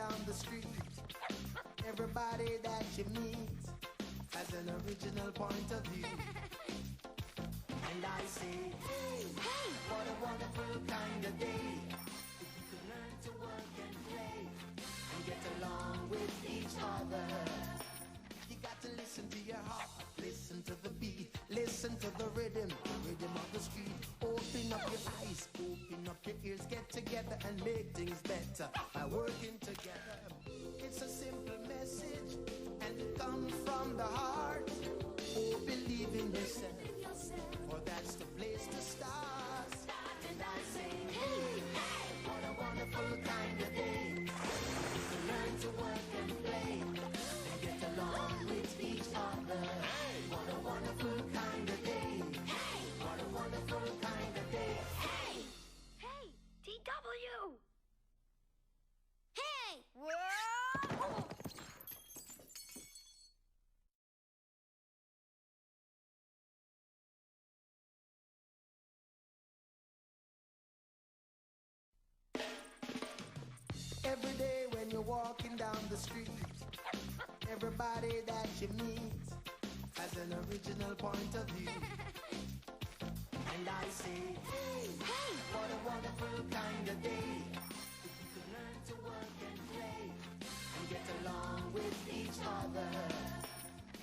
down the street, everybody that you meet has an original point of view. And I say, hey, hey, what a wonderful kind of day. If we could learn to work and play and get along with each other. You got to listen to your heart, listen to the beat, listen to the rhythm of the street. Open up your eyes, open up your ears, get together and make things better by working together. It's a simple message and it comes from the heart. Oh, believe in yourself, for that's the place to start. And I say, hey, hey, what a wonderful kind of day. To learn to work and play and get along with each other. What a wonderful kind of day. What a wonderful kind of day. Hey! Hey! DW! Hey! Whoa! Every day when you're walking down the street, everybody that you meet has an original point of view. And I say, hey, hey, what a wonderful kind of day. If we could learn to work and play and get along with each other.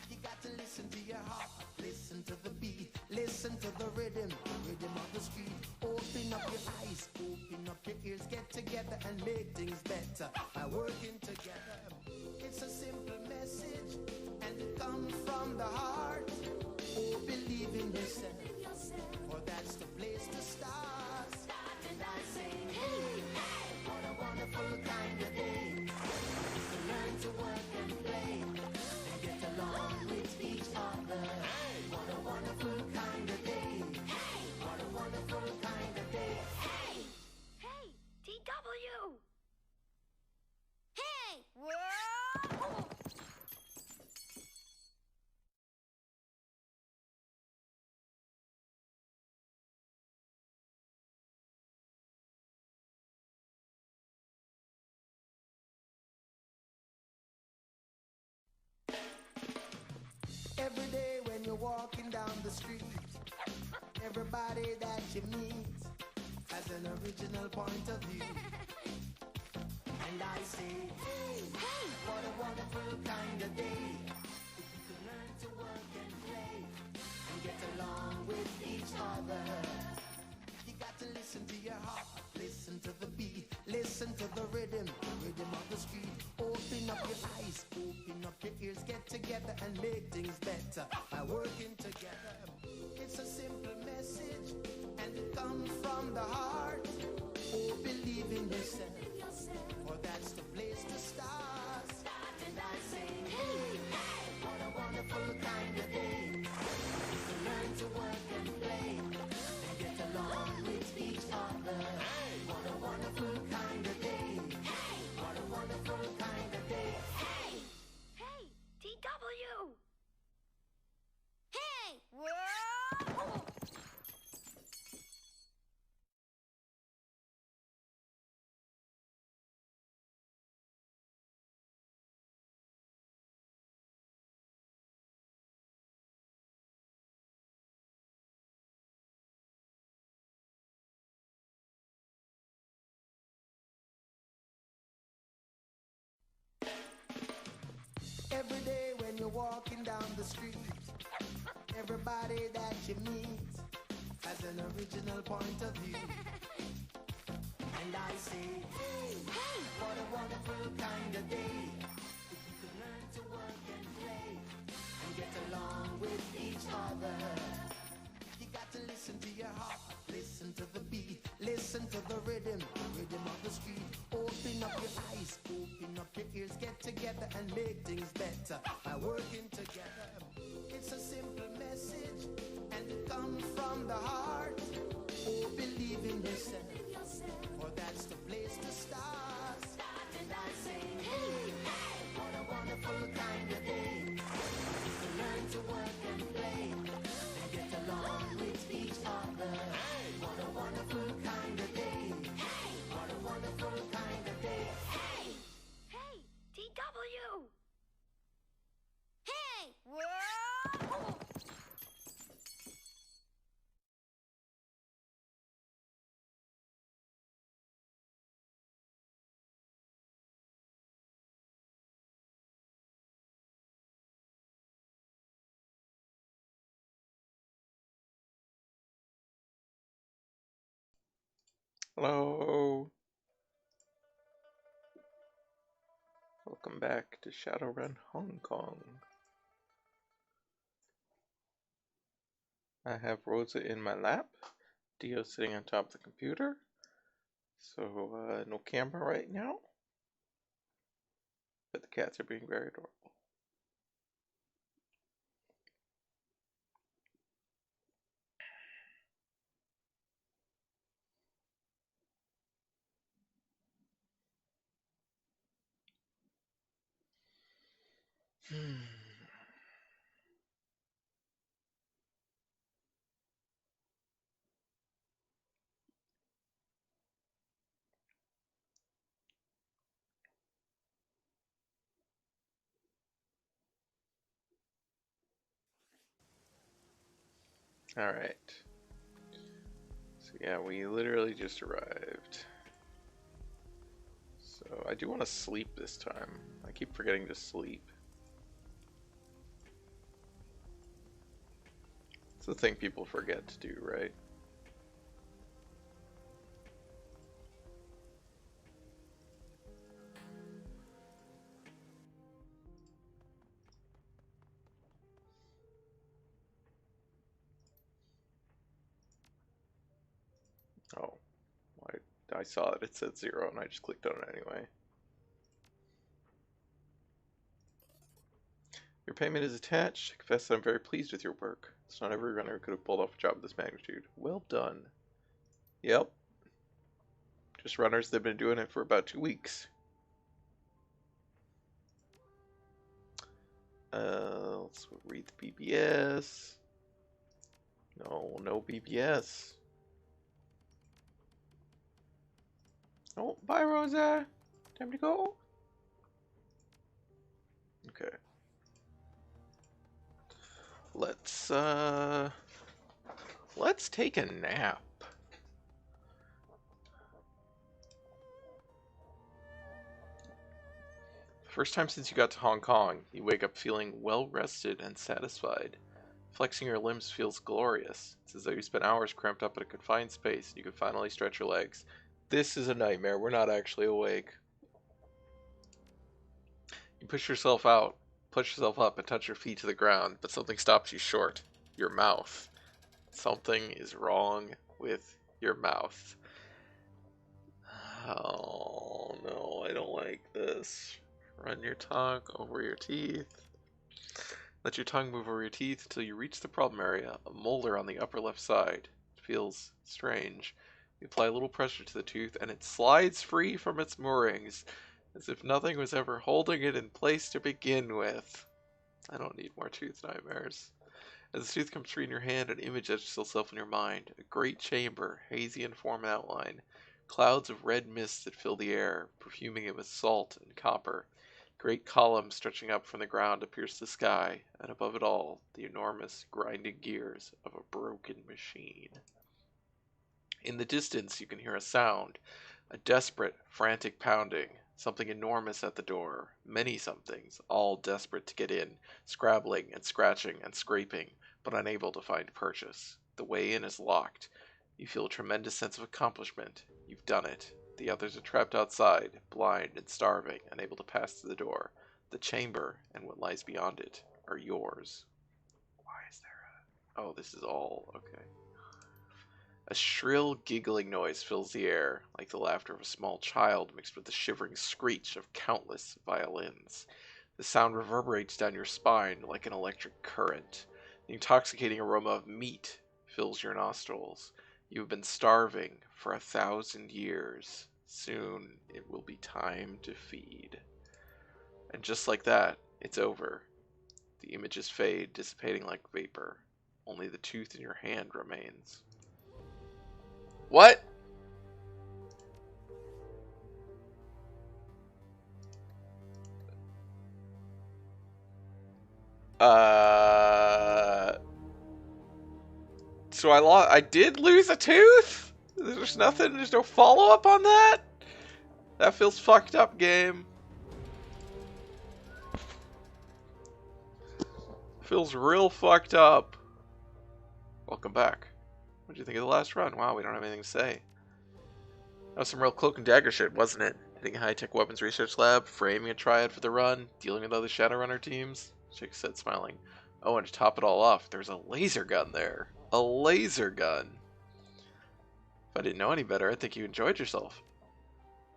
You got to listen to your heart, listen to the beat, listen to the rhythm of the street. Open up your eyes, open up your ears, get together and make things better by working together. It's a simple message and it comes from the heart. Oh, believe in yourself, for that's the place to start. And I say, hey, hey, what a wonderful kind of day. To learn to work and play and get along with each other. What a wonderful kind of day. What a wonderful kind of day. Hey! Hey! DW! Hey! Whoa! Every day when you're walking down the street, everybody that you meet has an original point of view. And I say, hey, hey, what a wonderful kind of day. If we could learn to work and play and get along with each other. You got to listen to your heart, listen to the beat, listen to the rhythm of the street. Open up your eyes, open up your ears, get together and make things better by working together. It's a simple message and it comes from the heart. Oh, believe in yourself, for that's the place to start. And I say, hey, hey, what a wonderful kind of day. To learn to work and play and get along with each other. What a wonderful kind of day. What a wonderful kind of day. Hey! Hey! DW! Hey! Whoa! Every day when you're walking down the street, everybody that you meet has an original point of view. And I say, hey, hey, what a wonderful kind of day. If we could learn to work and play and get along with each other. You got to listen to your heart, listen to the beat, listen to the rhythm of the street. Open up your eyes, open up your ears, get together and make things better by working together. It's a simple message and it comes from the heart. Oh, believe in yourself, for that's the place to start. And I say, hey, hey, what a wonderful kind of day. To learn to work and play and get along with each other. What a wonderful kind of day. What a wonderful kind of day. Hey! Hey! Hello. Welcome back to Shadowrun Hong Kong. I have Rosa in my lap, Dio sitting on top of the computer, so no camera right now, but the cats are being very adorable. Alright. So yeah, we literally just arrived. So I do want to sleep this time. I keep forgetting to sleep. It's the thing people forget to do, right? Oh, I saw it. It said 0 and I just clicked on it anyway. Your payment is attached. I confess that I'm very pleased with your work. It's not every runner who could have pulled off a job of this magnitude. Well done. Yep. Just runners that have been doing it for about 2 weeks. Let's read the BBS. No BBS. Oh, bye, Rosa. Time to go. Okay. Let's take a nap. First time since you got to Hong Kong, you wake up feeling well rested and satisfied. Flexing your limbs feels glorious. It's as though you spent hours cramped up in a confined space and you can finally stretch your legs. This is a nightmare. We're not actually awake. You push yourself out, push yourself up, and touch your feet to the ground, but something stops you short. Your mouth. Something is wrong with your mouth. Oh no, I don't like this. Run your tongue over your teeth. Let your tongue move over your teeth until you reach the problem area, a molar on the upper left side. It feels strange. You apply a little pressure to the tooth and it slides free from its moorings, as if nothing was ever holding it in place to begin with. I don't need more tooth nightmares. As the tooth comes free in your hand, an image etches itself in your mind. A great chamber, hazy in form and outline. Clouds of red mist that fill the air, perfuming it with salt and copper. Great columns stretching up from the ground to pierce the sky, and above it all, the enormous grinding gears of a broken machine. In the distance, you can hear a sound, a desperate, frantic pounding, something enormous at the door, many somethings, all desperate to get in, scrabbling and scratching and scraping, but unable to find purchase. The way in is locked. You feel a tremendous sense of accomplishment. You've done it. The others are trapped outside, blind and starving, unable to pass through the door. The chamber and what lies beyond it are yours. Why is there a... Oh, this is all... Okay. A shrill, giggling noise fills the air, like the laughter of a small child mixed with the shivering screech of countless violins. The sound reverberates down your spine like an electric current. The intoxicating aroma of meat fills your nostrils. You have been starving for 1,000 years. Soon it will be time to feed. And just like that, it's over. The images fade, dissipating like vapor. Only the tooth in your hand remains. What? So I did lose a tooth? There's nothing, there's no follow-up on that? That feels fucked up, game. Feels real fucked up. Welcome back. What do you think of the last run? Wow, we don't have anything to say. That was some real cloak and dagger shit, wasn't it? Hitting a high-tech weapons research lab, framing a triad for the run, dealing with other Shadowrunner teams? Chick said, smiling. Oh, and to top it all off, there's a laser gun there. A laser gun. If I didn't know any better, I'd think you enjoyed yourself.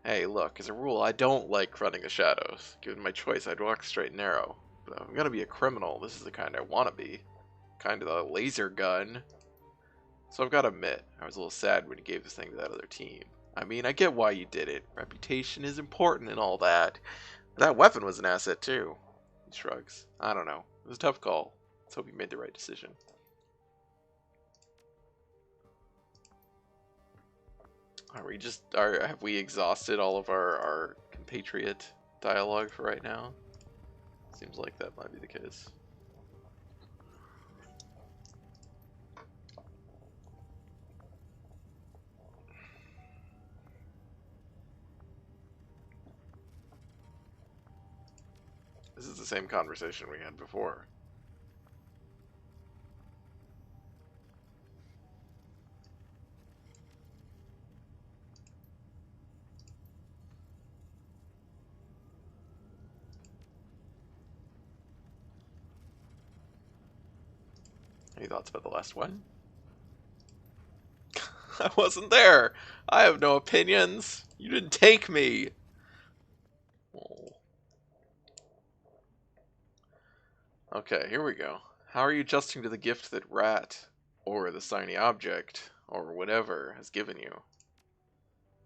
Hey, look, as a rule, I don't like running the shadows. Given my choice, I'd walk straight and narrow. But if I'm gonna be a criminal, this is the kind I want to be. Kind of the laser gun. So I've got to admit, I was a little sad when you gave this thing to that other team. I mean, I get why you did it. Reputation is important and all that. But that weapon was an asset too. He shrugs. I don't know. It was a tough call. Let's hope you made the right decision. Have we exhausted all of our compatriot dialogue for right now? Seems like that might be the case. This is the same conversation we had before. Any thoughts about the last one? I wasn't there. I have no opinions. You didn't take me. Oh. Okay, here we go. How are you adjusting to the gift that Rat, or the shiny object, or whatever, has given you?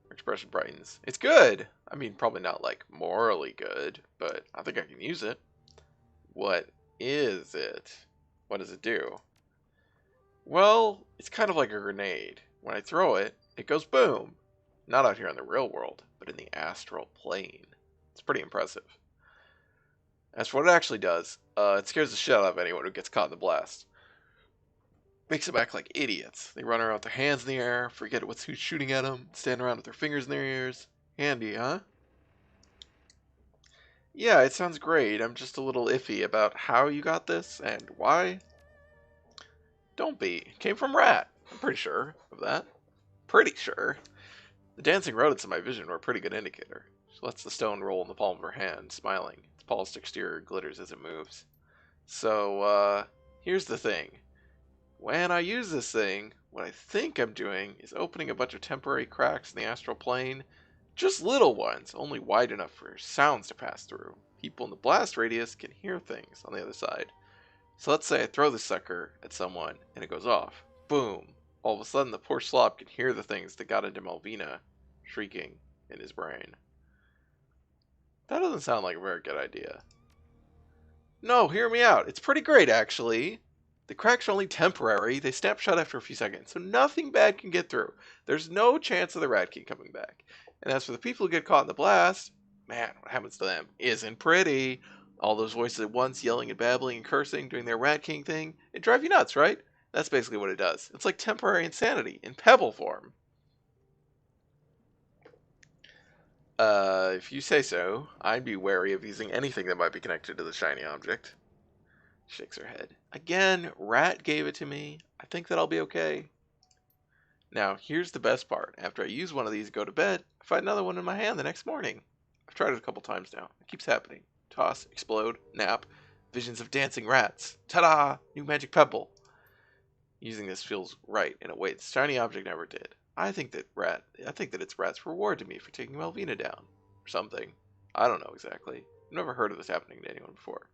Her expression brightens. It's good! I mean, probably not, like, morally good, but I think I can use it. What is it? What does it do? Well, it's kind of like a grenade. When I throw it, it goes boom. Not out here in the real world, but in the astral plane. It's pretty impressive. As for what it actually does, it scares the shit out of anyone who gets caught in the blast. Makes them act like idiots. They run around with their hands in the air, forget who's shooting at them, stand around with their fingers in their ears. Handy, huh? Yeah, it sounds great. I'm just a little iffy about how you got this and why. Don't be. It came from Rat. I'm pretty sure of that. Pretty sure. The dancing rodents in my vision were a pretty good indicator. She lets the stone roll in the palm of her hand, smiling. Its polished exterior glitters as it moves. So, here's the thing. When I use this thing, what I think I'm doing is opening a bunch of temporary cracks in the astral plane. Just little ones, only wide enough for sounds to pass through. People in the blast radius can hear things on the other side. So let's say I throw this sucker at someone, and it goes off. Boom. All of a sudden, the poor slob can hear the things that got into Malvina shrieking in his brain. That doesn't sound like a very good idea. No, hear me out. It's pretty great, actually. The cracks are only temporary. They snap shut after a few seconds, so nothing bad can get through. There's no chance of the Rat King coming back. And as for the people who get caught in the blast, man, what happens to them isn't pretty. All those voices at once, yelling and babbling and cursing, doing their Rat King thing. It drives you nuts, right? That's basically what it does. It's like temporary insanity in pebble form. If you say so, I'd be wary of using anything that might be connected to the shiny object. Shakes her head. Again, Rat gave it to me. I think that I'll be okay. Now, here's the best part. After I use one of these and go to bed, I find another one in my hand the next morning. I've tried it a couple times now. It keeps happening. Toss, explode, nap, visions of dancing rats. Ta-da! New magic pebble. Using this feels right in a way the shiny object never did. I think that it's Rat's reward to me for taking Malvina down. Or something. I don't know exactly. I've never heard of this happening to anyone before.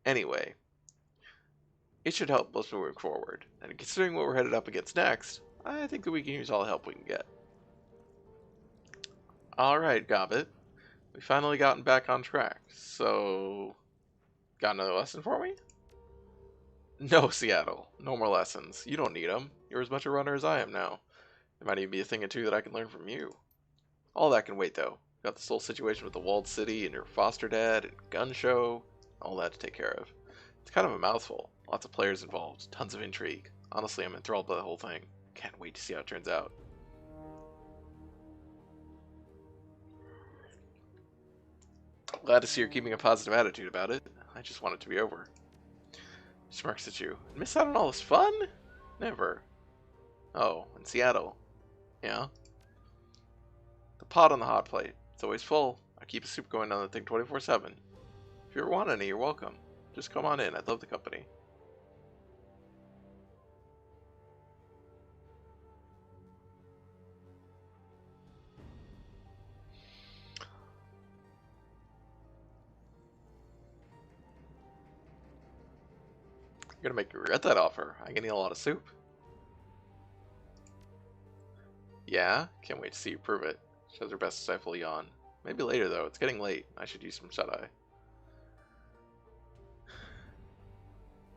Anyway, it should help us moving forward. And considering what we're headed up against next, I think that we can use all the help we can get. Alright, Gobbit. We finally gotten back on track. So, got another lesson for me? No, Seattle. No more lessons. You don't need them. You're as much a runner as I am now. There might even be a thing or two that I can learn from you. All that can wait, though. Got this whole situation with the walled city and your foster dad and gun show. All that to take care of. It's kind of a mouthful. Lots of players involved. Tons of intrigue. Honestly, I'm enthralled by the whole thing. Can't wait to see how it turns out. Glad to see you're keeping a positive attitude about it. I just want it to be over. She smirks at you. Miss out on all this fun? Never. Oh, in Seattle. Yeah? The pot on the hot plate. It's always full. I keep a soup going on the thing 24/7. If you ever want any, you're welcome. Just come on in. I'd love the company. You're gonna make me regret that offer. I can eat a lot of soup. Yeah? Can't wait to see you prove it. Shows her best to stifle a yawn. Maybe later, though. It's getting late. I should use some shut-eye.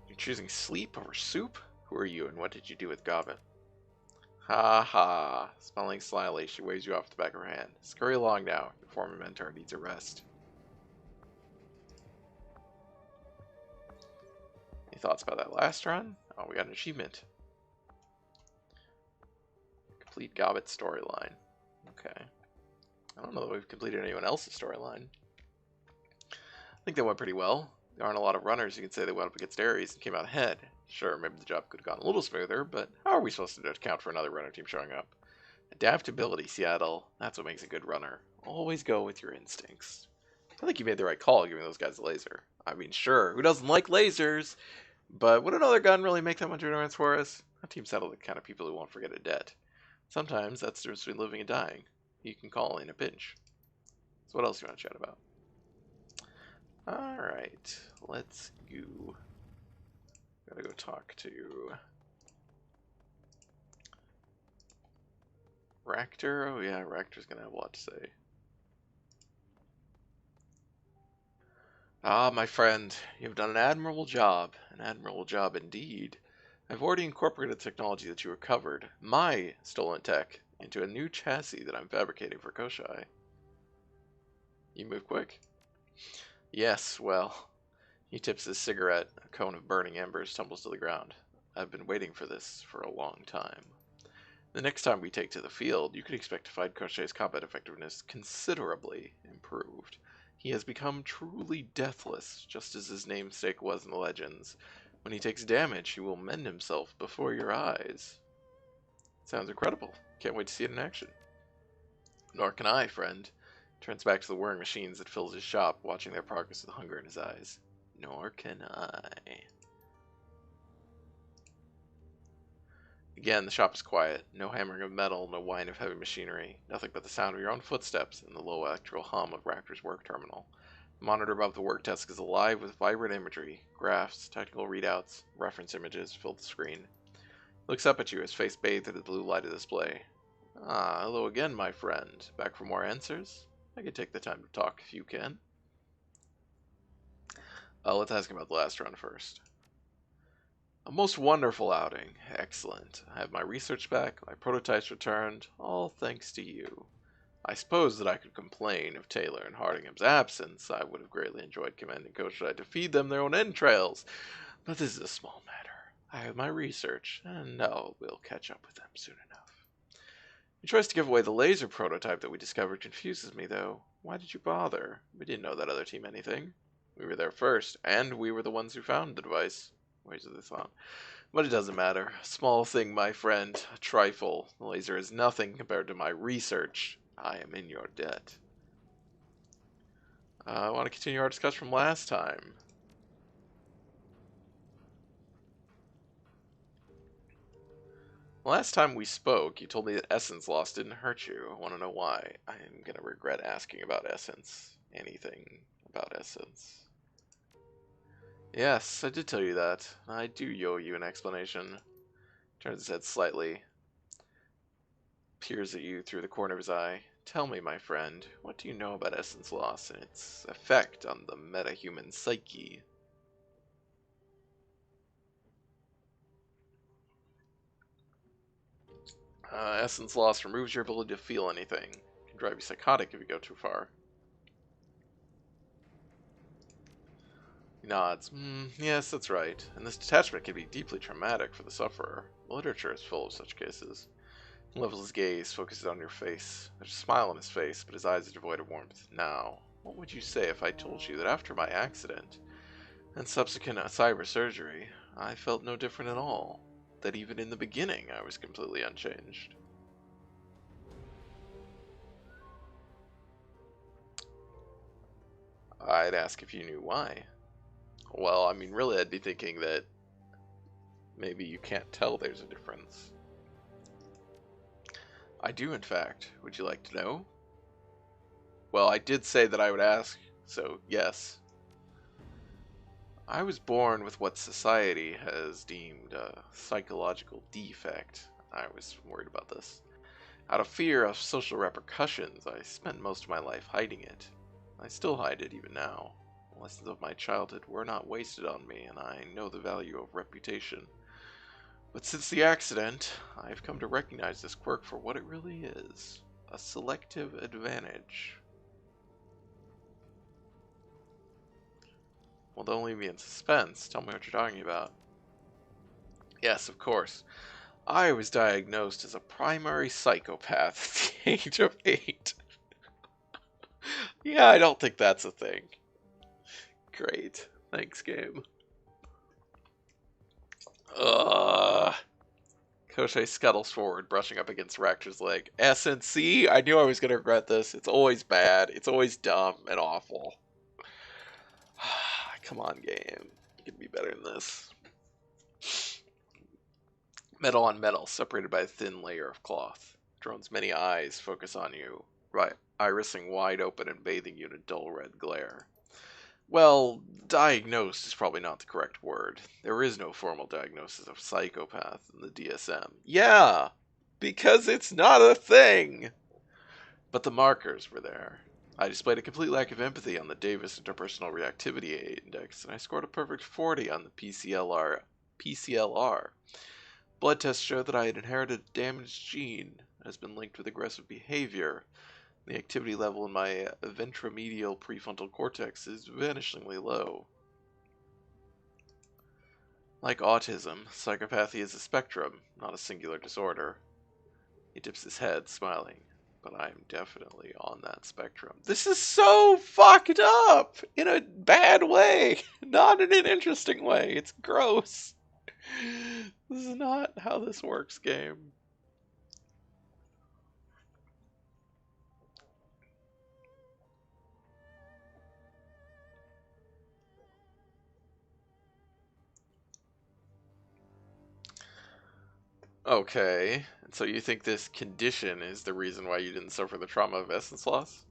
You're choosing sleep over soup? Who are you, and what did you do with Gobbin? Ha ha. Smiling slyly, she waves you off the back of her hand. Scurry along now. Your former mentor needs a rest. Any thoughts about that last run? Oh, we got an achievement. Complete Gobbit storyline. Okay. I don't know that we've completed anyone else's storyline. I think that went pretty well. There aren't a lot of runners who can say they went up against Ares and came out ahead. Sure, maybe the job could have gone a little smoother, but how are we supposed to account for another runner team showing up? Adaptability, Seattle. That's what makes a good runner. Always go with your instincts. I think you made the right call giving those guys a laser. I mean, sure, who doesn't like lasers? But would another gun really make that much difference for us? Our team settled the kind of people who won't forget a debt. Sometimes that's the difference between living and dying. You can call in a pinch. So what else do you want to chat about? Alright, let's go. Gotta go talk to Ractor. Oh yeah, Ractor's gonna have a lot to say. Ah, my friend, you've done an admirable job. An admirable job indeed. I've already incorporated the technology that you recovered, my stolen tech, into a new chassis that I'm fabricating for Koshai. You move quick? Yes, well. He tips his cigarette. A cone of burning embers tumbles to the ground. I've been waiting for this for a long time. The next time we take to the field, you can expect to find Koshai's combat effectiveness considerably improved. He has become truly deathless, just as his namesake was in the legends. When he takes damage, he will mend himself before your eyes. Sounds incredible. Can't wait to see it in action. Nor can I, friend. Turns back to the whirring machines that fills his shop, watching their progress with hunger in his eyes. Nor can I. Again, the shop is quiet. No hammering of metal, no whine of heavy machinery. Nothing but the sound of your own footsteps and the low electrical hum of Raptor's work terminal. The monitor above the work desk is alive with vibrant imagery. Graphs, technical readouts, reference images fill the screen. He looks up at you, his face bathed in the blue light of the display. Ah, hello again, my friend. Back for more answers? I can take the time to talk if you can. Let's ask him about the last run first. A most wonderful outing. Excellent. I have my research back, my prototypes returned, all thanks to you. I suppose that I could complain of Taylor and Hardingham's absence. I would have greatly enjoyed commanding Koshai to feed them their own entrails. But this is a small matter. I have my research, and no, we'll catch up with them soon enough. Your choice to give away the laser prototype that we discovered confuses me, though. Why did you bother? We didn't know that other team anything. We were there first, and we were the ones who found the device. Ways of the thought. But it doesn't matter. Small thing, my friend. A trifle. The laser is nothing compared to my research. I am in your debt. I want to continue our discussion from last time. Last time we spoke, you told me that essence loss didn't hurt you. I want to know why. I am going to regret asking about essence. Anything about essence. Yes, I did tell you that. I do owe you an explanation. Turns his head slightly. Peers at you through the corner of his eye. Tell me, my friend, what do you know about essence loss and its effect on the metahuman psyche? Essence loss removes your ability to feel anything. It can drive you psychotic if you go too far. He nods. Yes, that's right. And this detachment can be deeply traumatic for the sufferer. The literature is full of such cases. He levels his gaze, focuses on your face. There's a smile on his face, but his eyes are devoid of warmth. Now, what would you say if I told you that after my accident and subsequent cyber surgery, I felt no different at all? That even in the beginning, I was completely unchanged. I'd ask if you knew why. Well, I mean, really, I'd be thinking that maybe you can't tell there's a difference. I do, in fact. Would you like to know? Well, I did say that I would ask, so yes. I was born with what society has deemed a psychological defect. I was worried about this. Out of fear of social repercussions, I spent most of my life hiding it. I still hide it even now. The lessons of my childhood were not wasted on me, and I know the value of reputation. But since the accident, I've come to recognize this quirk for what it really is. A selective advantage. Well, don't leave me in suspense. Tell me what you're talking about. Yes, of course. I was diagnosed as a primary psychopath at the age of 8. Yeah, I don't think that's a thing. Great. Thanks, game. Ugh. Koshei scuttles forward, brushing up against Raptor's leg. S&C? I knew I was going to regret this. It's always bad. It's always dumb and awful. Come on, game. You can be better than this. Metal on metal, separated by a thin layer of cloth. Drone's many eyes focus on you, right, irising wide open and bathing you in a dull red glare. Well, diagnosed is probably not the correct word. There is no formal diagnosis of psychopath in the DSM. Yeah, because it's not a thing! But the markers were there. I displayed a complete lack of empathy on the Davis Interpersonal Reactivity Index, and I scored a perfect 40 on the PCLR. Blood tests showed that I had inherited a damaged gene that has been linked with aggressive behavior. The activity level in my ventromedial prefrontal cortex is vanishingly low. Like autism, psychopathy is a spectrum, not a singular disorder. He dips his head, smiling. But I'm definitely on that spectrum. This is so fucked up! In a bad way! Not in an interesting way. It's gross. This is not how this works, game. Okay, and so you think this condition is the reason why you didn't suffer the trauma of essence loss?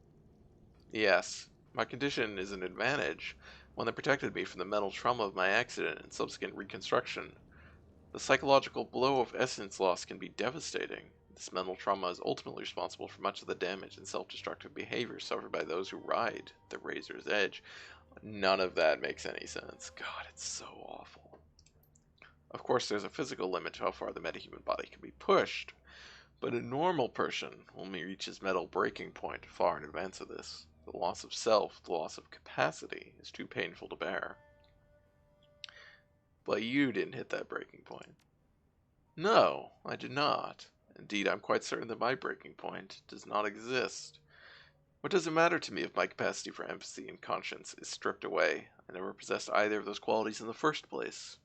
Yes, my condition is an advantage, one that protected me from the mental trauma of my accident and subsequent reconstruction. The psychological blow of essence loss can be devastating. This mental trauma is ultimately responsible for much of the damage and self-destructive behavior suffered by those who ride the razor's edge. None of that makes any sense. God, it's so awful. Of course, there's a physical limit to how far the metahuman body can be pushed, but a normal person only reaches mental breaking point far in advance of this. The loss of self, the loss of capacity, is too painful to bear. But you didn't hit that breaking point. No, I did not. Indeed, I'm quite certain that my breaking point does not exist. What does it matter to me if my capacity for empathy and conscience is stripped away? I never possessed either of those qualities in the first place.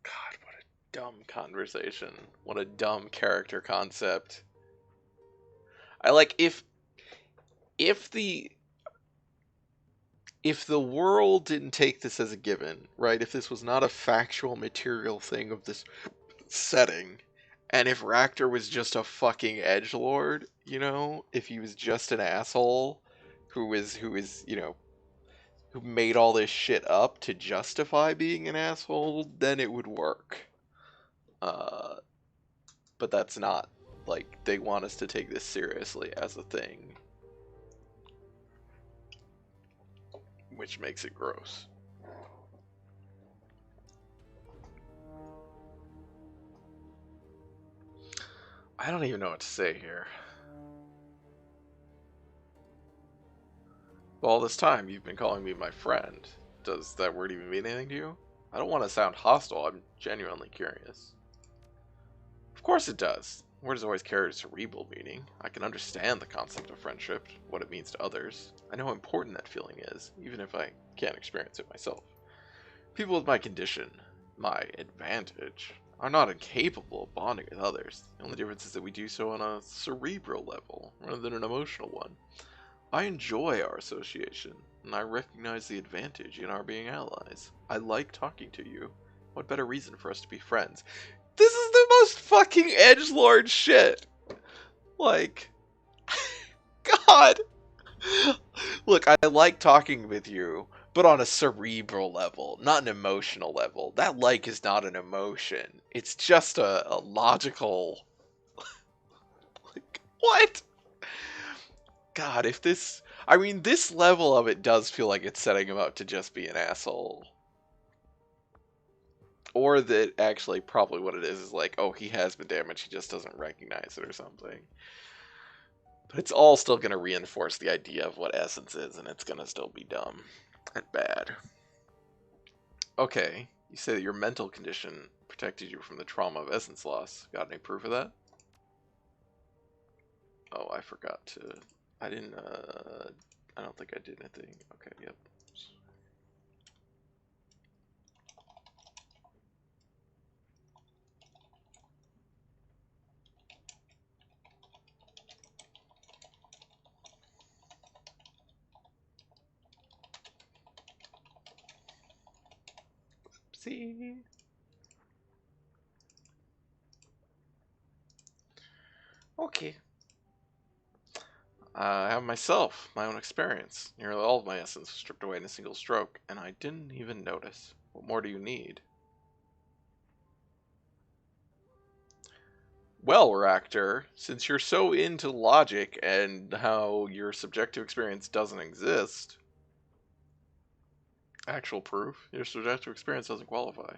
God, what a dumb conversation. What a dumb character concept. I like if the world didn't take this as a given, right? If this was not a factual material thing of this setting, and if Ractor was just a fucking edgelord, you know, if he was just an asshole who is, you know, who made all this shit up to justify being an asshole, then it would work. But that's not. Like, they want us to take this seriously as a thing. Which makes it gross. I don't even know what to say here. Well, all this time you've been calling me my friend. Does that word even mean anything to you? I don't want to sound hostile, I'm genuinely curious. Of course it does. Words always carry a cerebral meaning. I can understand the concept of friendship, what it means to others. I know how important that feeling is, even if I can't experience it myself. People with my condition, my advantage, are not incapable of bonding with others. The only difference is that we do so on a cerebral level, rather than an emotional one. I enjoy our association, and I recognize the advantage in our being allies. I like talking to you. What better reason for us to be friends? This is the most fucking edgelord shit! Like, God! Look, I like talking with you, but on a cerebral level, not an emotional level. That like is not an emotion. It's just a logical... Like, what? God, if this... I mean, this level of it does feel like it's setting him up to just be an asshole. Or that actually probably what it is like, oh, he has been damaged, he just doesn't recognize it or something. But it's all still going to reinforce the idea of what essence is, and it's going to still be dumb and bad. Okay, you say that your mental condition protected you from the trauma of essence loss. Got any proof of that? Oh, I forgot to... I didn't, I don't think I did anything. Okay, yep. See? Okay. I have myself, my own experience. Nearly all of my essence was stripped away in a single stroke, and I didn't even notice. What more do you need? Well, Ractor, since you're so into logic and how your subjective experience doesn't exist, actual proof, your subjective experience doesn't qualify.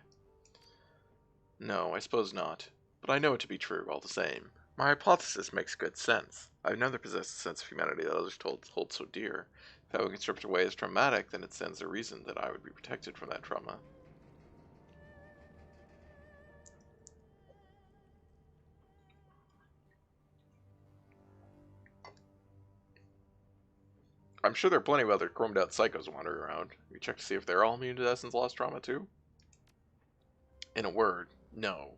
No, I suppose not. But I know it to be true, all the same. My hypothesis makes good sense. I've never possessed a sense of humanity that others hold so dear. If having it stripped away is traumatic, then it stands to reason that I would be protected from that trauma. I'm sure there are plenty of other chromed out psychos wandering around. You check to see if they're all immune to essence loss trauma too? In a word, no.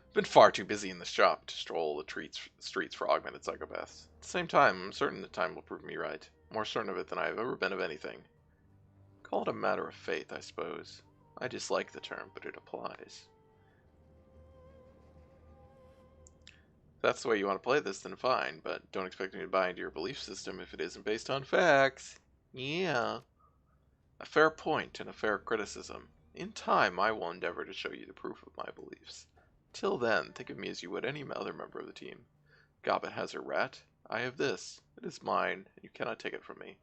I've been far too busy in this shop to stroll the streets for augmented psychopaths. At the same time, I'm certain that time will prove me right. More certain of it than I have ever been of anything. Call it a matter of faith, I suppose. I dislike the term, but it applies. If that's the way you want to play this, then fine, but don't expect me to buy into your belief system if it isn't based on facts. Yeah. A fair point and a fair criticism. In time, I will endeavor to show you the proof of my beliefs. Till then, think of me as you would any other member of the team. Gobbet has her rat. I have this. It is mine, and you cannot take it from me.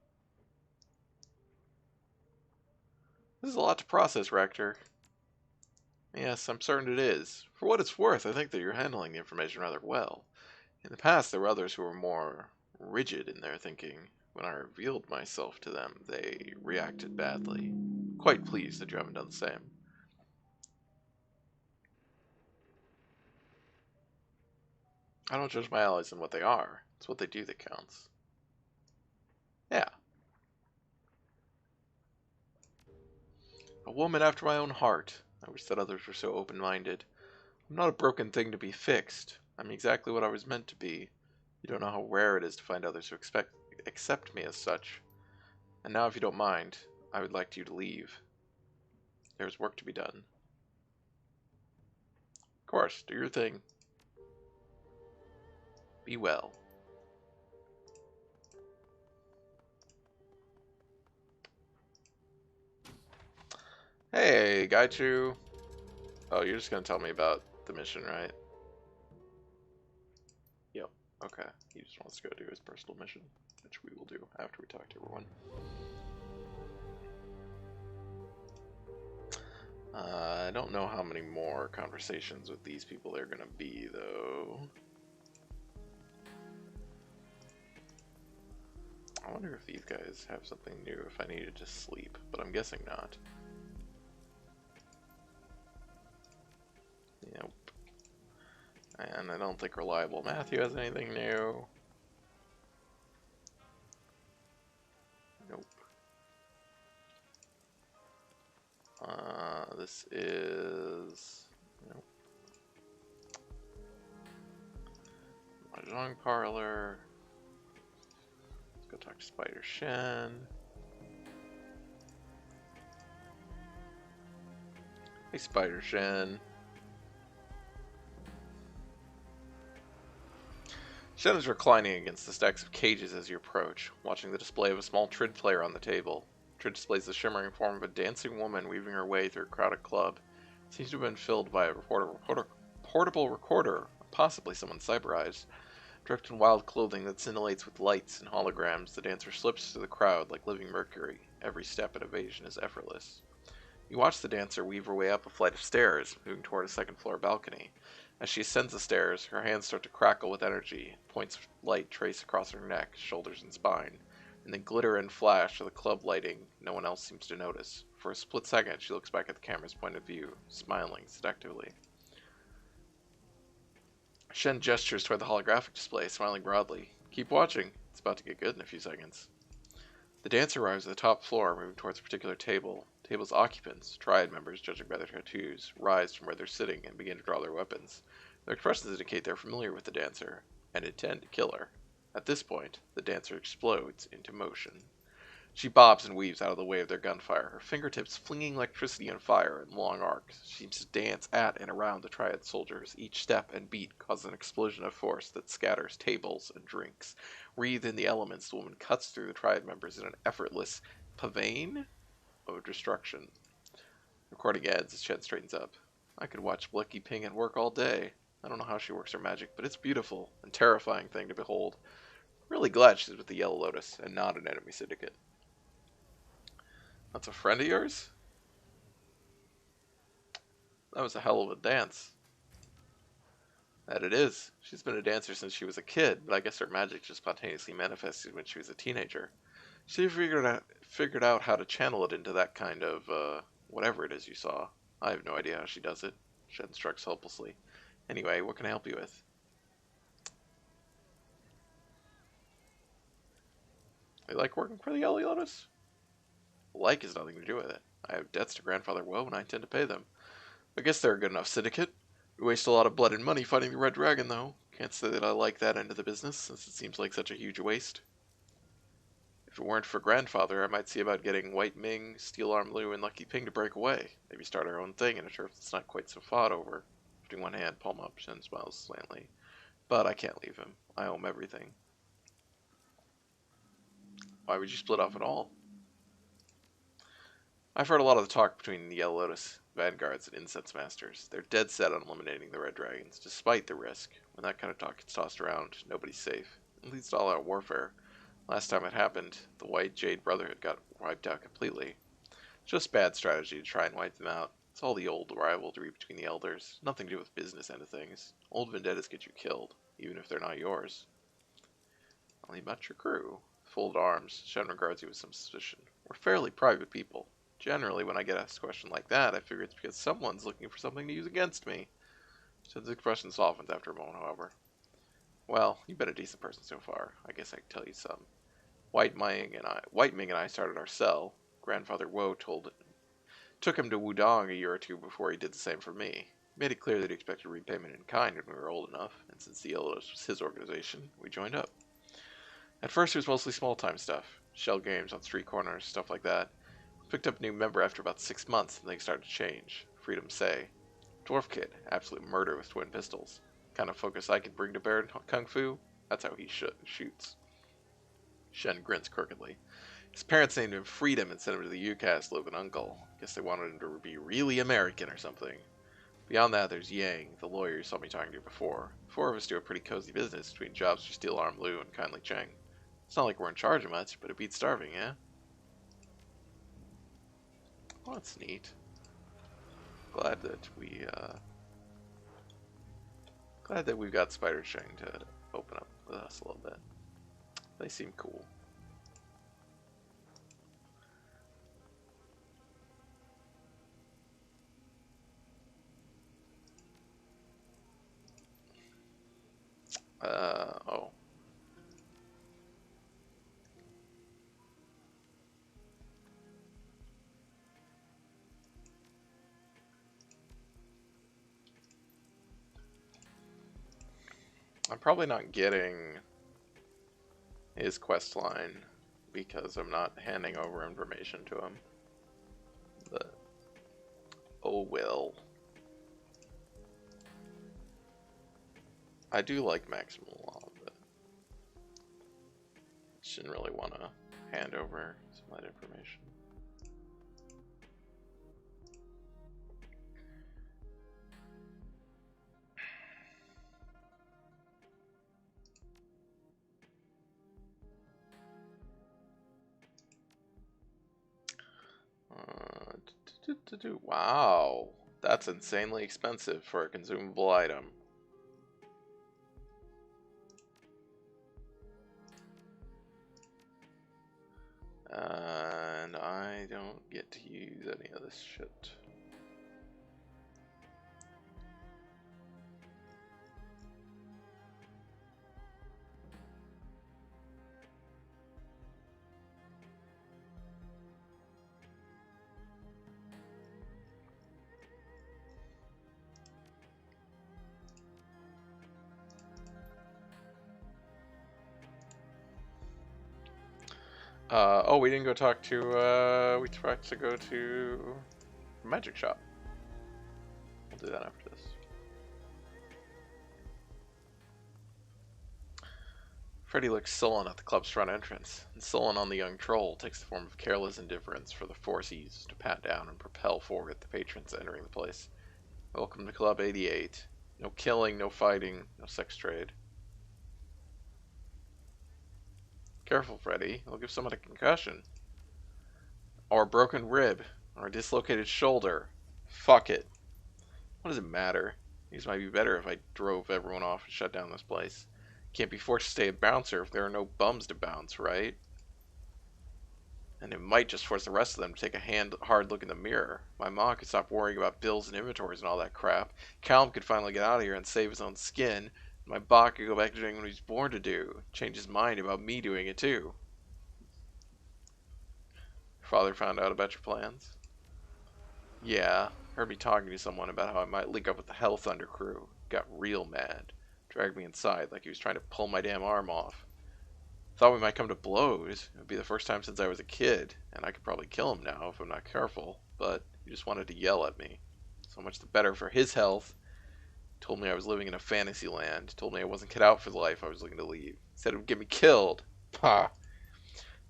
This is a lot to process, Rector. Yes, I'm certain it is. For what it's worth, I think that you're handling the information rather well. In the past, there were others who were more rigid in their thinking. When I revealed myself to them, they reacted badly. Quite pleased that you haven't done the same. I don't judge my allies on what they are. It's what they do that counts. Yeah. A woman after my own heart. I wish that others were so open-minded. I'm not a broken thing to be fixed. I'm exactly what I was meant to be. You don't know how rare it is to find others who accept me as such. And now, if you don't mind, I would like you to leave. There's work to be done. Of course, do your thing. Be well. Hey, Gaichu. Oh, you're just gonna tell me about the mission, right? Yep. Okay. He just wants to go do his personal mission, which we will do after we talk to everyone. I don't know how many more conversations with these people there are gonna be, though. I wonder if these guys have something new if I needed to sleep, but I'm guessing not. Nope. And I don't think Reliable Matthew has anything new. Nope. This is... Nope. Mahjong Parlor. Let's go talk to Spider Shen. Hey, Spider Shen. Shen is reclining against the stacks of cages as you approach, watching the display of a small Trid player on the table. Trid displays the shimmering form of a dancing woman weaving her way through a crowded club. It seems to have been filled by a portable recorder, possibly someone's cyber eyes. Draped in wild clothing that scintillates with lights and holograms, the dancer slips through the crowd like living mercury. Every step and evasion is effortless. You watch the dancer weave her way up a flight of stairs, moving toward a second-floor balcony. As she ascends the stairs, her hands start to crackle with energy. Points of light trace across her neck, shoulders, and spine. And then glitter and flash of the club lighting no one else seems to notice. For a split second, she looks back at the camera's point of view, smiling seductively. Shen gestures toward the holographic display, smiling broadly. Keep watching. It's about to get good in a few seconds. The dancer arrives at the top floor, moving towards a particular table. The table's occupants, triad members judging by their tattoos, rise from where they're sitting and begin to draw their weapons. Their expressions indicate they're familiar with the dancer and intend to kill her. At this point, the dancer explodes into motion. She bobs and weaves out of the way of their gunfire, her fingertips flinging electricity and fire in long arcs. She seems to dance at and around the triad soldiers. Each step and beat causes an explosion of force that scatters tables and drinks. Wreathed in the elements, the woman cuts through the triad members in an effortless pavane of destruction. The recording ends as Shen straightens up. I could watch Lucky Ping at work all day. I don't know how she works her magic, but it's beautiful and terrifying thing to behold. Really glad she's with the Yellow Lotus and not an enemy syndicate. That's a friend of yours? That was a hell of a dance. That it is. She's been a dancer since she was a kid, but I guess her magic just spontaneously manifested when she was a teenager. She figured out how to channel it into that kind of, whatever it is you saw. I have no idea how she does it. Shen shrugs helplessly. Anyway, what can I help you with? You like working for the Yellow Lotus? Like has nothing to do with it. I have debts to Grandfather Woe, and I intend to pay them. I guess they're a good enough syndicate. We waste a lot of blood and money fighting the Red Dragon, though. Can't say that I like that end of the business, since it seems like such a huge waste. If it weren't for Grandfather, I might see about getting White Ming, Steel Arm Lu, and Lucky Ping to break away. Maybe start our own thing in a turf that's not quite so fought over. Putting one hand, palm up, Shen smiles slightly. But I can't leave him. I owe him everything. Why would you split off at all? I've heard a lot of the talk between the Yellow Lotus, Vanguards, and Incense Masters. They're dead set on eliminating the Red Dragons, despite the risk. When that kind of talk gets tossed around, nobody's safe. It leads to all-out warfare. Last time it happened, the White Jade Brotherhood got wiped out completely. Just bad strategy to try and wipe them out. It's all the old rivalry between the elders. Nothing to do with business end of things. Old vendettas get you killed, even if they're not yours. Tell me about your crew. Folded arms, Shen regards you with some suspicion. We're fairly private people. Generally, when I get asked a question like that, I figure it's because someone's looking for something to use against me. Shen's expression softens after a moment, however. Well, you've been a decent person so far. I guess I can tell you some. White Ming and I started our cell. Grandfather Woe took him to Wudong a year or two before he did the same for me. He made it clear that he expected repayment in kind when we were old enough, and since the Yellows was his organization, we joined up. At first, it was mostly small-time stuff. Shell games on street corners, stuff like that. Picked up a new member after about 6 months, and things started to change. Freedom say. Dwarf kid, absolute murder with twin pistols. Kind of focus I could bring to bear in Kung Fu, that's how he shoots. Shen grins crookedly. His parents named him Freedom and sent him to the UCAS to live with an uncle. Guess they wanted him to be really American or something. Beyond that, there's Yang, the lawyer you saw me talking to before. The four of us do a pretty cozy business between jobs for Steel Arm Lu and Kindly Cheng. It's not like we're in charge of much, but it beats starving, yeah? Well, that's neat. Glad that we've got Spider Cheng to open up with us a little bit. They seem cool. I'm probably not getting his quest line because I'm not handing over information to him. But oh well. I do like maximum law, but shouldn't really want to hand over some of that information. Wow, that's insanely expensive for a consumable item. And I don't get to use any of this shit. Oh, we didn't go talk to, we tried to go to the magic shop. We'll do that after this. Freddy looks sullen at the club's front entrance, and sullen on the young troll takes the form of careless indifference for the force he uses to pat down and propel forward the patrons entering the place. Welcome to Club 88. No killing, no fighting, no sex trade. Careful, Freddy. He'll give someone a concussion. Or a broken rib. Or a dislocated shoulder. Fuck it. What does it matter? These might be better if I drove everyone off and shut down this place. Can't be forced to stay a bouncer if there are no bums to bounce, right? And it might just force the rest of them to take a hard look in the mirror. My mom could stop worrying about bills and inventories and all that crap. Callum could finally get out of here and save his own skin. My Bach could go back to doing what he's born to do. Change his mind about me doing it too. Your father found out about your plans? Yeah, heard me talking to someone about how I might link up with the Hell Thunder crew. Got real mad. Dragged me inside like he was trying to pull my damn arm off. Thought we might come to blows. It would be the first time since I was a kid, and I could probably kill him now if I'm not careful, but he just wanted to yell at me. So much the better for his health. Told me I was living in a fantasy land. Told me I wasn't cut out for the life I was looking to lead. Said it would get me killed. Ha!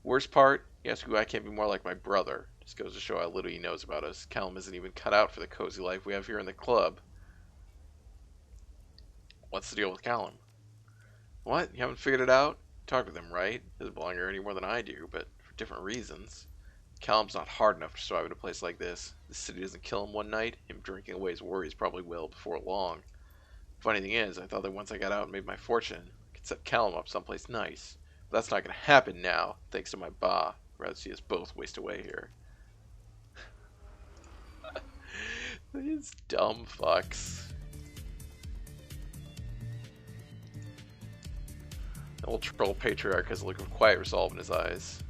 Worst part, he asked who I can't be more like my brother. Just goes to show how little he knows about us. Callum isn't even cut out for the cozy life we have here in the club. What's the deal with Callum? What? You haven't figured it out? Talk with him, right? He doesn't belong here any more than I do, but for different reasons. Callum's not hard enough to survive in a place like this. This city doesn't kill him one night. Him drinking away his worries probably will before long. Funny thing is, I thought that once I got out and made my fortune, I could set Callum up someplace nice. But that's not going to happen now, thanks to my ba. I'd rather see us both waste away here. These dumb fucks. The old troll patriarch has a look of quiet resolve in his eyes.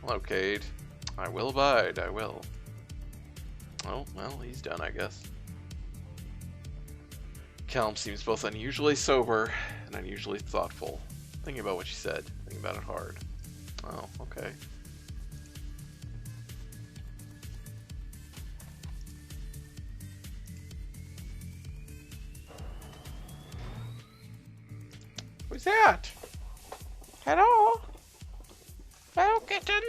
Hello, Cade. I will abide, I will. Oh, well, he's done, I guess. Callum seems both unusually sober and unusually thoughtful. Thinking about what she said, thinking about it hard. Oh, okay. Who's that? Hello? Hello, kitten?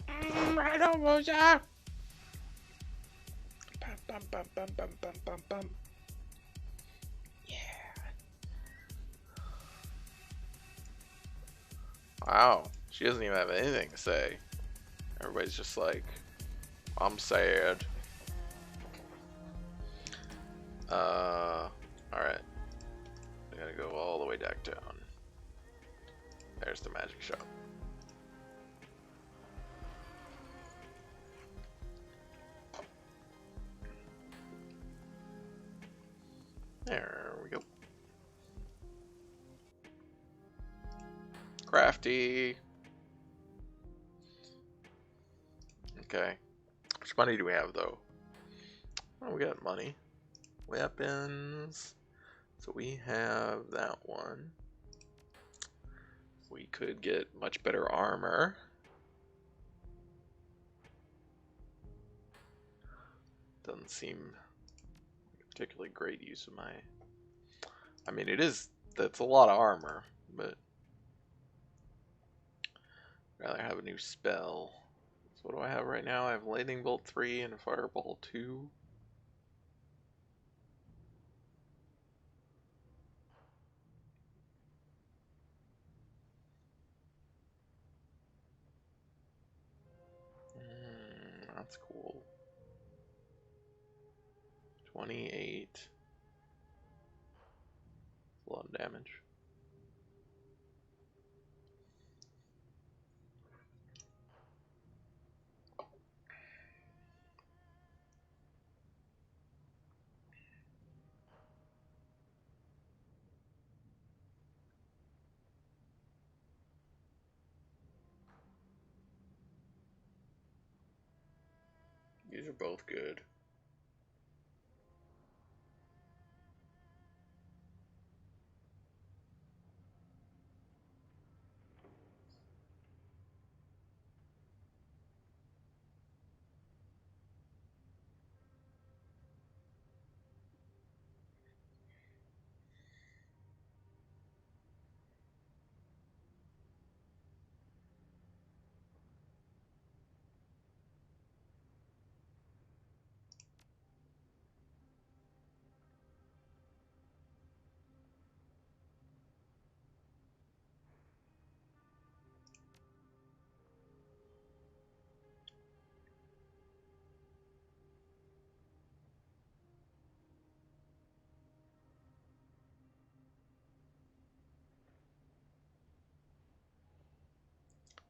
Hello, Rosa. Bum, bum, bum, bum, bum, bum, bum, bum. Yeah. Wow, she doesn't even have anything to say. Everybody's just like, I'm sad. Alright. We gotta go all the way back down. There's the magic shop. There we go. Crafty. Okay. How much money do we have though? Oh, we got money. Weapons. So we have that one. We could get much better armor. Doesn't seem like a particularly great use of my... I mean, it is... That's a lot of armor, but... I'd rather have a new spell. So what do I have right now? I have Lightning Bolt 3 and Fireball 2. That's cool. 28. A lot of damage. These are both good.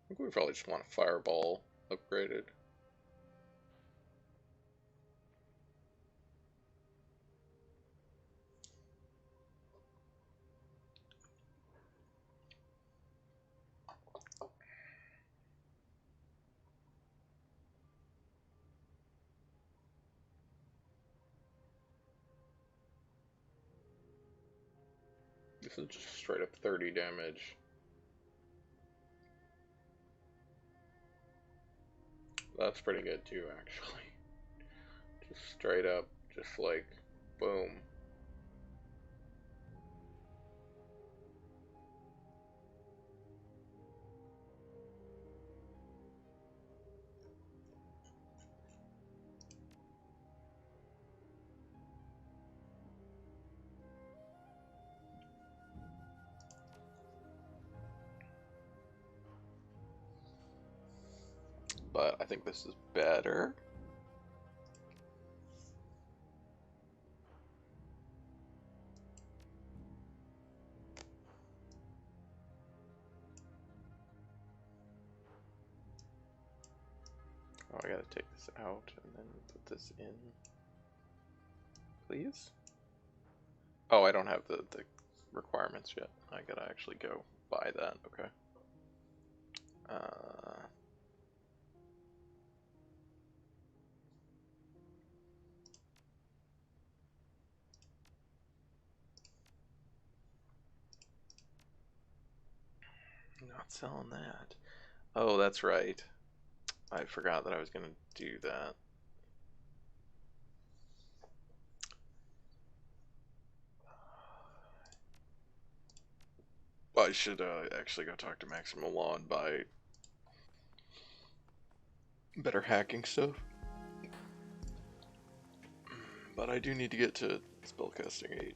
I think we probably just want a Fireball upgraded. This is just straight up 30 damage. That's pretty good too, actually. Just straight up, just like, boom. But I think this is better. Oh, I gotta take this out and then put this in. Please? Oh, I don't have the requirements yet. I gotta actually go buy that. Okay. Not selling that. Oh, that's right. I forgot that I was gonna do that. I should actually go talk to Maximum Law and buy better hacking stuff. But I do need to get to spellcasting 8.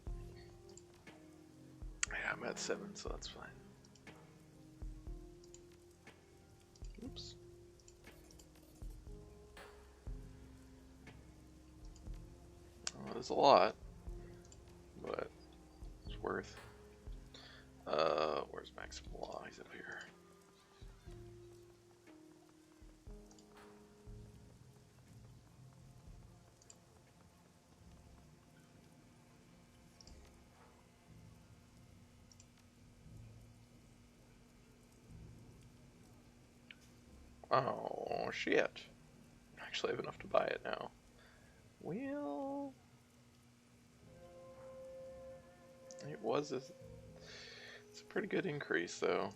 Yeah, I'm at 7, so that's fine. Oops. Oh, there's a lot, but it's worth. Where's Maximum Law? He's up here. Oh, shit. I actually have enough to buy it now. Well... It's a pretty good increase though.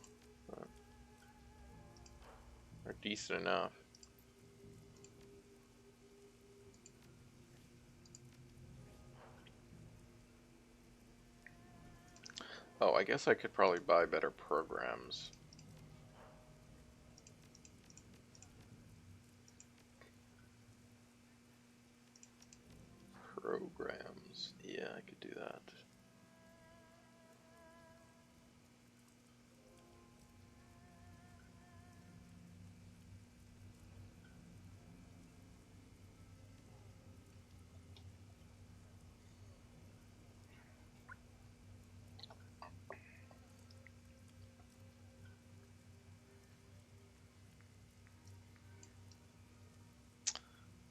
Or decent enough. Oh, I guess I could probably buy better programs. Programs. Yeah, I could do that.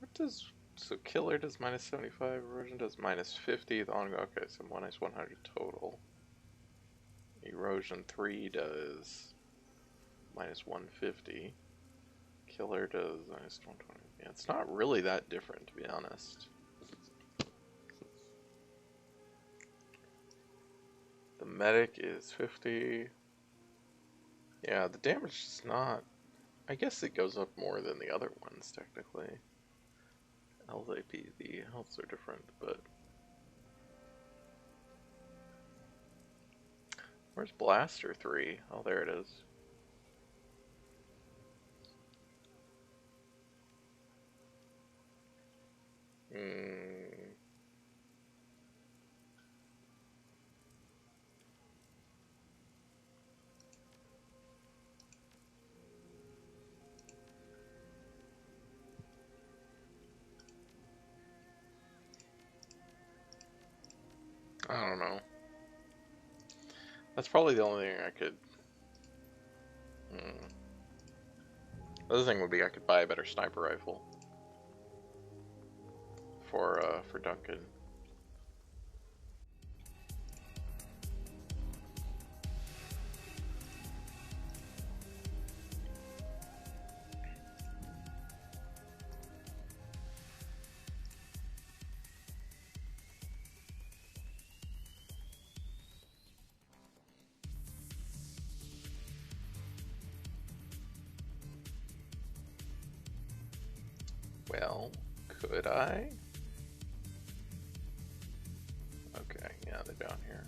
What does... So Killer does minus 75, Erosion does minus 50, the ongoing... Okay, so minus 100 total. Erosion 3 does minus 150. Killer does minus 120. Yeah, it's not really that different, to be honest. The medic is 50. Yeah, the damage is not... I guess it goes up more than the other ones, technically. Health AP, the healths are different, but... Where's Blaster 3? Oh, there it is. I don't know. That's probably the only thing I could... The other thing would be I could buy a better sniper rifle. For Duncan. Well, could I? Okay, yeah, they're down here.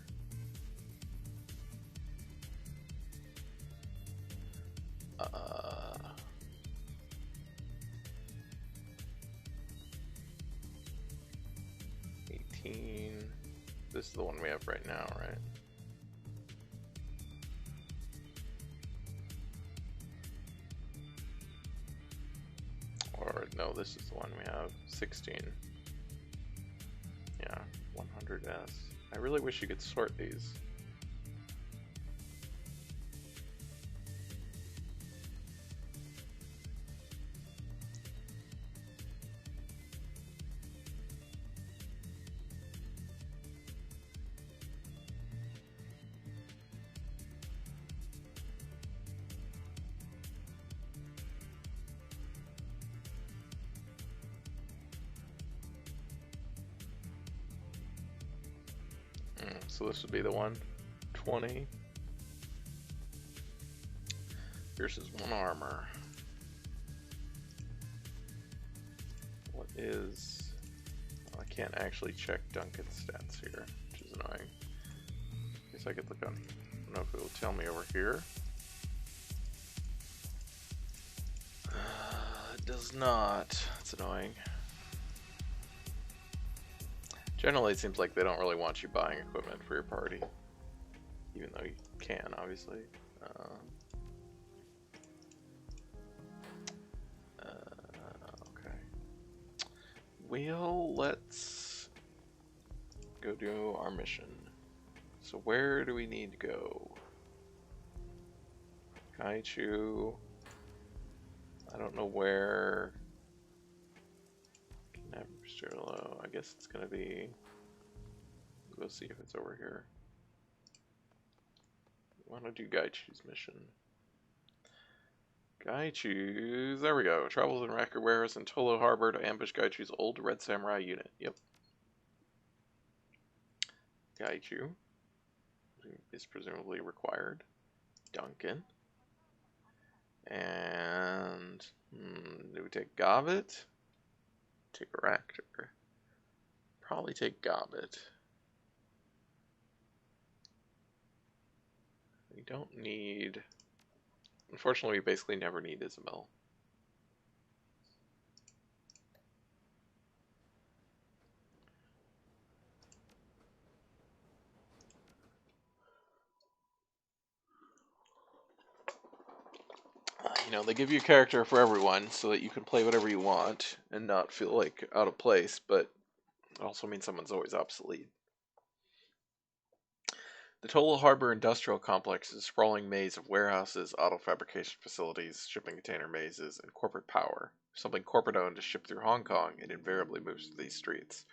This is the one we have right now, right? Or no, this is the one we have. 16. Yeah, 100S. I really wish you could sort these. So this would be the 120. Versus 1 armor. What is... Well, I can't actually check Duncan's stats here, which is annoying. Guess I could look on... I don't know if it will tell me over here. It does not. It's annoying. Generally, it seems like they don't really want you buying equipment for your party. Even though you can, obviously. Okay. Well, let's go do our mission. So where do we need to go? Kaichu. I don't know where. I guess it's gonna be. We'll see if it's over here. I want to do Gaichu's mission. Gaichu's. There we go. Travels in record warehouse in Tolo Harbor to ambush Gaichu's old Red Samurai unit. Yep. Gaichu. is presumably required. Duncan. And do we take Gobbet? Take Raptor. Probably take Gobbet. We don't need... Unfortunately, we basically never need Isabel. You know, they give you a character for everyone so that you can play whatever you want and not feel like out of place, but it also means someone's always obsolete. The Total Harbor Industrial Complex is a sprawling maze of warehouses, auto fabrication facilities, shipping container mazes, and corporate power. If something corporate owned is shipped through Hong Kong, it invariably moves to these streets.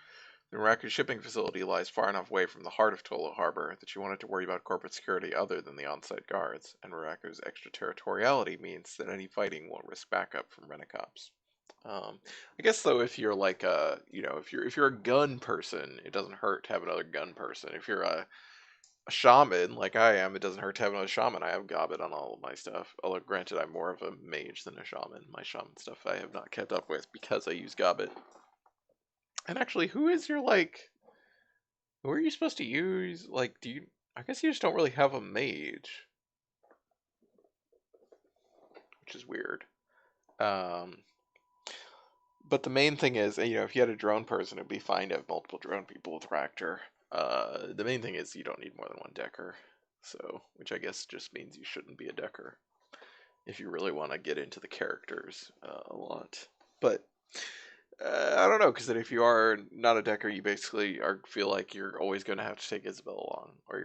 The Morocco shipping facility lies far enough away from the heart of Tolo Harbor that you won't have to worry about corporate security other than the on-site guards, and Morocco's extraterritoriality means that any fighting won't risk backup from Rent-A-Cops. I guess though, if you're like if you're a gun person, it doesn't hurt to have another gun person. If you're a shaman like I am, it doesn't hurt to have another shaman. I have Gobbet on all of my stuff. Although granted, I'm more of a mage than a shaman. My shaman stuff I have not kept up with because I use Gobbet. And actually, who is your, like... Who are you supposed to use? Like, do you... I guess you just don't really have a mage. Which is weird. But the main thing is, you know, if you had a drone person, it'd be fine to have multiple drone people with Ractor. The main thing is you don't need more than one decker. So, which I guess just means you shouldn't be a decker. If you really want to get into the characters a lot. But... I don't know, because if you are not a decker, you basically feel like you're always going to have to take Isabel along, or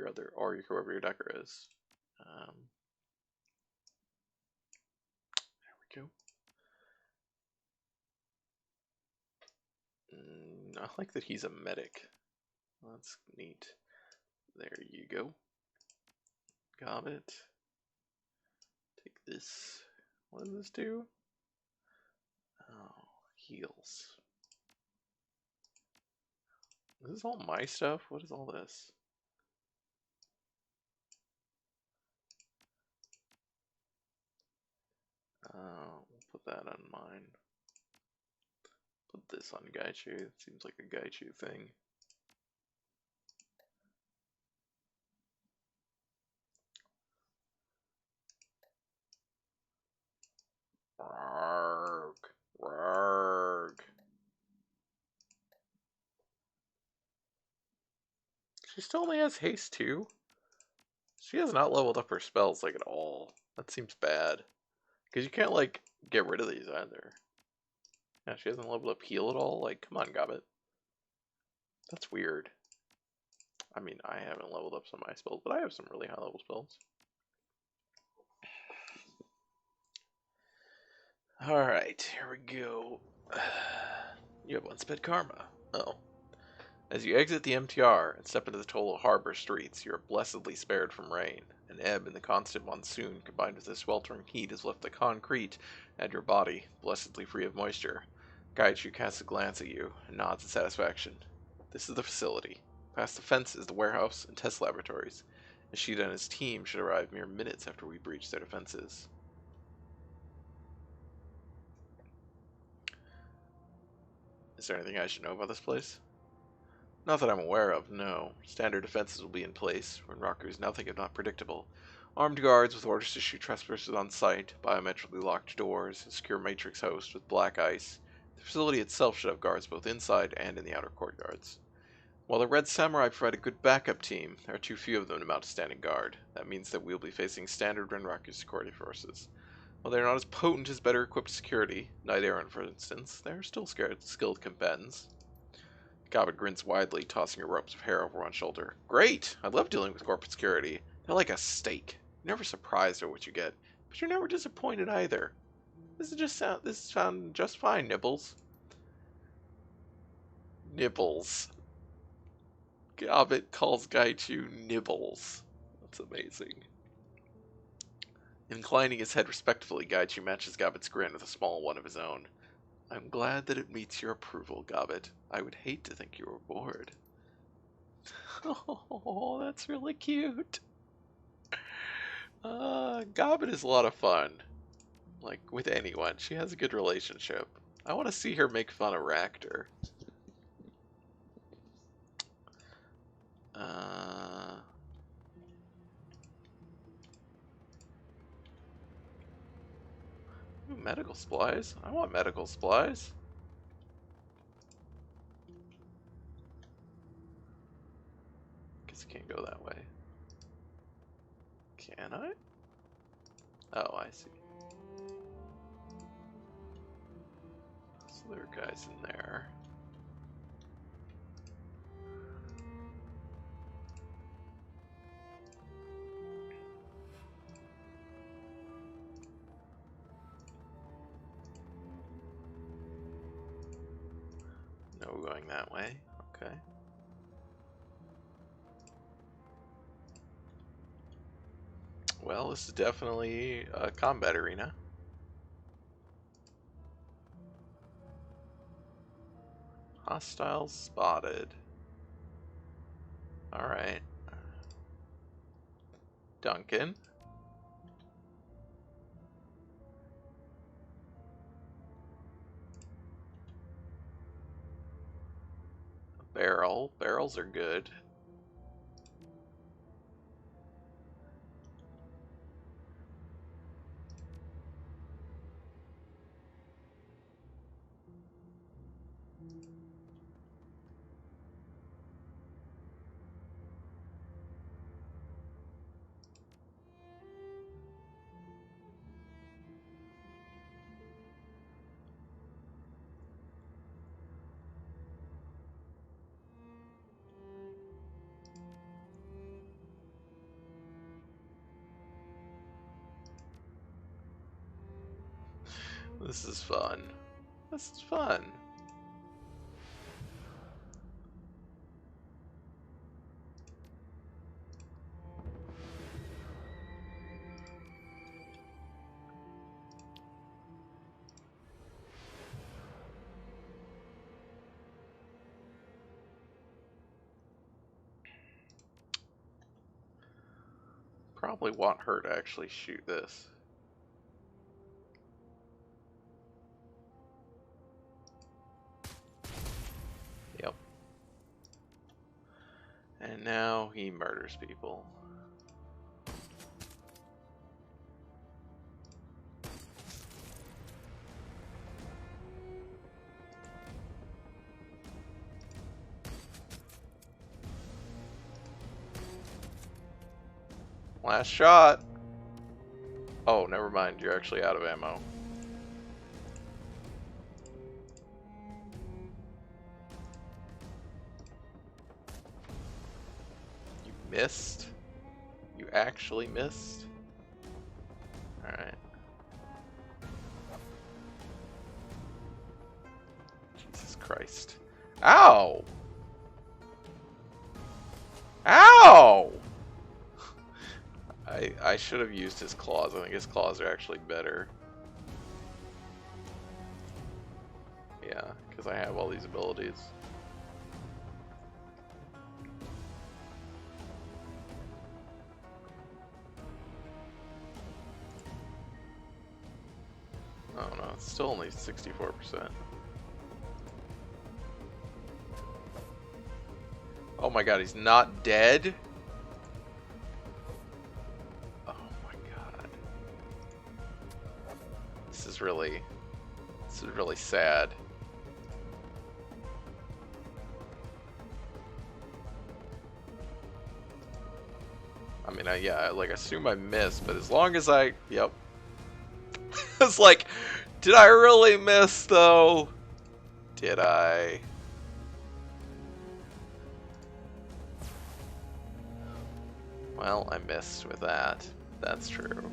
whoever your decker is. There we go. I like that he's a medic. That's neat. There you go. Got it. Take this. What does this do? Oh, heals. Is this all my stuff? What is all this? We'll put that on mine. Put this on Gaichu. It seems like a Gaichu thing. Rarg. Rarg. She still only has haste 2? She has not leveled up her spells, like, at all. That seems bad. Because you can't, like, get rid of these either. Yeah, she hasn't leveled up heal at all? Like, come on, Gobbet. That's weird. I mean, I haven't leveled up some of my spells, but I have some really high level spells. Alright, here we go. You have unspent karma. Oh. As you exit the MTR and step into the Tolo Harbor streets, you are blessedly spared from rain. An ebb in the constant monsoon combined with the sweltering heat has left the concrete and your body blessedly free of moisture. Gaichu casts a glance at you and nods in satisfaction. This is the facility. Past the fence is the warehouse and test laboratories. Ishida and his team should arrive mere minutes after we breach their defenses. Is there anything I should know about this place? Not that I'm aware of, no. Standard defenses will be in place. Renraku is nothing if not predictable. Armed guards with orders to shoot trespassers on sight, biometrically locked doors, a secure matrix host with black ice. The facility itself should have guards both inside and in the outer courtyards. While the Red Samurai provide a good backup team, there are too few of them to mount a standing guard. That means that we'll be facing standard Renraku security forces. While they are not as potent as better equipped security, Knight Errant for instance, they are still skilled combatants. Gobbet grins widely, tossing her ropes of hair over one shoulder. Great! I love dealing with corporate security. They're like a steak. You're never surprised at what you get, but you're never disappointed either. This sound just fine, Nibbles. Nibbles. Gobbet calls Gaichu Nibbles. That's amazing. Inclining his head respectfully, Gaichu matches Gobbet's grin with a small one of his own. I'm glad that it meets your approval, Gobbet. I would hate to think you were bored. Oh, that's really cute. Gobbin is a lot of fun. Like, with anyone. She has a good relationship. I want to see her make fun of Ractor. Ooh, medical supplies. I want medical supplies. Guess I can't go that way. Can I? Oh, I see. So there are guys in there. No going that way. Okay. Well, this is definitely a combat arena. Hostiles spotted. Alright. Duncan. A barrel. Barrels are good. This is fun. This is fun. Probably want her to actually shoot this. Yep. And now he murders people. Last shot. Oh, never mind. You're actually out of ammo. You missed? You actually missed? Alright. Jesus Christ. Ow! Ow! I should have used his claws. I think his claws are actually better. Yeah, because I have all these abilities. Oh no, it's still only 64%. Oh my god, he's not dead? Oh my god. This is really sad. I mean, yeah, like, I assume I missed, but as long as I, yep. It's like, did I really miss, though? Did I? Well, I missed with that. That's true.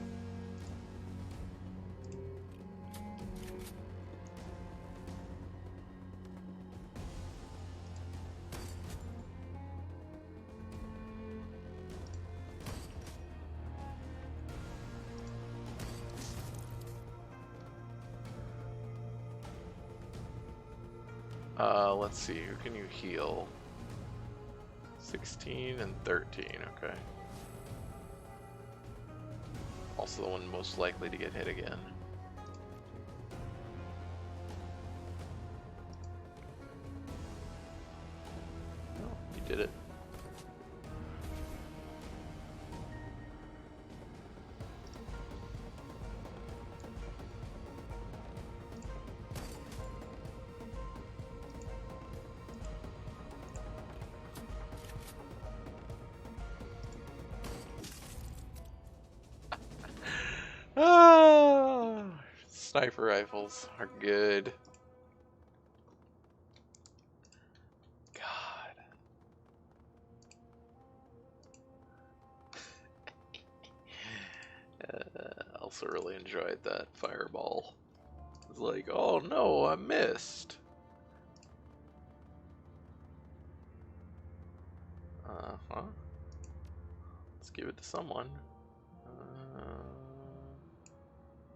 Let's see, who can you heal? 16 and 13, okay. Also the one most likely to get hit again. Oh, you did it. Ah, sniper rifles are good. God. I also really enjoyed that fireball. It's like, oh no, I missed. Uh-huh. Let's give it to someone.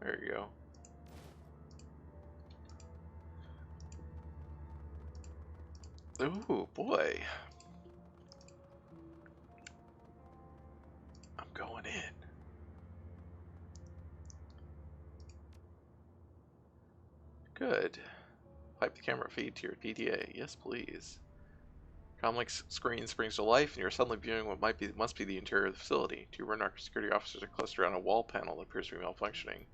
There you go. Ooh, boy. I'm going in. Good. Pipe the camera feed to your PDA. Yes, please. Comlink screen springs to life, and you're suddenly viewing what must be the interior of the facility. Two Renark security officers are clustered around a wall panel that appears to be malfunctioning.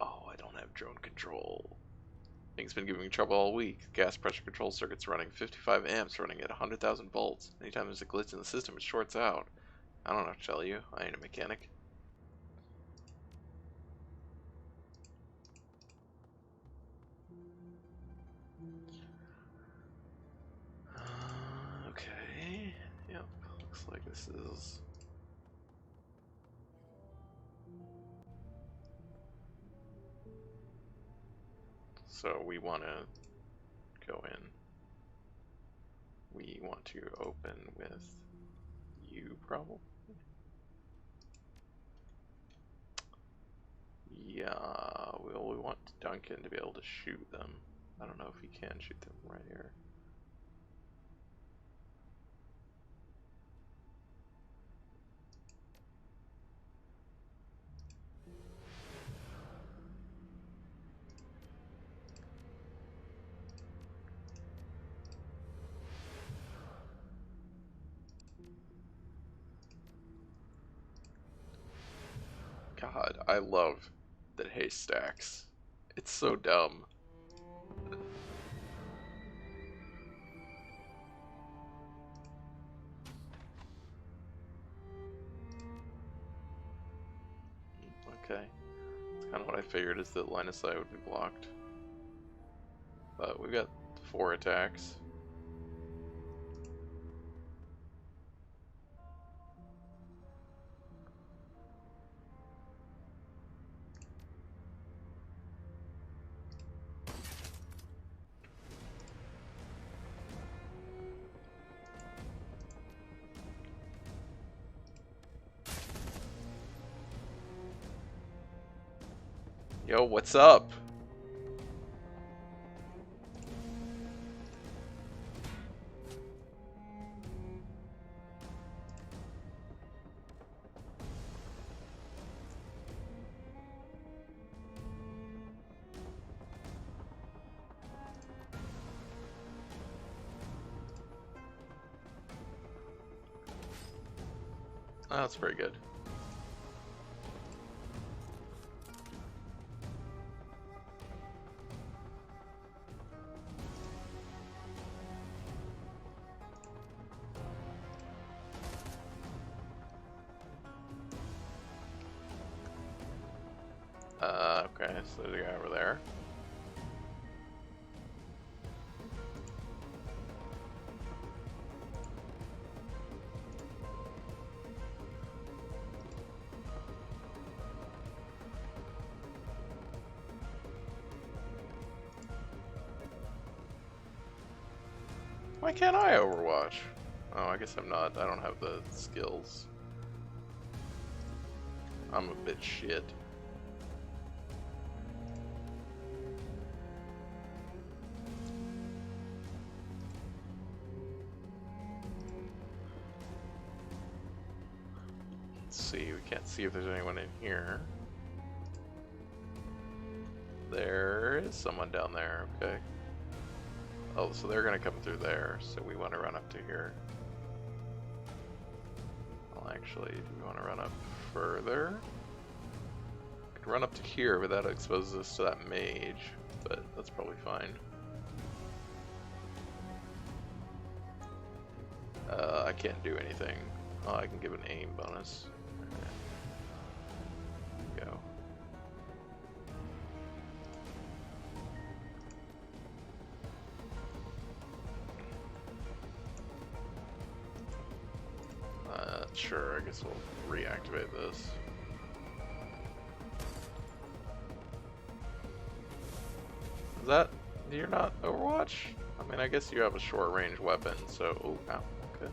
Oh, I don't have drone control. Thing's been giving me trouble all week. Gas pressure control circuit's running 55 amps, running at 100,000 volts. Anytime there's a glitch in the system, it shorts out. I don't know what to tell you. I ain't a mechanic. Okay. Yep. Looks like this is... So we want to go in. We want to open with you, probably. Yeah, well, we want Duncan to be able to shoot them. I don't know if he can shoot them right here. God, I love the haystacks. It's so dumb. Okay. It's kind of what I figured, is that line of sight would be blocked. But we've got 4 attacks. Yo, what's up? Oh, that's pretty good. Okay, so there's a guy over there. Why can't I Overwatch? Oh, I guess I'm not. I don't have the skills. I'm a bit shit. Let's see, we can't see if there's anyone in here. There is someone down there, okay. Oh, so they're gonna come through there, so we want to run up to here. Well, actually, do we want to run up further? We could run up to here, but that exposes us to that mage, but that's probably fine. I can't do anything. Oh, I can give an aim bonus. Okay. Go. Sure, I guess we'll reactivate this. Is that... You're not Overwatch? I mean, I guess you have a short range weapon, so... Oh, ow, okay.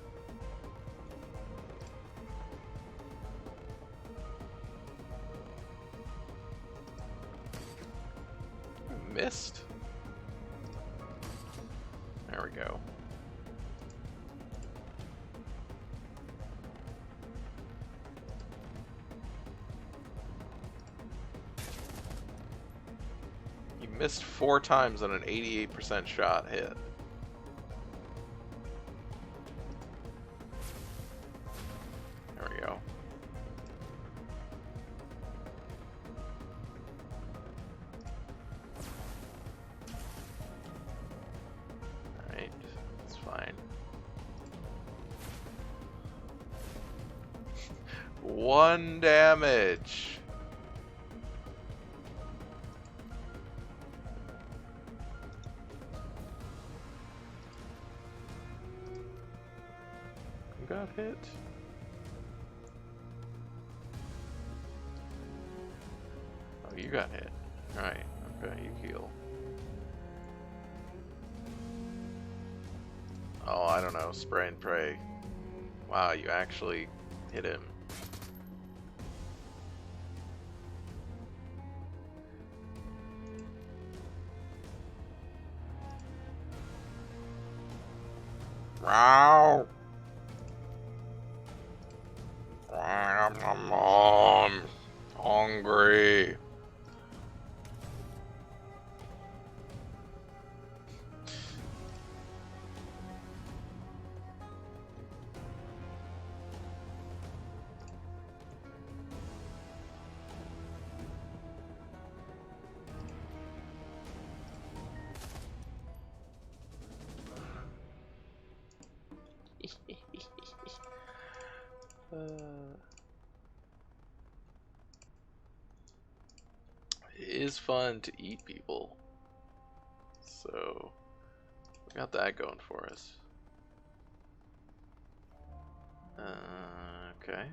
Missed? There we go. Missed 4 times on an 88% shot hit. There we go. Alright, that's fine. 1 damage. Got hit. Oh, you got hit. Alright, okay, you heal. Oh, I don't know, spray and pray. Wow, you actually hit him. Wow. I'm hungry. It is fun to eat people, so we got that going for us. Okay.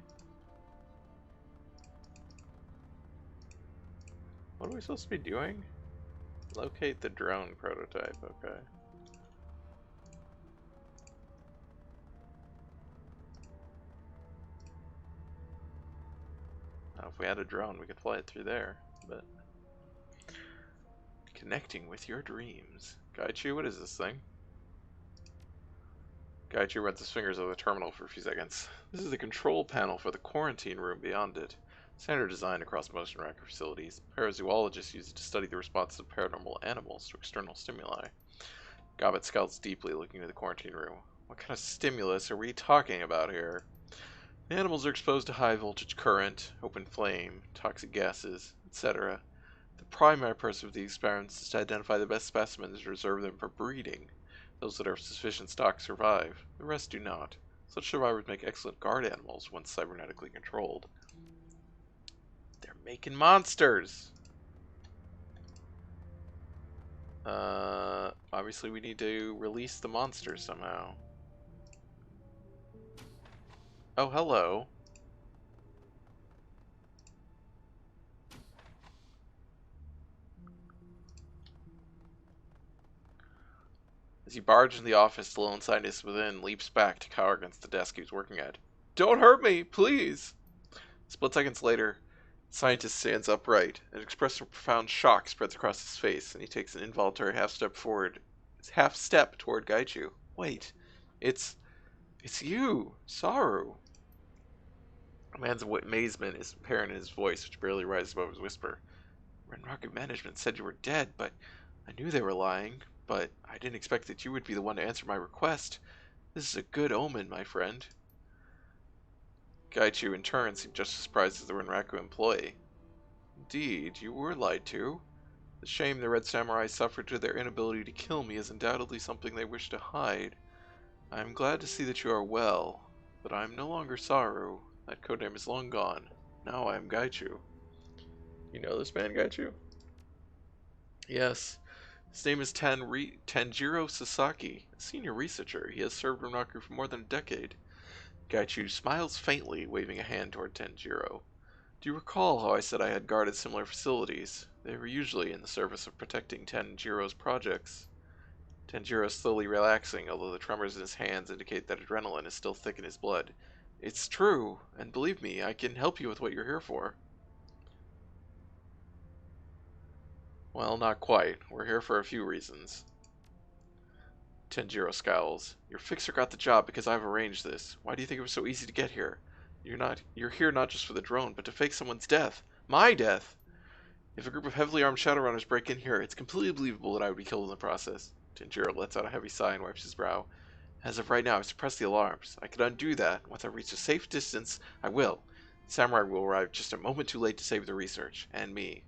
What are we supposed to be doing? Locate the drone prototype, okay. Now, if we had a drone, we could fly it through there, but... Connecting with your dreams. Gaichu, what is this thing? Gaichu runs his fingers over the terminal for a few seconds. This is the control panel for the quarantine room beyond it. Standard design across most reactor facilities. Parazoologists use it to study the responses of paranormal animals to external stimuli. Gobbet scowls deeply, looking into the quarantine room. What kind of stimulus are we talking about here? The animals are exposed to high voltage current, open flame, toxic gases, etc. The primary purpose of the experiments is to identify the best specimens and reserve them for breeding. Those that are of sufficient stock survive. The rest do not. Such survivors make excellent guard animals once cybernetically controlled. They're making monsters! Obviously we need to release the monsters somehow. Oh, hello. As you barge into the office, the lone scientist within leaps back to cower against the desk he was working at. Don't hurt me, please! Split seconds later, the scientist stands upright. An expression of profound shock spreads across his face, and he takes an involuntary half step toward Gaichu. Wait, it's you, Saru. A man's amazement is apparent in his voice, which barely rises above his whisper. Renraku management said you were dead, but I knew they were lying. But I didn't expect that you would be the one to answer my request. This is a good omen, my friend. Gaichu, in turn, seemed just as surprised as the Renraku employee. Indeed, you were lied to. The shame the Red Samurai suffered to their inability to kill me is undoubtedly something they wish to hide. I am glad to see that you are well, but I am no longer Saru. That codename is long gone. Now I am Gaichu. You know this man, Gaichu? Yes. His name is Tanjiro Sasaki, a senior researcher. He has served Renraku for more than a decade. Gaichu smiles faintly, waving a hand toward Tanjiro. Do you recall how I said I had guarded similar facilities? They were usually in the service of protecting Tanjiro's projects. Tanjiro is slowly relaxing, although the tremors in his hands indicate that adrenaline is still thick in his blood. It's true, and believe me, I can help you with what you're here for. Well, not quite. We're here for a few reasons. Tanjiro scowls. Your fixer got the job because I've arranged this. Why do you think it was so easy to get here? You're here not just for the drone, but to fake someone's death. My death! If a group of heavily armed Shadowrunners break in here, it's completely believable that I would be killed in the process. Tanjiro lets out a heavy sigh and wipes his brow. As of right now, I've suppressed the alarms. I could undo that. Once I reach a safe distance, I will. The samurai will arrive just a moment too late to save the research. And me.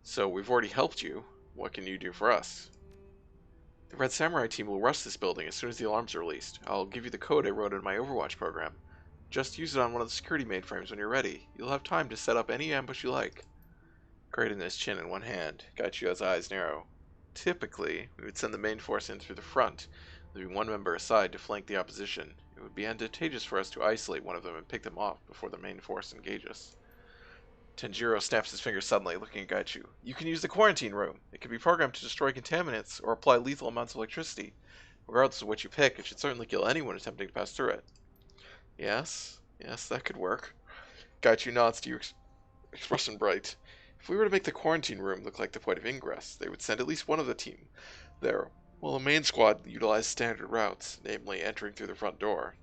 So, we've already helped you. What can you do for us? The Red Samurai team will rush this building as soon as the alarms are released. I'll give you the code I wrote in my Overwatch program. Just use it on one of the security mainframes when you're ready. You'll have time to set up any ambush you like. Cradling his chin in one hand, Gaichu's eyes narrow. Typically, we would send the main force in through the front, leaving one member aside to flank the opposition. It would be advantageous for us to isolate one of them and pick them off before the main force engages. Tanjiro snaps his fingers suddenly, looking at Gaichu. You can use the quarantine room. It can be programmed to destroy contaminants or apply lethal amounts of electricity. Regardless of what you pick, it should certainly kill anyone attempting to pass through it. Yes, that could work. Gaichu nods to you, expression bright. If we were to make the quarantine room look like the point of ingress, they would send at least one of the team there, while the main squad utilized standard routes, namely entering through the front door.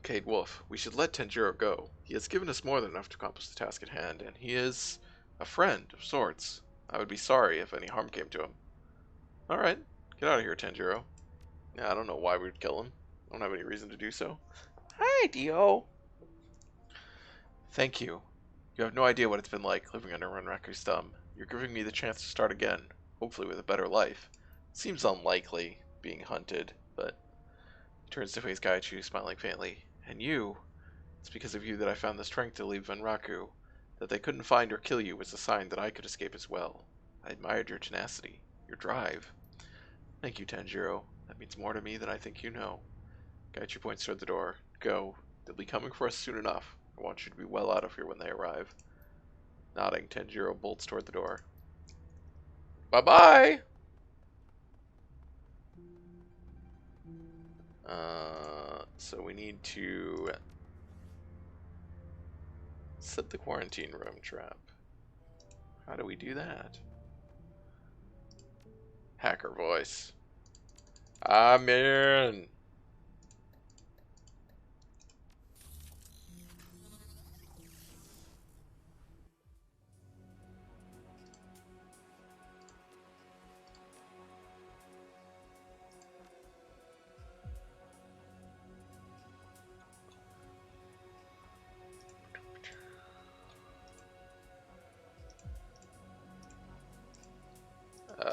Cade Wolf, we should let Tanjiro go. He has given us more than enough to accomplish the task at hand, and he is a friend of sorts. I would be sorry if any harm came to him. Alright, get out of here, Tanjiro. Yeah, I don't know why we would kill him. I don't have any reason to do so. Hi, Dio. Thank you. You have no idea what it's been like living under Renraku's thumb. You're giving me the chance to start again, hopefully with a better life. Seems unlikely, being hunted, but... He turns to face Gaichu, smiling faintly. And you... It's because of you that I found the strength to leave Renraku. That they couldn't find or kill you was a sign that I could escape as well. I admired your tenacity, your drive. Thank you, Tanjiro. That means more to me than I think you know. Gaichu points toward the door. Go. They'll be coming for us soon enough. I want you to be well out of here when they arrive. Nodding, Tanjiro bolts toward the door. Bye-bye! So we need to set the quarantine room trap. How do we do that? Hacker voice. I'm in!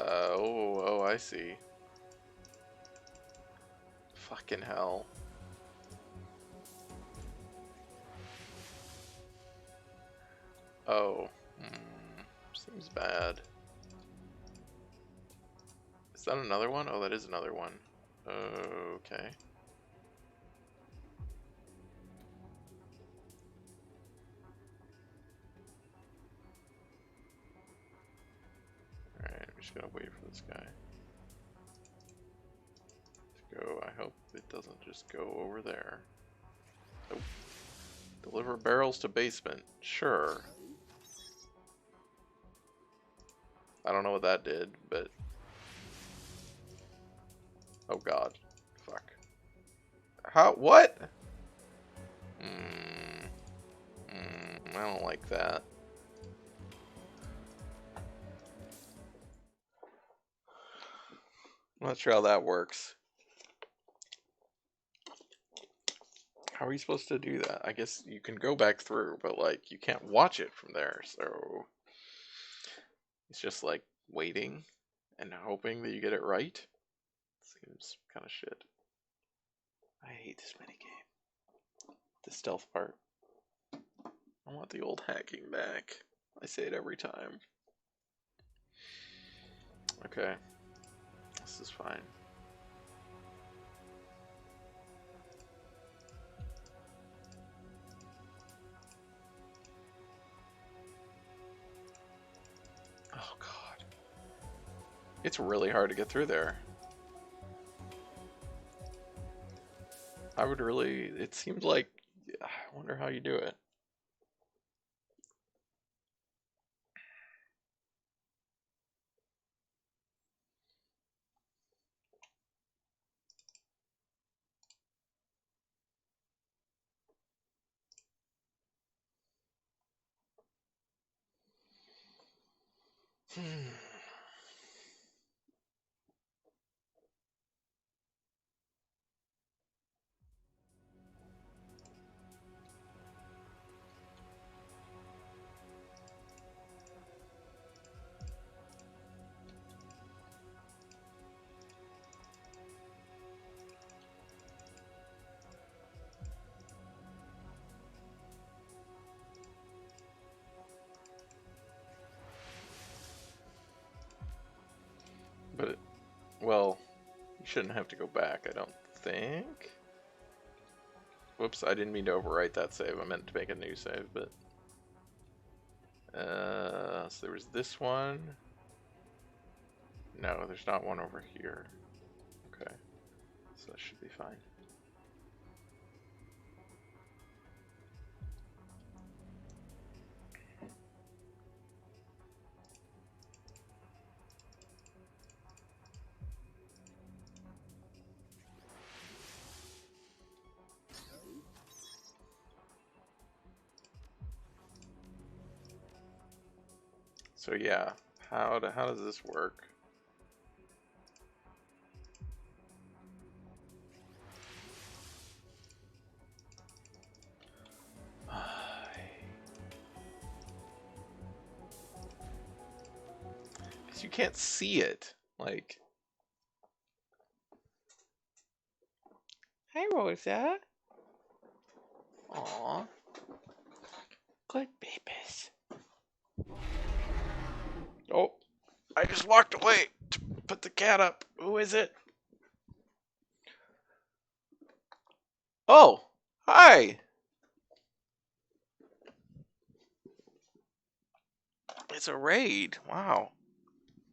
Oh, I see. Fucking hell. Oh. Seems bad. Is that another one? Oh, that is another one. Okay. Alright, we're just gonna wait for this guy to go. I hope it doesn't just go over there. Nope. Deliver barrels to basement. Sure. I don't know what that did, but... Oh god. Fuck. How? What? I don't like that. I'm not sure how that works. How are you supposed to do that? I guess you can go back through, but like you can't watch it from there, so it's just like waiting and hoping that you get it right. Seems kind of shit. I hate this minigame. The stealth part. I want the old hacking back. I say it every time. Okay. This is fine. Oh god. It's really hard to get through there. I would really... It seems like... I wonder how you do it. But, well, you shouldn't have to go back, I don't think. Whoops, I didn't mean to overwrite that save. I meant to make a new save, but... so there was this one. No, there's not one over here. Okay, so that should be fine. So yeah, how does this work? Because you can't see it, like. Hi, Rosa. Aw. Good babies. Oh, I just walked away to put the cat up. Who is it? Oh, hi. It's a raid. Wow.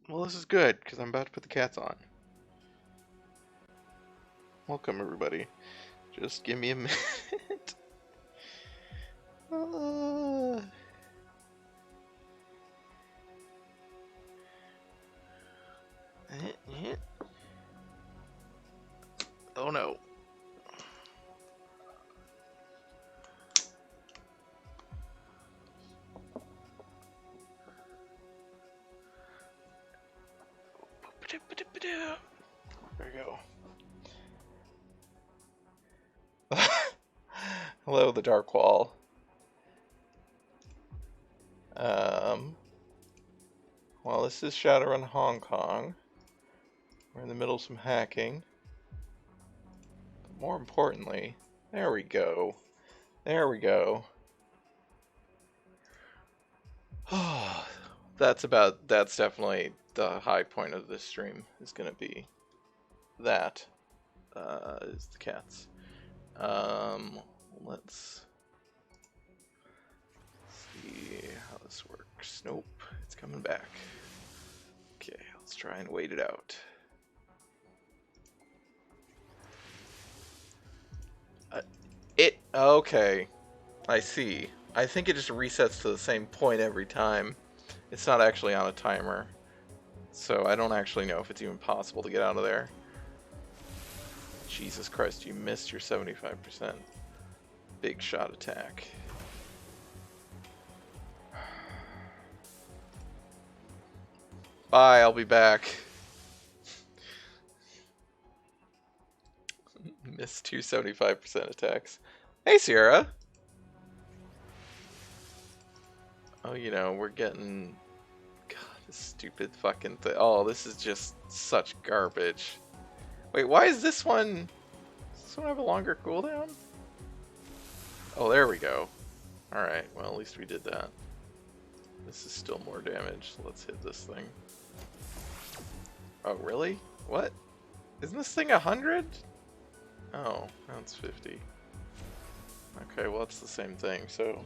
Well, this is good because I'm about to put the cats on. Welcome, everybody. Just give me a minute. Oh no. There we go. Hello, the Dark Wall. Well, this is Shadowrun Hong Kong. We're in the middle of some hacking. But more importantly, there we go. There we go. That's definitely the high point of this stream, is gonna be that, is the cats. Let's see how this works. Nope, it's coming back. Okay, let's try and wait it out. Okay, I see. I think it just resets to the same point every time. It's not actually on a timer. So I don't actually know if it's even possible to get out of there. Jesus Christ, you missed your 75%. Big shot attack. Bye, I'll be back. Missed two 75% attacks. Hey, Sierra. Oh, you know, we're getting... God, this stupid fucking thing. Oh, this is just such garbage. Wait, why is this one... Does this one have a longer cooldown? Oh, there we go. Alright, well, at least we did that. This is still more damage. Let's hit this thing. Oh, really? What? Isn't this thing 100? Oh, that's 50. Okay, well, it's the same thing, so...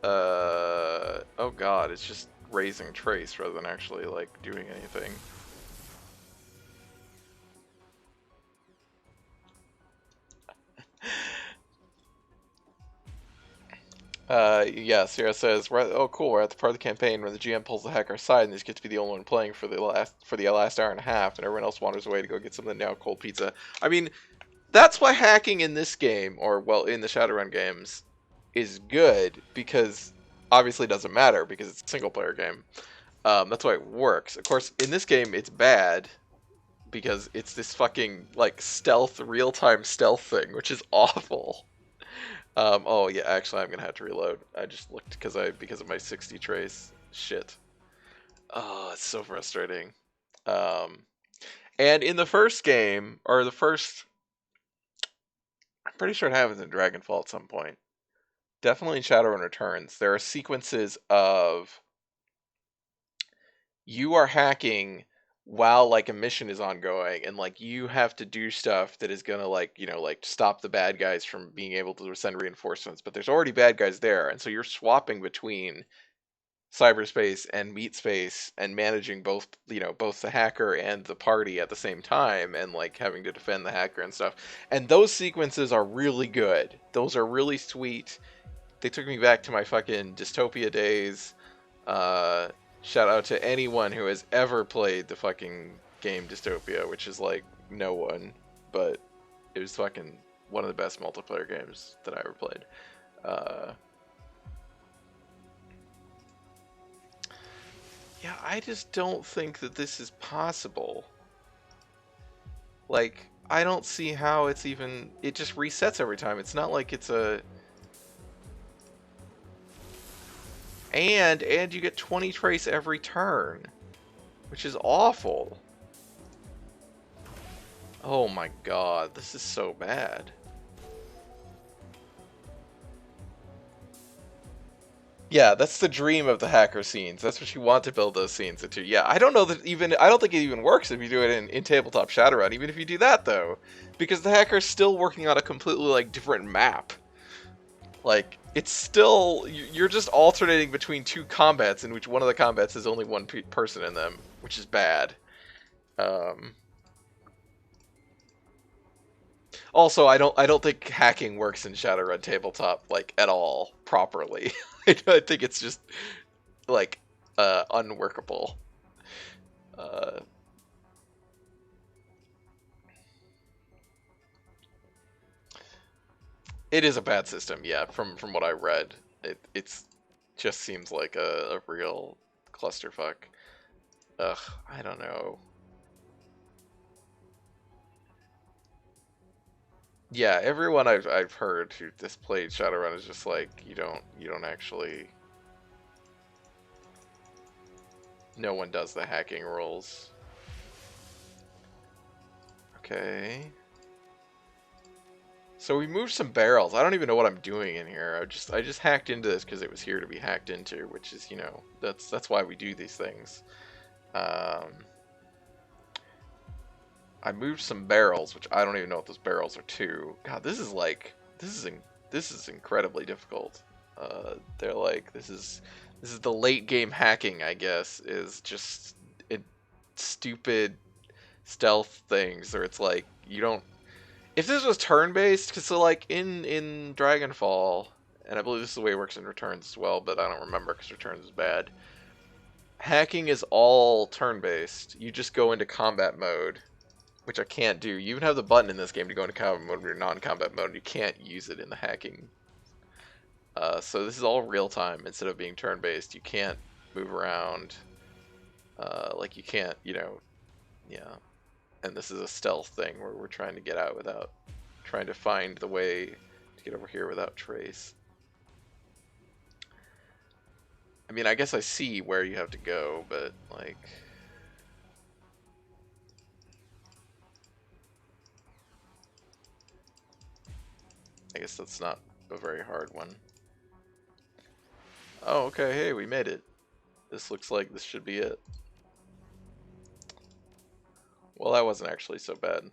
oh god, it's just raising trace rather than actually, like, doing anything. Yeah, Sierra says, oh cool, we're at the part of the campaign where the GM pulls the hacker aside and they just get to be the only one playing for the last hour and a half, and everyone else wanders away to go get something now, cold pizza. I mean, that's why hacking in this game, or, well, in the Shadowrun games, is good, because obviously it doesn't matter, because it's a single-player game. That's why it works. Of course, in this game, it's bad, because it's this fucking, like, stealth, real-time stealth thing, which is awful. Oh yeah, actually I'm gonna have to reload. I just looked because of my 60 trace. Shit. Oh, it's so frustrating. And in the first game, or the first... I'm pretty sure it happens in Dragonfall at some point. Definitely in Shadowrun Returns, there are sequences of... You are hacking while, like, a mission is ongoing, and, like, you have to do stuff that is gonna, like, you know, like, stop the bad guys from being able to send reinforcements, but there's already bad guys there, and so you're swapping between cyberspace and meat space and managing both, you know, both the hacker and the party at the same time, and, like, having to defend the hacker and stuff. And those sequences are really good. Those are really sweet. They took me back to my fucking Dystopia days. Shout out to anyone who has ever played the fucking game Dystopia, which is like no one, but it was fucking one of the best multiplayer games that I ever played. Yeah, I just don't think that this is possible. Like, I don't see how it's even... It just resets every time. It's not like it's a... And you get 20 trace every turn, which is awful. Oh my god, this is so bad. Yeah, that's the dream of the hacker scenes. That's what you want to build those scenes into. Yeah, I don't know that even... I don't think it even works if you do it in tabletop Shadowrun, even if you do that, though. Because the hacker's still working on a completely, like, different map. Like, it's still... You're just alternating between two combats in which one of the combats has only one person in them, which is bad. Also, I don't think hacking works in Shadowrun tabletop, like, at all properly. I think it's just, like, unworkable. It is a bad system, yeah, from what I read. It's just seems like a real clusterfuck. Ugh, I don't know. Yeah, everyone I've heard who just played Shadowrun is just like, you don't actually... No one does the hacking rules. Okay. So we moved some barrels. I don't even know what I'm doing in here. I just hacked into this because it was here to be hacked into, which is, you know, that's why we do these things. I moved some barrels, which I don't even know what those barrels are to. God, this is like this is incredibly difficult. They're like this is the late game hacking, I guess, is just stupid stealth things, or it's like you don't. If this was turn-based, because so like in Dragonfall, and I believe this is the way it works in Returns as well, but I don't remember because Returns is bad. Hacking is all turn-based. You just go into combat mode, which I can't do. You even have the button in this game to go into combat mode when you're non-combat mode. You can't use it in the hacking. So this is all real-time instead of being turn-based. You can't move around. Like you can't, you know, yeah. And this is a stealth thing where we're trying to get out without, trying to find the way to get over here without trace. I mean, I guess I see where you have to go, but, like... I guess that's not a very hard one. Oh, okay, hey, we made it. This looks like this should be it. Well, that wasn't actually so bad.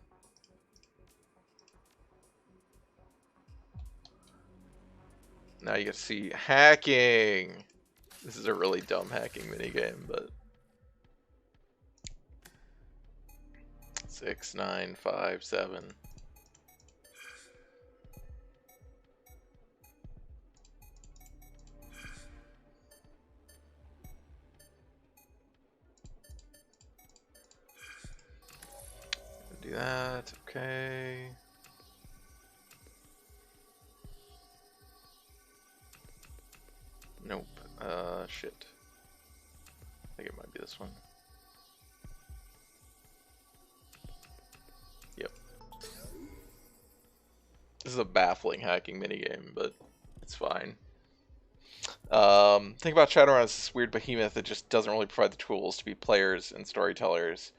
Now you get to see hacking! This is a really dumb hacking minigame, but... 6, 9, 5, 7. Do that, okay. Nope. Shit. I think it might be this one. Yep. This is a baffling hacking minigame, but it's fine. Think about Shadowrun as this weird behemoth that just doesn't really provide the tools to be players and storytellers.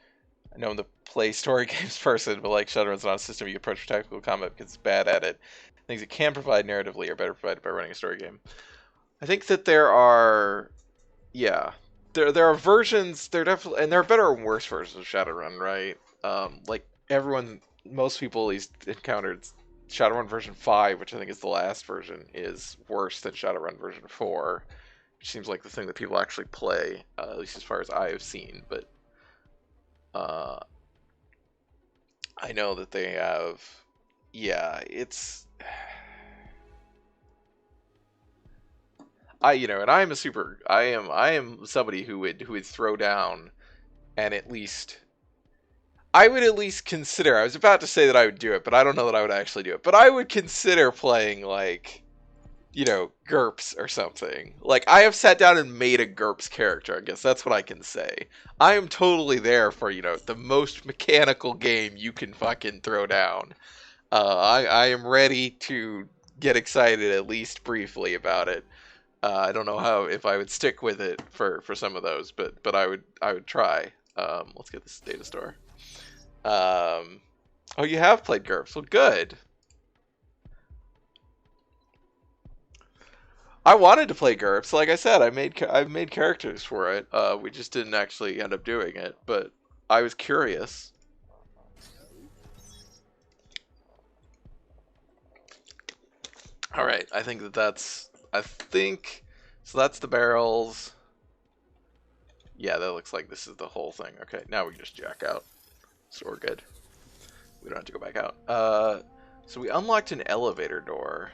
I know I'm the play story games person, but like Shadowrun's not a system you can approach for tactical combat because it's bad at it. Things it can provide narratively are better provided by running a story game. I think that there are, yeah, there are versions. There definitely, and there are better and worse versions of Shadowrun, right? Like most people at least encountered Shadowrun version 5, which I think is the last version, is worse than Shadowrun version 4, which seems like the thing that people actually play, at least as far as I have seen. But I know that they have, yeah, it's. And I am somebody who would throw down and at least, I would at least consider, I was about to say that I would do it, but I don't know that I would actually do it, but I would consider playing, like, GURPS or something. Like, I have sat down and made a GURPS character, I guess that's what I can say. I am totally there for, the most mechanical game you can fucking throw down. I am ready to get excited at least briefly about it. I don't know if I would stick with it for some of those, but I would try. Let's get this data store. Oh, you have played GURPS. Well, good. I wanted to play GURPS. Like I said, I've made characters for it. We just didn't actually end up doing it, but I was curious. All right, I think so. That's the barrels. Yeah, that looks like this is the whole thing. Okay, now we can just jack out. So we're good. We don't have to go back out. So we unlocked an elevator door.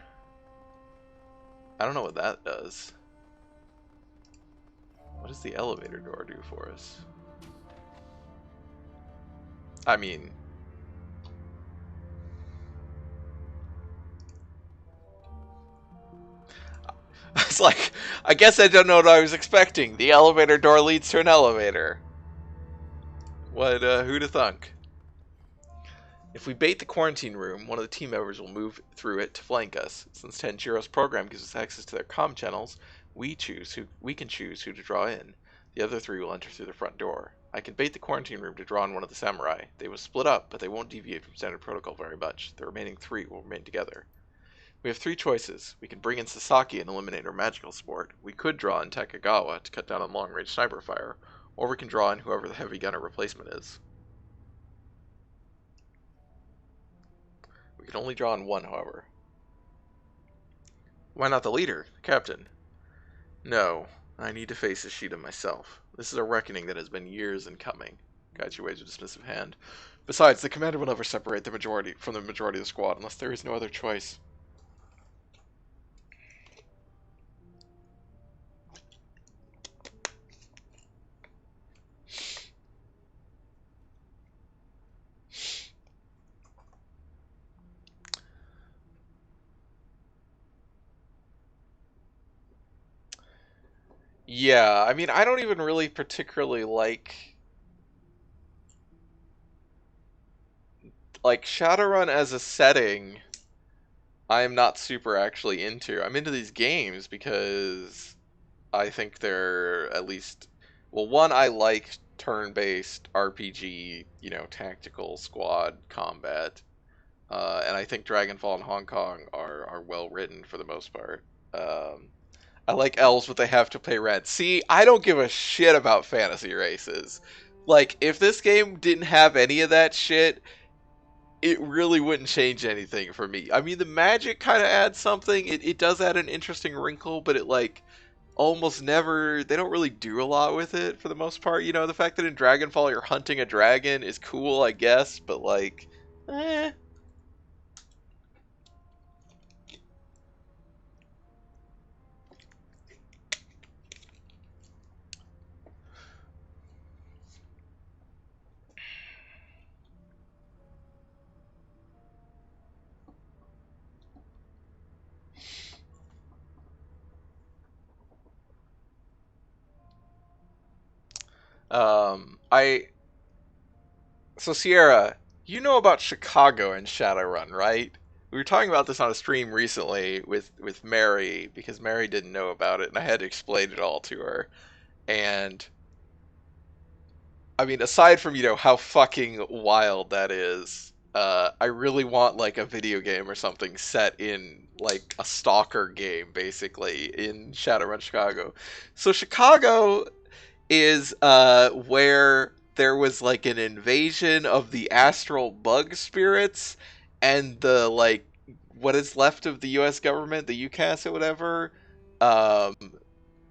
I don't know what that does. What does the elevator door do for us? I mean... It's like, I guess I don't know what I was expecting. The elevator door leads to an elevator. What, who'd have thunk? If we bait the quarantine room, one of the team members will move through it to flank us. Since Tanjiro's program gives us access to their comm channels, we can choose who to draw in. The other three will enter through the front door. I can bait the quarantine room to draw in one of the samurai. They will split up, but they won't deviate from standard protocol very much. The remaining three will remain together. We have three choices. We can bring in Sasaki and eliminate our magical support. We could draw in Takagawa to cut down on long-range sniper fire, or we can draw in whoever the heavy gunner replacement is. We can only draw in one, however. Why not the leader, Captain? No, I need to face Ishida myself. This is a reckoning that has been years in coming. Guides waves a dismissive hand. Besides, the commander will never separate the majority from the majority of the squad unless there is no other choice. Yeah, I mean, I don't even really particularly like Shadowrun as a setting. I'm not super actually into. I'm into these games because I think they're at least, well, one, I like turn-based RPG, tactical squad combat. And I think Dragonfall and Hong Kong are well written for the most part. Um, I like elves, but they have to pay rent. See, I don't give a shit about fantasy races. Like, if this game didn't have any of that shit, it really wouldn't change anything for me. I mean, the magic kind of adds something. It does add an interesting wrinkle, but it, like, almost never, they don't really do a lot with it for the most part. The fact that in Dragonfall you're hunting a dragon is cool, I guess, but, like, eh. I So Sierra, you know about Chicago and Shadowrun, right? We were talking about this on a stream recently with Mary because Mary didn't know about it and I had to explain it all to her. And I mean, aside from, how fucking wild that is, I really want like a video game or something set in like a stalker game basically in Shadowrun Chicago. So Chicago is where there was like an invasion of the astral bug spirits and the like what is left of the US government, the UCAS or whatever, um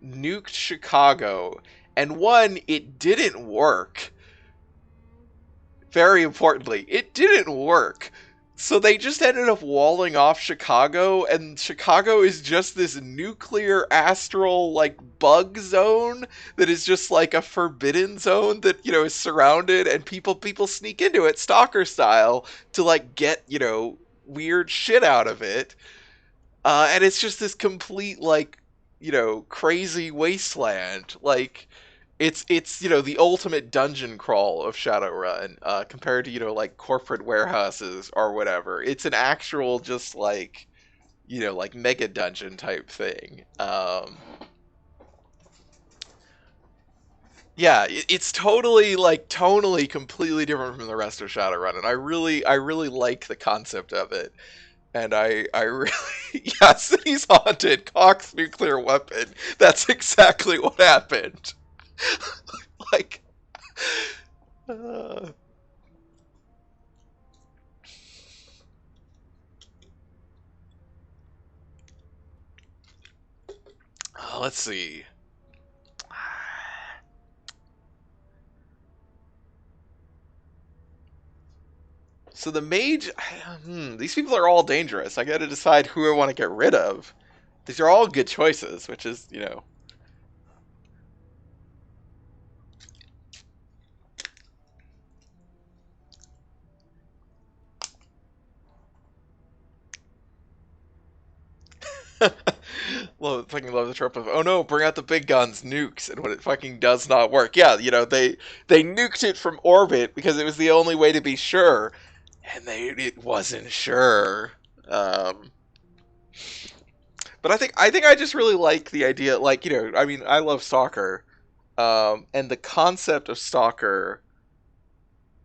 nuked Chicago, and one, it didn't work. Very importantly, it didn't work. So they just ended up walling off Chicago, and Chicago is just this nuclear astral like bug zone that is just like a forbidden zone that is surrounded, and people sneak into it stalker style to like get weird shit out of it. And it's just this complete like crazy wasteland. Like it's the ultimate dungeon crawl of Shadowrun, compared to like corporate warehouses or whatever. It's an actual just like like mega dungeon type thing. Yeah, it's totally like tonally completely different from the rest of Shadowrun, and I really like the concept of it. And I really, yeah, city's haunted. Cox nuclear weapon. That's exactly what happened. Like, uh, let's see. So the mage, these people are all dangerous. I got to decide who I want to get rid of. These are all good choices, which is, fucking love the trope of, oh no, bring out the big guns, nukes, and when it fucking does not work. Yeah, they nuked it from orbit because it was the only way to be sure, and it wasn't sure. Um, but I think I just really like the idea, like I mean, I love Stalker, and the concept of Stalker,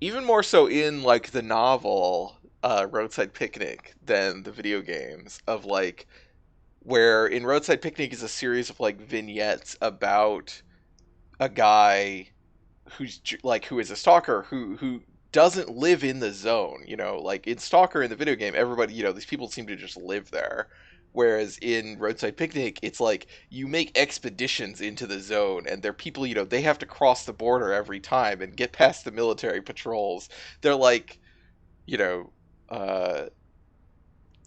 even more so in like the novel Roadside Picnic than the video games of like where in Roadside Picnic is a series of like vignettes about a guy who is a stalker who doesn't live in the zone. Like in Stalker in the video game, everybody these people seem to just live there. Whereas in Roadside Picnic, it's like you make expeditions into the zone, and they're people they have to cross the border every time and get past the military patrols. They're like you know uh,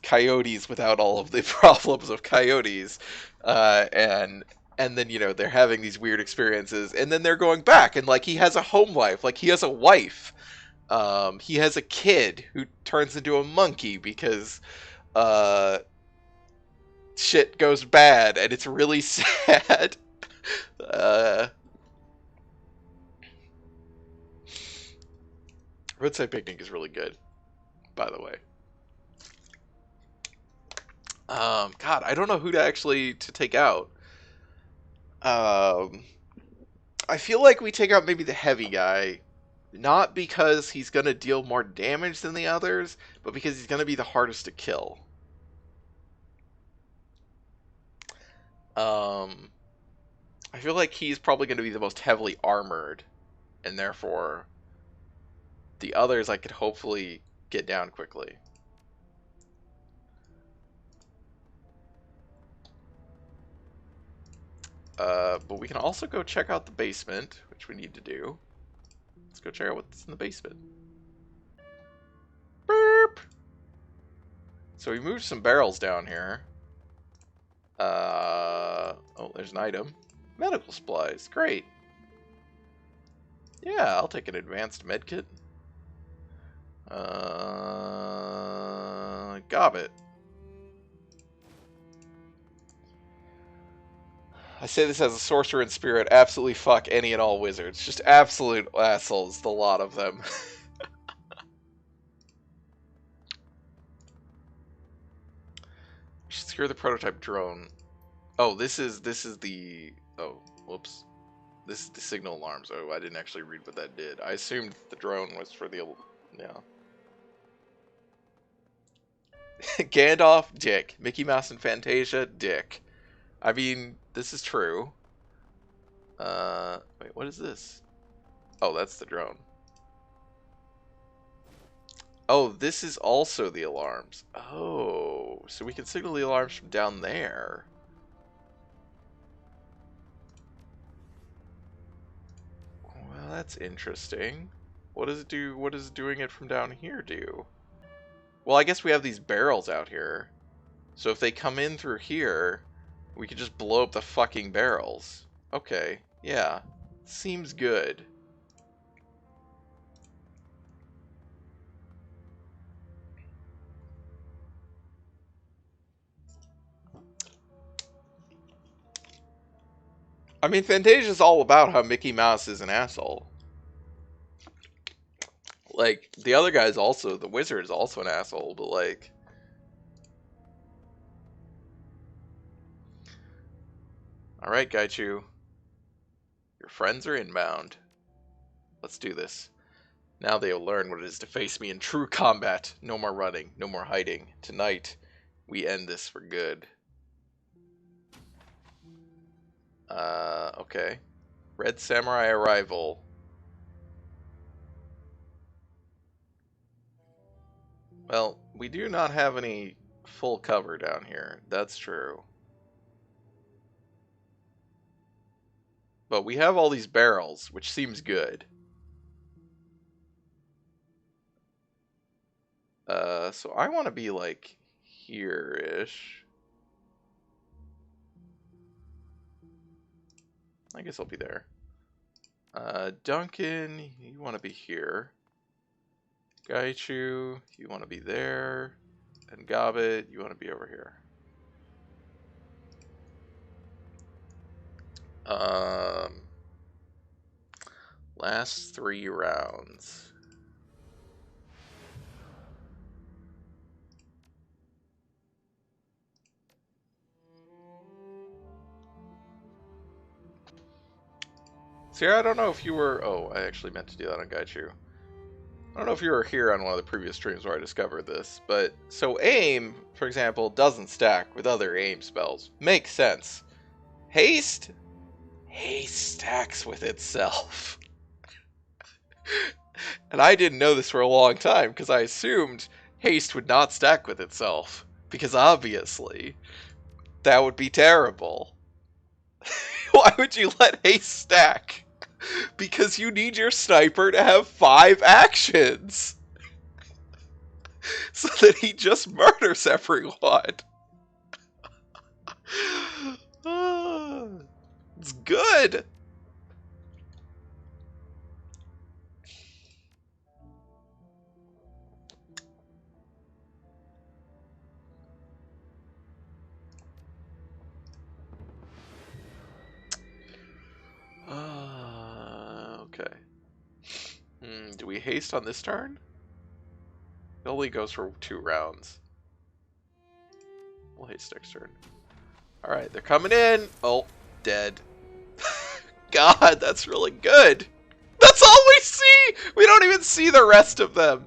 coyotes without all of the problems of coyotes, and then they're having these weird experiences, and then they're going back, and like he has a home life, like he has a wife, he has a kid who turns into a monkey because uh shit goes bad, and it's really sad. uh, Roadside Picnic is really good, by the way. God, I don't know who to take out. I feel like we take out maybe the heavy guy, not because he's gonna deal more damage than the others, but because he's gonna be the hardest to kill. I feel like he's probably gonna be the most heavily armored, and therefore the others I could hopefully get down quickly. But we can also go check out the basement, which we need to do. Let's go check out what's in the basement. Burp! So we moved some barrels down here. Oh, there's an item. Medical supplies. Great. Yeah, I'll take an advanced medkit. Gobbet. I say this as a sorcerer in spirit. Absolutely fuck any and all wizards. Just absolute assholes, the lot of them. Secure the prototype drone. Oh, this is the... Oh, whoops. This is the signal alarms. Oh, I didn't actually read what that did. I assumed the drone was for the... Yeah. Gandalf, dick. Mickey Mouse and Fantasia, dick. I mean, this is true. Wait, what is this? Oh, that's the drone. Oh, this is also the alarms. Oh, so we can signal the alarms from down there. Well, that's interesting. What does it do? What does doing it from down here do? Well, I guess we have these barrels out here. So if they come in through here, we could just blow up the fucking barrels. Okay, yeah. Seems good. I mean, Fantasia's all about how Mickey Mouse is an asshole. Like, the other guy's also, the wizard is also an asshole, but like... Alright, Gaichu. Your friends are inbound. Let's do this. Now they'll learn what it is to face me in true combat. No more running, no more hiding. Tonight, we end this for good. Okay. Red Samurai arrival. Well, we do not have any full cover down here. That's true. But we have all these barrels, which seems good. So I want to be like here-ish. I guess I'll be there. Duncan, you want to be here. Gaichu, you want to be there. And Gobbet, you want to be over here. Last 3 rounds. See, I don't know if you were... Oh, I actually meant to do that on Gaichu. I don't know if you were here on one of the previous streams where I discovered this, but... So aim, for example, doesn't stack with other aim spells. Makes sense. Haste? Haste stacks with itself. And I didn't know this for a long time, because I assumed haste would not stack with itself. Because obviously, that would be terrible. Why would you let haste stack? Because you need your sniper to have 5 actions. So that he just murders everyone. It's good. we haste on this turn? It only goes for 2 rounds. We'll haste next turn. Alright, they're coming in! Oh, dead. God, that's really good! That's all we see! We don't even see the rest of them!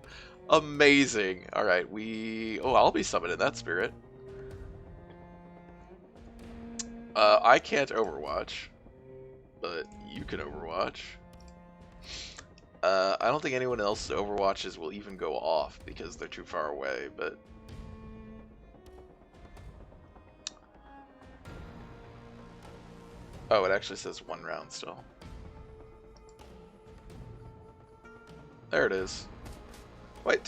Amazing. Alright, oh, I'll be summoning that spirit. I can't Overwatch, but you can Overwatch. I don't think anyone else's Overwatches will even go off because they're too far away, but... Oh, it actually says 1 round still. There it is. Wait,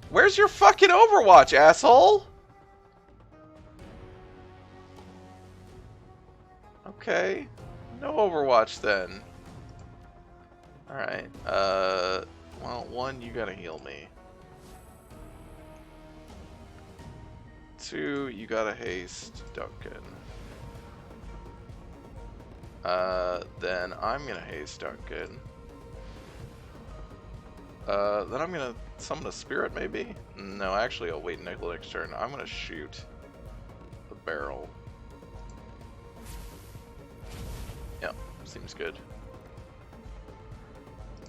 where's your fucking Overwatch, asshole? Okay. No Overwatch then. Alright. Well, 1, you gotta heal me. 2, you gotta haste Duncan. Then I'm gonna haste Duncan. Then I'm gonna summon a spirit, maybe? No, actually, I'll wait until next turn. I'm gonna shoot the barrel. Yep, seems good.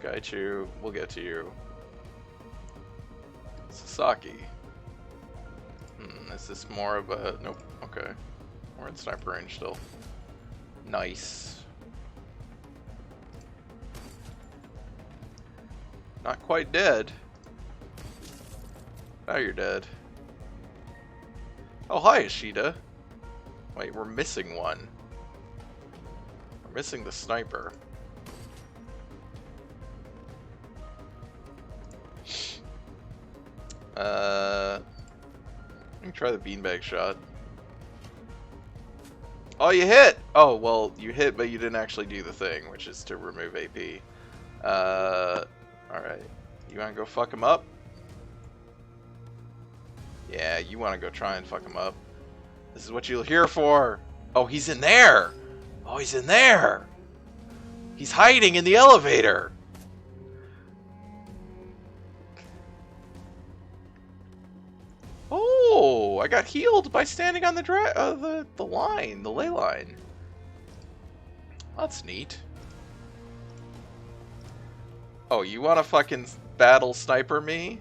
Gaichu, we'll get to you. Sasaki. Is this more of a... Nope, okay. We're in sniper range still. Nice. Not quite dead. Now you're dead. Oh, hi, Ishida. Wait, we're missing one. We're missing the sniper. Let me try the beanbag shot. Oh, you hit! Oh, well, you hit, but you didn't actually do the thing, which is to remove AP. Alright. You wanna go fuck him up? Yeah, you wanna go try and fuck him up. This is what you're here for! Oh, he's in there! Oh, he's in there! He's hiding in the elevator! Oh, I got healed by standing on the line, the ley line. That's neat. Oh, you want to fucking battle sniper me?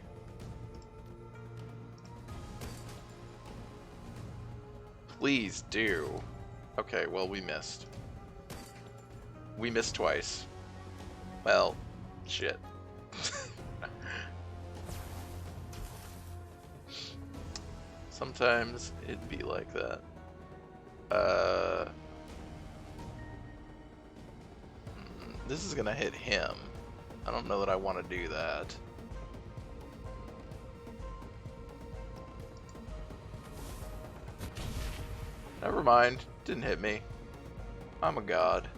Please do. Okay, well, we missed. We missed twice. Well, shit. Sometimes it'd be like that. This is gonna hit him. I don't know that I want to do that. Never mind. Didn't hit me. I'm a god.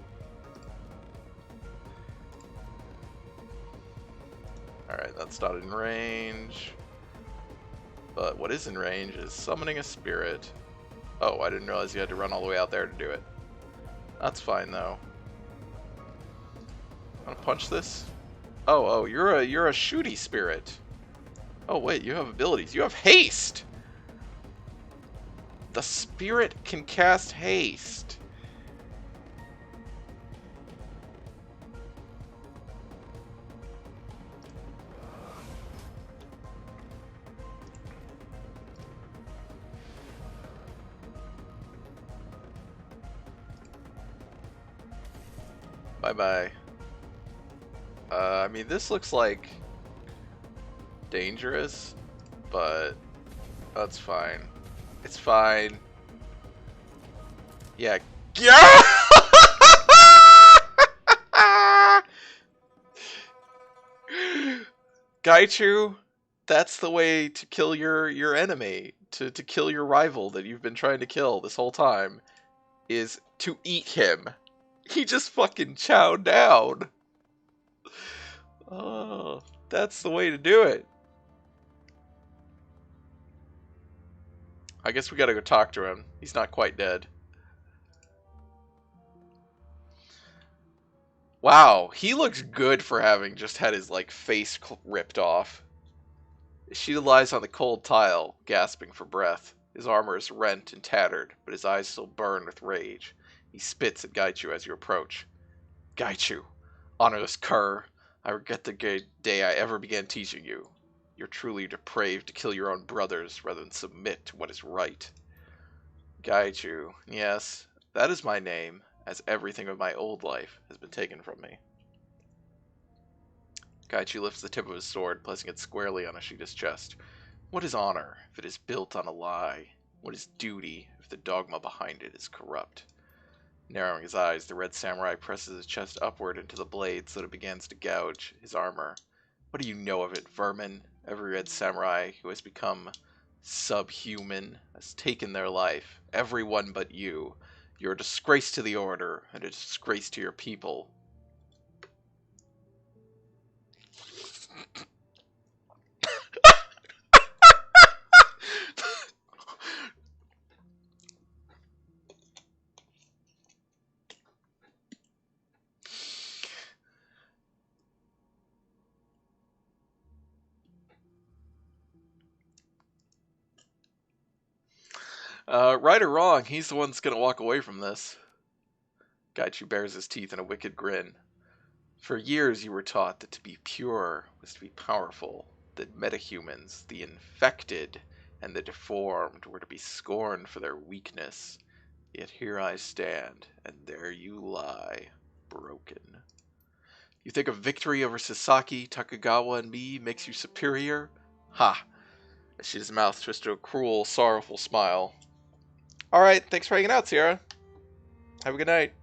Alright, that's not in range. But what is in range is summoning a spirit. Oh, I didn't realize you had to run all the way out there to do it. That's fine though. Wanna punch this? Oh, you're a shooty spirit. Oh wait, you have abilities. You have haste! The spirit can cast haste. Bye-bye. I mean, this looks like dangerous, but that's fine. It's fine. Yeah. Yeah! Gaichu, that's the way to kill your enemy, to kill your rival that you've been trying to kill this whole time, is to eat him. He just fucking chowed down. Oh, that's the way to do it. I guess we gotta go talk to him. He's not quite dead. Wow, he looks good for having just had his, like, face ripped off. Ishida lies on the cold tile, gasping for breath. His armor is rent and tattered, but his eyes still burn with rage. He spits at Gaichu as you approach. Gaichu, honorless cur, I regret the day I ever began teaching you. You're truly depraved to kill your own brothers rather than submit to what is right. Gaichu, yes, that is my name, as everything of my old life has been taken from me. Gaichu lifts the tip of his sword, placing it squarely on Ishida's chest. What is honor if it is built on a lie? What is duty if the dogma behind it is corrupt? Narrowing his eyes, the red samurai presses his chest upward into the blade so that it begins to gouge his armor. What do you know of it, vermin? Every red samurai who has become subhuman has taken their life. Everyone but you. You're a disgrace to the order and a disgrace to your people. Right or wrong, he's the one that's going to walk away from this. Gaichu bares his teeth in a wicked grin. For years you were taught that to be pure was to be powerful, that metahumans, the infected, and the deformed were to be scorned for their weakness. Yet here I stand, and there you lie, broken. You think a victory over Sasaki, Takagawa, and me makes you superior? Ha! Ishida's mouth twisted a cruel, sorrowful smile. Alright, thanks for hanging out, Sierra. Have a good night.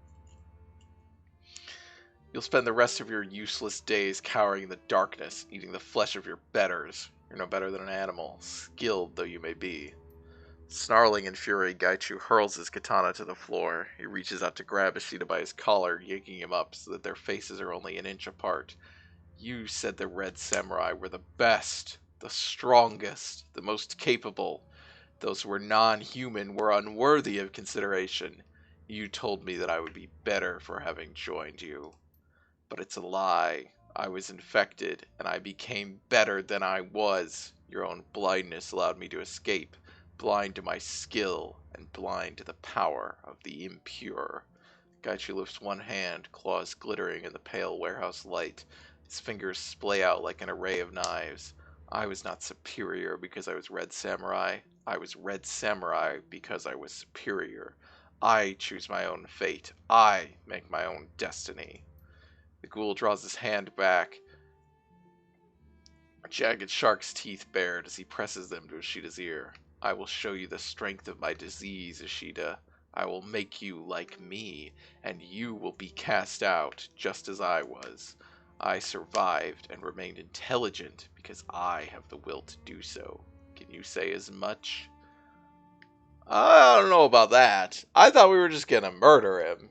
You'll spend the rest of your useless days cowering in the darkness, eating the flesh of your betters. You're no better than an animal, skilled though you may be. Snarling in fury, Gaichu hurls his katana to the floor. He reaches out to grab Ishida by his collar, yanking him up so that their faces are only an inch apart. You said the Red Samurai were the best, the strongest, the most capable. Those who were non-human were unworthy of consideration. You told me that I would be better for having joined you. But it's a lie. I was infected, and I became better than I was. Your own blindness allowed me to escape, blind to my skill, and blind to the power of the impure. Gaichu lifts one hand, claws glittering in the pale warehouse light. His fingers splay out like an array of knives. I was not superior because I was Red Samurai. I was Red Samurai because I was superior. I choose my own fate. I make my own destiny. The ghoul draws his hand back, jagged shark's teeth bared as he presses them to Ishida's ear. I will show you the strength of my disease, Ishida. I will make you like me, and you will be cast out just as I was. I survived and remained intelligent because I have the will to do so. Can you say as much? I don't know about that. I thought we were just gonna murder him.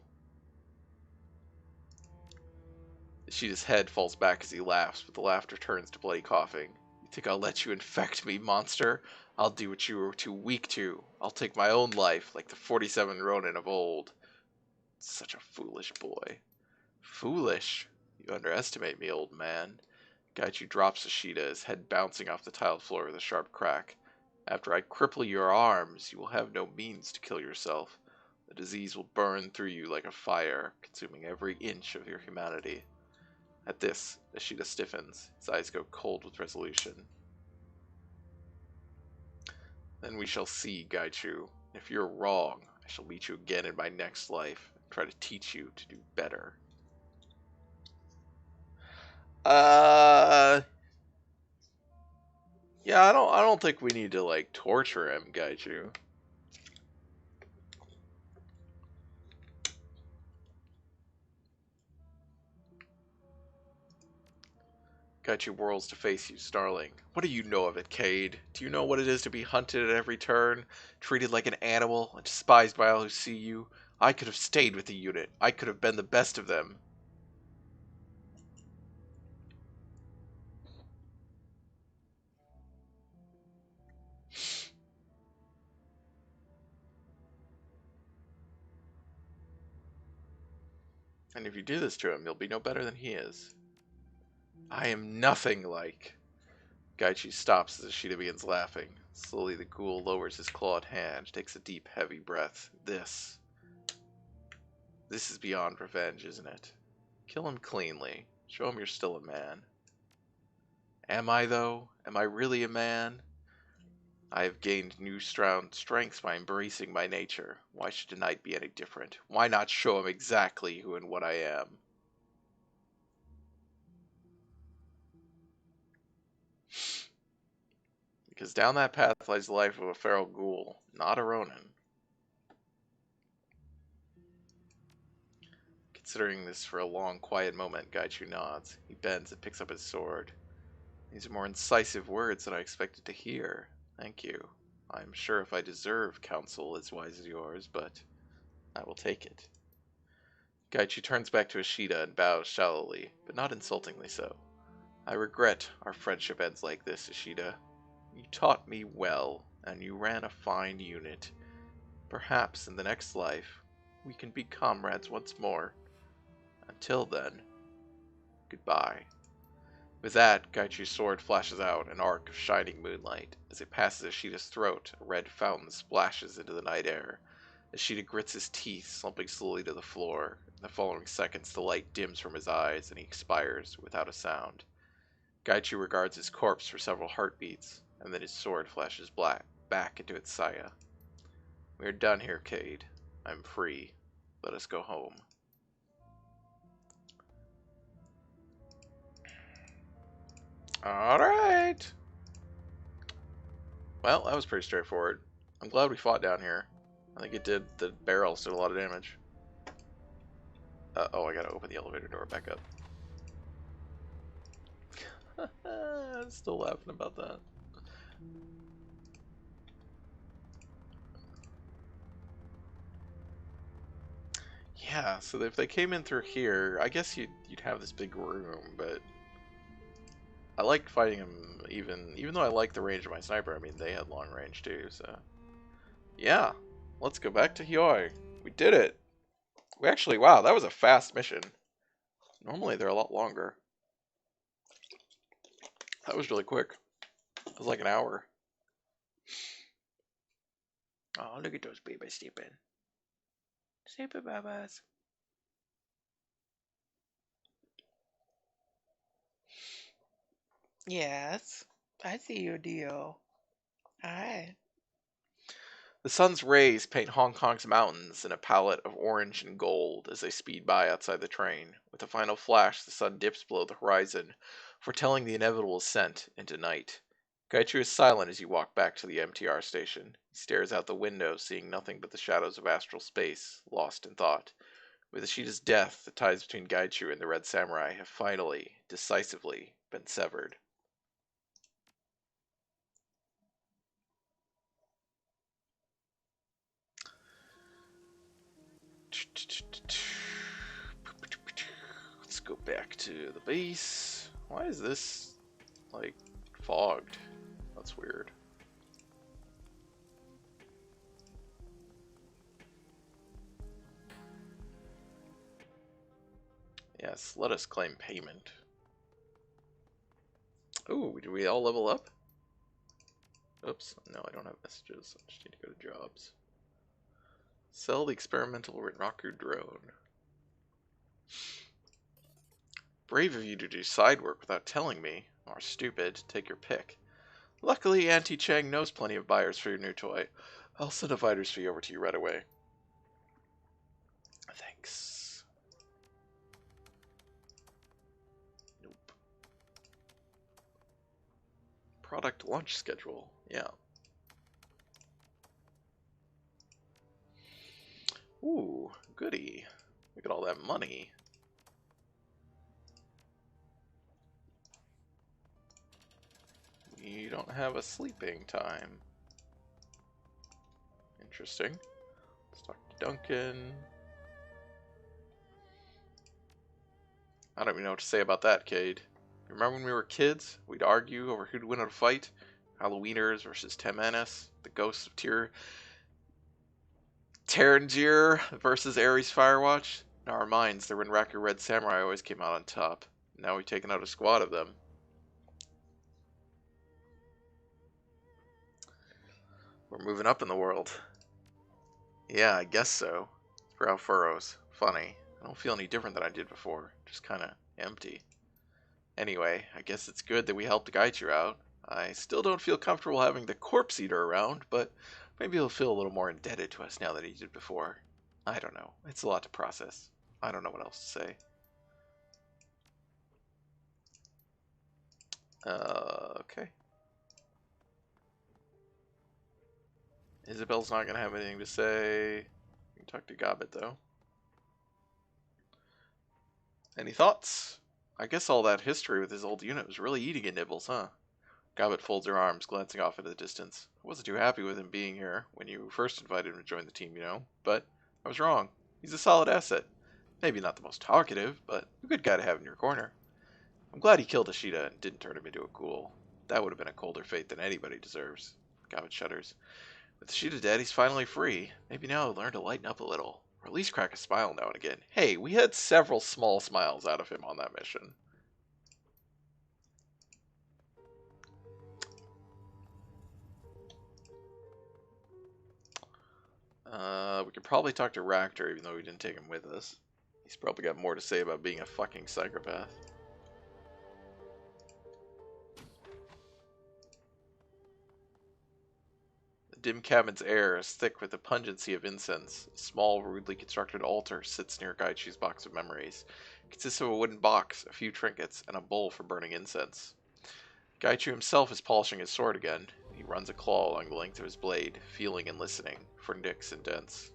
Ishida's head falls back as he laughs, but the laughter turns to bloody coughing. You think I'll let you infect me, monster? I'll do what you were too weak to. I'll take my own life, like the 47 Ronin of old. Such a foolish boy. Foolish? You underestimate me, old man. Gaichu drops Ishida, his head bouncing off the tiled floor with a sharp crack. After I cripple your arms, you will have no means to kill yourself. The disease will burn through you like a fire, consuming every inch of your humanity. At this, Ishida stiffens. His eyes go cold with resolution. Then we shall see, Gaichu. If you're wrong, I shall meet you again in my next life and try to teach you to do better. Yeah, I don't think we need to, like, torture him, Gaichu. Gaichu whirls to face you, snarling. What do you know of it, Cade? Do you know what it is to be hunted at every turn, treated like an animal, and despised by all who see you? I could have stayed with the unit. I could have been the best of them. And if you do this to him, you'll be no better than he is. I am nothing like. Gaichi stops as Ishida begins laughing. Slowly the ghoul lowers his clawed hand, takes a deep, heavy breath. This is beyond revenge, isn't it? Kill him cleanly. Show him you're still a man. Am I, though? Am I really a man? I have gained new strength by embracing my nature. Why should tonight be any different? Why not show him exactly who and what I am? Because down that path lies the life of a feral ghoul, not a Ronin. Considering this for a long, quiet moment, Gaichu nods. He bends and picks up his sword. These are more incisive words than I expected to hear. Thank you. I'm sure if I deserve counsel as wise as yours, but I will take it. Gaichu turns back to Ishida and bows shallowly, but not insultingly so. I regret our friendship ends like this, Ishida. You taught me well, and you ran a fine unit. Perhaps in the next life, we can be comrades once more. Until then, goodbye. With that, Gaichu's sword flashes out, an arc of shining moonlight. As it passes Ishida's throat, a red fountain splashes into the night air. Ishida grits his teeth, slumping slowly to the floor. In the following seconds, the light dims from his eyes, and he expires without a sound. Gaichu regards his corpse for several heartbeats, and then his sword flashes back into its saya. We are done here, Cade. I'm free. Let us go home. Alright! Well, that was pretty straightforward. I'm glad we fought down here. I think the barrels did a lot of damage. Oh, I gotta open the elevator door back up. I'm still laughing about that. Yeah, so if they came in through here, I guess you'd have this big room, but I liked fighting them even though I like the range of my sniper. I mean, they had long range too, so yeah. Let's go back to Hyoi. We did it. We actually, wow, that was a fast mission. Normally they're a lot longer. That was really quick. It was like an hour. Oh, look at those babies sleeping. Sleeping babas. Yes, I see your deal. Alright. The sun's rays paint Hong Kong's mountains in a palette of orange and gold as they speed by outside the train. With a final flash, the sun dips below the horizon, foretelling the inevitable ascent into night. Gaichu is silent as you walk back to the MTR station. He stares out the window, seeing nothing but the shadows of astral space, lost in thought. With Ishida's death, the ties between Gaichu and the Red Samurai have finally, decisively, been severed. Let's go back to the base. Why is this, like, fogged? That's weird. Yes, let us claim payment. Ooh, do we all level up? Oops, no, I don't have messages. I just need to go to jobs. Sell the experimental Rinraku drone. Brave of you to do side work without telling me. Or stupid, take your pick. Luckily, Auntie Chang knows plenty of buyers for your new toy. I'll send a fighter's fee over to you right away. Thanks. Nope. Product launch schedule. Yeah. Ooh, goody. Look at all that money. You don't have a sleeping time. Interesting. Let's talk to Duncan. I don't even know what to say about that, Cade. Remember when we were kids? We'd argue over who'd win in a fight? Halloweeners versus Temenis, the ghosts of Tyrangier versus Ares Firewatch. In our minds, the Rinraku Red Samurai always came out on top. Now we've taken out a squad of them. We're moving up in the world. Yeah, I guess so. Brow furrows. Funny. I don't feel any different than I did before. Just kinda empty. Anyway, I guess it's good that we helped guide you out. I still don't feel comfortable having the corpse eater around, but maybe he'll feel a little more indebted to us now than he did before. I don't know. It's a lot to process. I don't know what else to say. Okay. Isabel's not going to have anything to say. You can talk to Gobbet, though. Any thoughts? I guess all that history with his old unit was really eating at Nibbles, huh? Gobbet folds her arms, glancing off into the distance. I wasn't too happy with him being here when you first invited him to join the team, you know, but I was wrong. He's a solid asset. Maybe not the most talkative, but a good guy to have in your corner. I'm glad he killed Ashita and didn't turn him into a ghoul. That would have been a colder fate than anybody deserves. Gobbet shudders. With Ashita dead, he's finally free. Maybe now he'll learn to lighten up a little, or at least crack a smile now and again. Hey, we had several small smiles out of him on that mission. We could probably talk to Ractor, even though we didn't take him with us. He's probably got more to say about being a fucking psychopath. The dim cabin's air is thick with the pungency of incense. A small, rudely constructed altar sits near Gaichu's box of memories. It consists of a wooden box, a few trinkets, and a bowl for burning incense. Gaichu himself is polishing his sword again. He runs a claw along the length of his blade, feeling and listening for nicks and dents.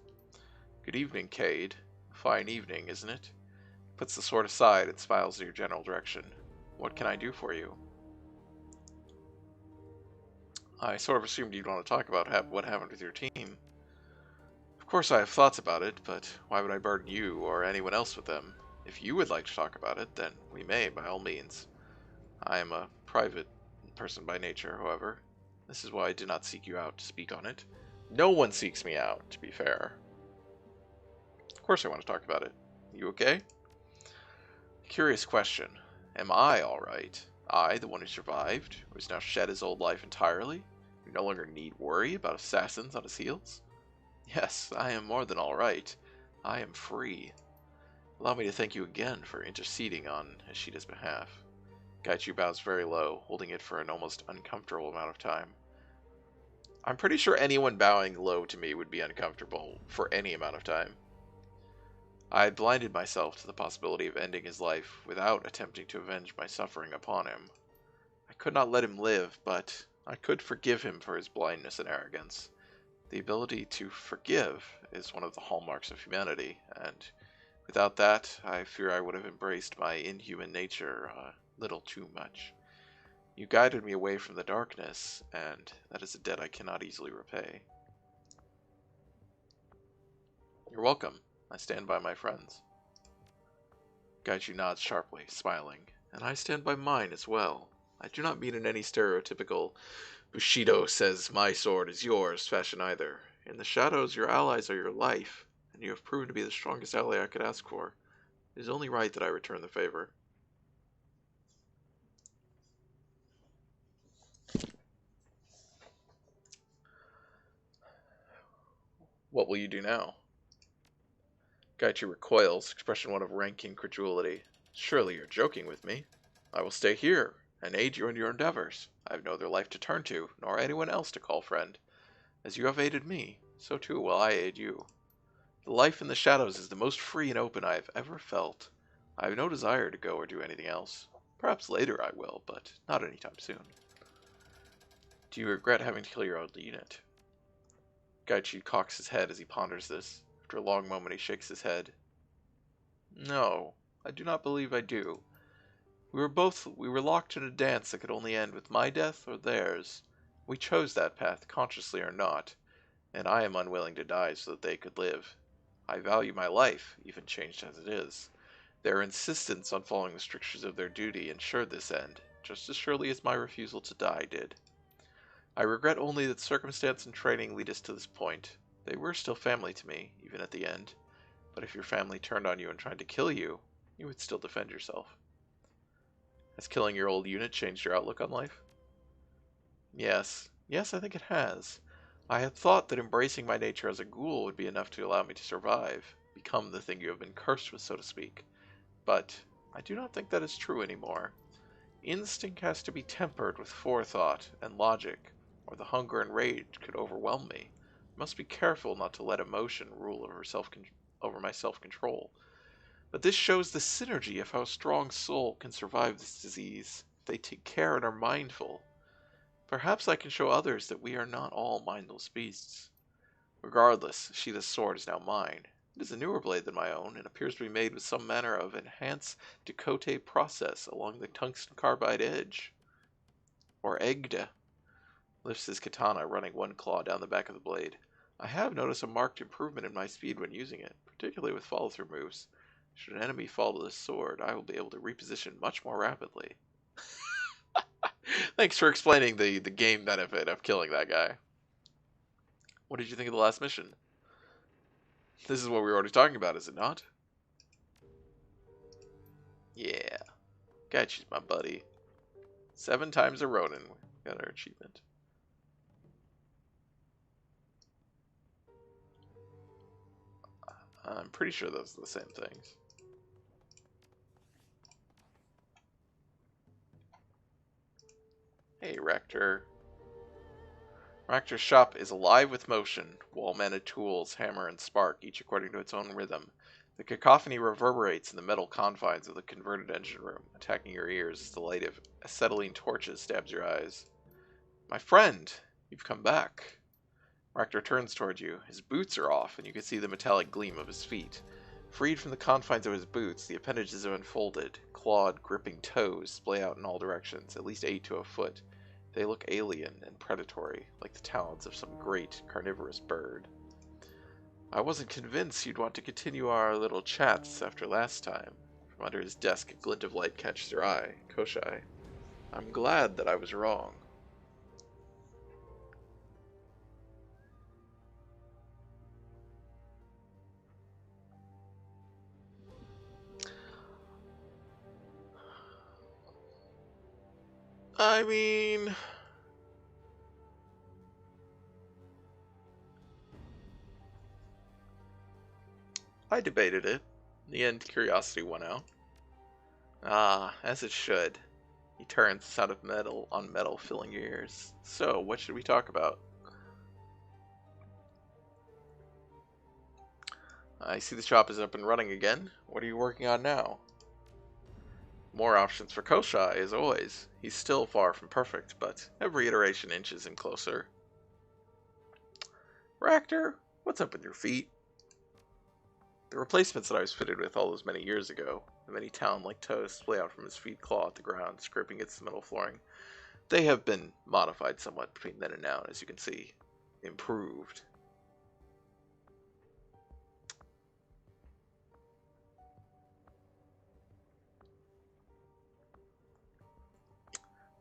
Good evening, Cade. Fine evening, isn't it? He puts the sword aside and smiles in your general direction. What can I do for you? I sort of assumed you'd want to talk about what happened with your team. Of course I have thoughts about it, but why would I burden you or anyone else with them? If you would like to talk about it, then we may, by all means. I am a private person by nature, however. This is why I did not seek you out to speak on it. No one seeks me out, to be fair. Of course I want to talk about it. You okay? Curious question. Am I alright? I, the one who survived, who has now shed his old life entirely, who no longer need worry about assassins on his heels? Yes, I am more than alright. I am free. Allow me to thank you again for interceding on Ashita's behalf. Gaichu bows very low, holding it for an almost uncomfortable amount of time. I'm pretty sure anyone bowing low to me would be uncomfortable for any amount of time. I had blinded myself to the possibility of ending his life without attempting to avenge my suffering upon him. I could not let him live, but I could forgive him for his blindness and arrogance. The ability to forgive is one of the hallmarks of humanity, and without that, I fear I would have embraced my inhuman nature a little too much. You guided me away from the darkness, and that is a debt I cannot easily repay. You're welcome. I stand by my friends. Gaichu nods sharply, smiling, and I stand by mine as well. I do not mean in any stereotypical Bushido says my sword is yours fashion either. In the shadows, your allies are your life, and you have proven to be the strongest ally I could ask for. It is only right that I return the favor. What will you do now? Gaichu recoils, expression one of rank incredulity. Surely you're joking with me. I will stay here, and aid you in your endeavors. I have no other life to turn to, nor anyone else to call friend. As you have aided me, so too will I aid you. The life in the shadows is the most free and open I have ever felt. I have no desire to go or do anything else. Perhaps later I will, but not anytime soon. Do you regret having to kill your old unit? Gaichu cocks his head as he ponders this. After a long moment he shakes his head. No, I do not believe I do. We were locked in a dance that could only end with my death or theirs. We chose that path, consciously or not, and I am unwilling to die so that they could live. I value my life, even changed as it is. Their insistence on following the strictures of their duty ensured this end, just as surely as my refusal to die did. I regret only that circumstance and training lead us to this point. They were still family to me, even at the end. But if your family turned on you and tried to kill you, you would still defend yourself. Has killing your old unit changed your outlook on life? Yes. Yes, I think it has. I had thought that embracing my nature as a ghoul would be enough to allow me to survive, become the thing you have been cursed with, so to speak. But I do not think that is true anymore. Instinct has to be tempered with forethought and logic, or the hunger and rage could overwhelm me. I must be careful not to let emotion rule over my self-control. But this shows the synergy of how a strong soul can survive this disease, if they take care and are mindful. Perhaps I can show others that we are not all mindless beasts. Regardless, Sheeta's sword is now mine. It is a newer blade than my own, and appears to be made with some manner of enhanced Decote process along the tungsten carbide edge. Or egged. Lifts his katana, running one claw down the back of the blade. I have noticed a marked improvement in my speed when using it, particularly with follow-through moves. Should an enemy fall to this sword, I will be able to reposition much more rapidly. Thanks for explaining the game benefit of killing that guy. What did you think of the last mission? This is what we were already talking about, is it not? Yeah. Gotcha's my buddy. 7 times a Ronin. Got our achievement. I'm pretty sure those are the same things. Hey, Rector. Rector's shop is alive with motion. Wall-mounted tools, hammer, and spark, each according to its own rhythm. The cacophony reverberates in the metal confines of the converted engine room, attacking your ears as the light of acetylene torches stabs your eyes. My friend, you've come back. Rector turns toward you. His boots are off, and you can see the metallic gleam of his feet. Freed from the confines of his boots, the appendages have unfolded. Clawed, gripping toes splay out in all directions, at least 8 to a foot. They look alien and predatory, like the talons of some great carnivorous bird. I wasn't convinced you'd want to continue our little chats after last time. From under his desk, a glint of light catches your eye. Koshai. I'm glad that I was wrong. I mean... I debated it. In the end, curiosity won out. Ah, as it should. He turns, the sound of metal on metal filling your ears. So, what should we talk about? I see the shop is up and running again. What are you working on now? More options for Koshai, as always. He's still far from perfect, but every iteration inches him closer. Ractor, what's up with your feet? The replacements that I was fitted with all those many years ago, the many talon-like toes splay out from his feet, claw at the ground, scraping against the metal flooring. They have been modified somewhat between then and now, as you can see. Improved.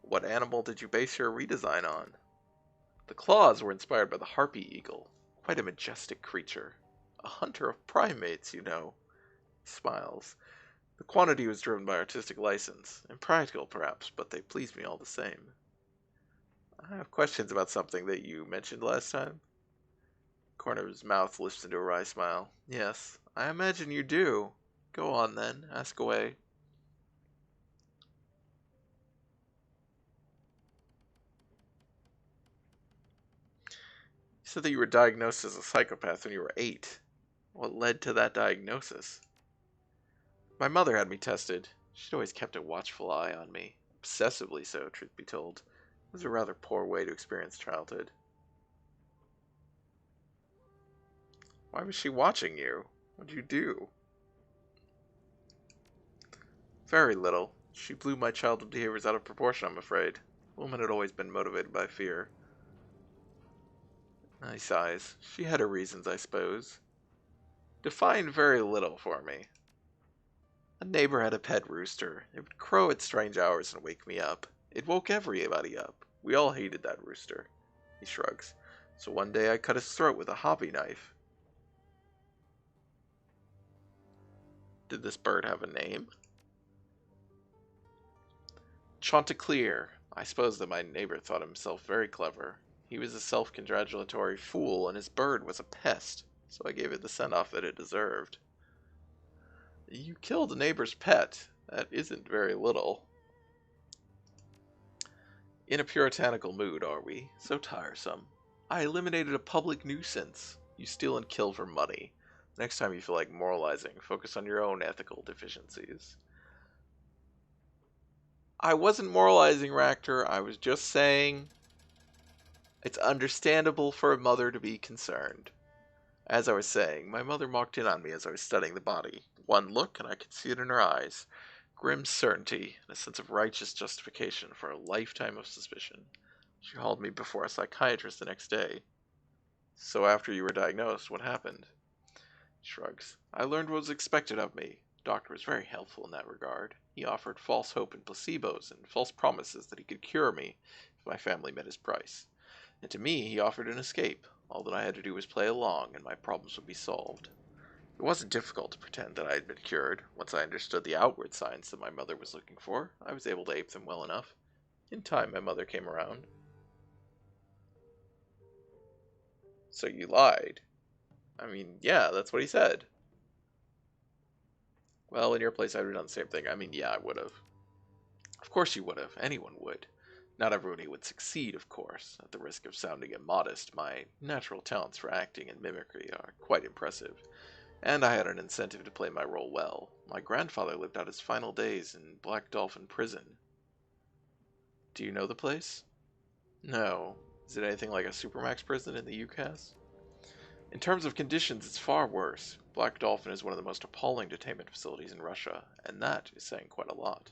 What animal did you base your redesign on? The claws were inspired by the harpy eagle, quite a majestic creature. A hunter of primates, you know. He smiles. The quantity was driven by artistic license. Impractical, perhaps, but they pleased me all the same. I have questions about something that you mentioned last time. Corner of his mouth lifts into a wry smile. Yes, I imagine you do. Go on, then. Ask away. You said that you were diagnosed as a psychopath when you were 8. What led to that diagnosis? My mother had me tested. She'd always kept a watchful eye on me. Obsessively so, truth be told. It was a rather poor way to experience childhood. Why was she watching you? What'd you do? Very little. She blew my childhood behaviors out of proportion, I'm afraid. Woman had always been motivated by fear. He sighs. She had her reasons, I suppose. Define very little for me. A neighbor had a pet rooster. It would crow at strange hours and wake me up. It woke everybody up. We all hated that rooster. He shrugs. So one day I cut his throat with a hobby knife. Did this bird have a name? Chanticleer. I suppose that my neighbor thought himself very clever. He was a self-congratulatory fool, and his bird was a pest, so I gave it the send-off that it deserved. You killed a neighbor's pet. That isn't very little. In a puritanical mood, are we? So tiresome. I eliminated a public nuisance. You steal and kill for money. Next time you feel like moralizing, focus on your own ethical deficiencies. I wasn't moralizing, Ractor. I was just saying it's understandable for a mother to be concerned. As I was saying, my mother walked in on me as I was studying the body. One look, and I could see it in her eyes. Grim certainty, and a sense of righteous justification for a lifetime of suspicion. She hauled me before a psychiatrist the next day. So after you were diagnosed, what happened? Shrugs. I learned what was expected of me. The doctor was very helpful in that regard. He offered false hope and placebos and false promises that he could cure me if my family met his price. And to me, he offered an escape. All that I had to do was play along, and my problems would be solved. It wasn't difficult to pretend that I had been cured. Once I understood the outward signs that my mother was looking for, I was able to ape them well enough. In time, my mother came around. So you lied. I mean, yeah, that's what he said. Well, in your place, I would have done the same thing. I mean, yeah, I would have. Of course you would have. Anyone would. Not everybody would succeed, of course. At the risk of sounding immodest, my natural talents for acting and mimicry are quite impressive. And I had an incentive to play my role well. My grandfather lived out his final days in Black Dolphin Prison. Do you know the place? No. Is it anything like a Supermax prison in the UCAS? In terms of conditions, it's far worse. Black Dolphin is one of the most appalling detainment facilities in Russia, and that is saying quite a lot.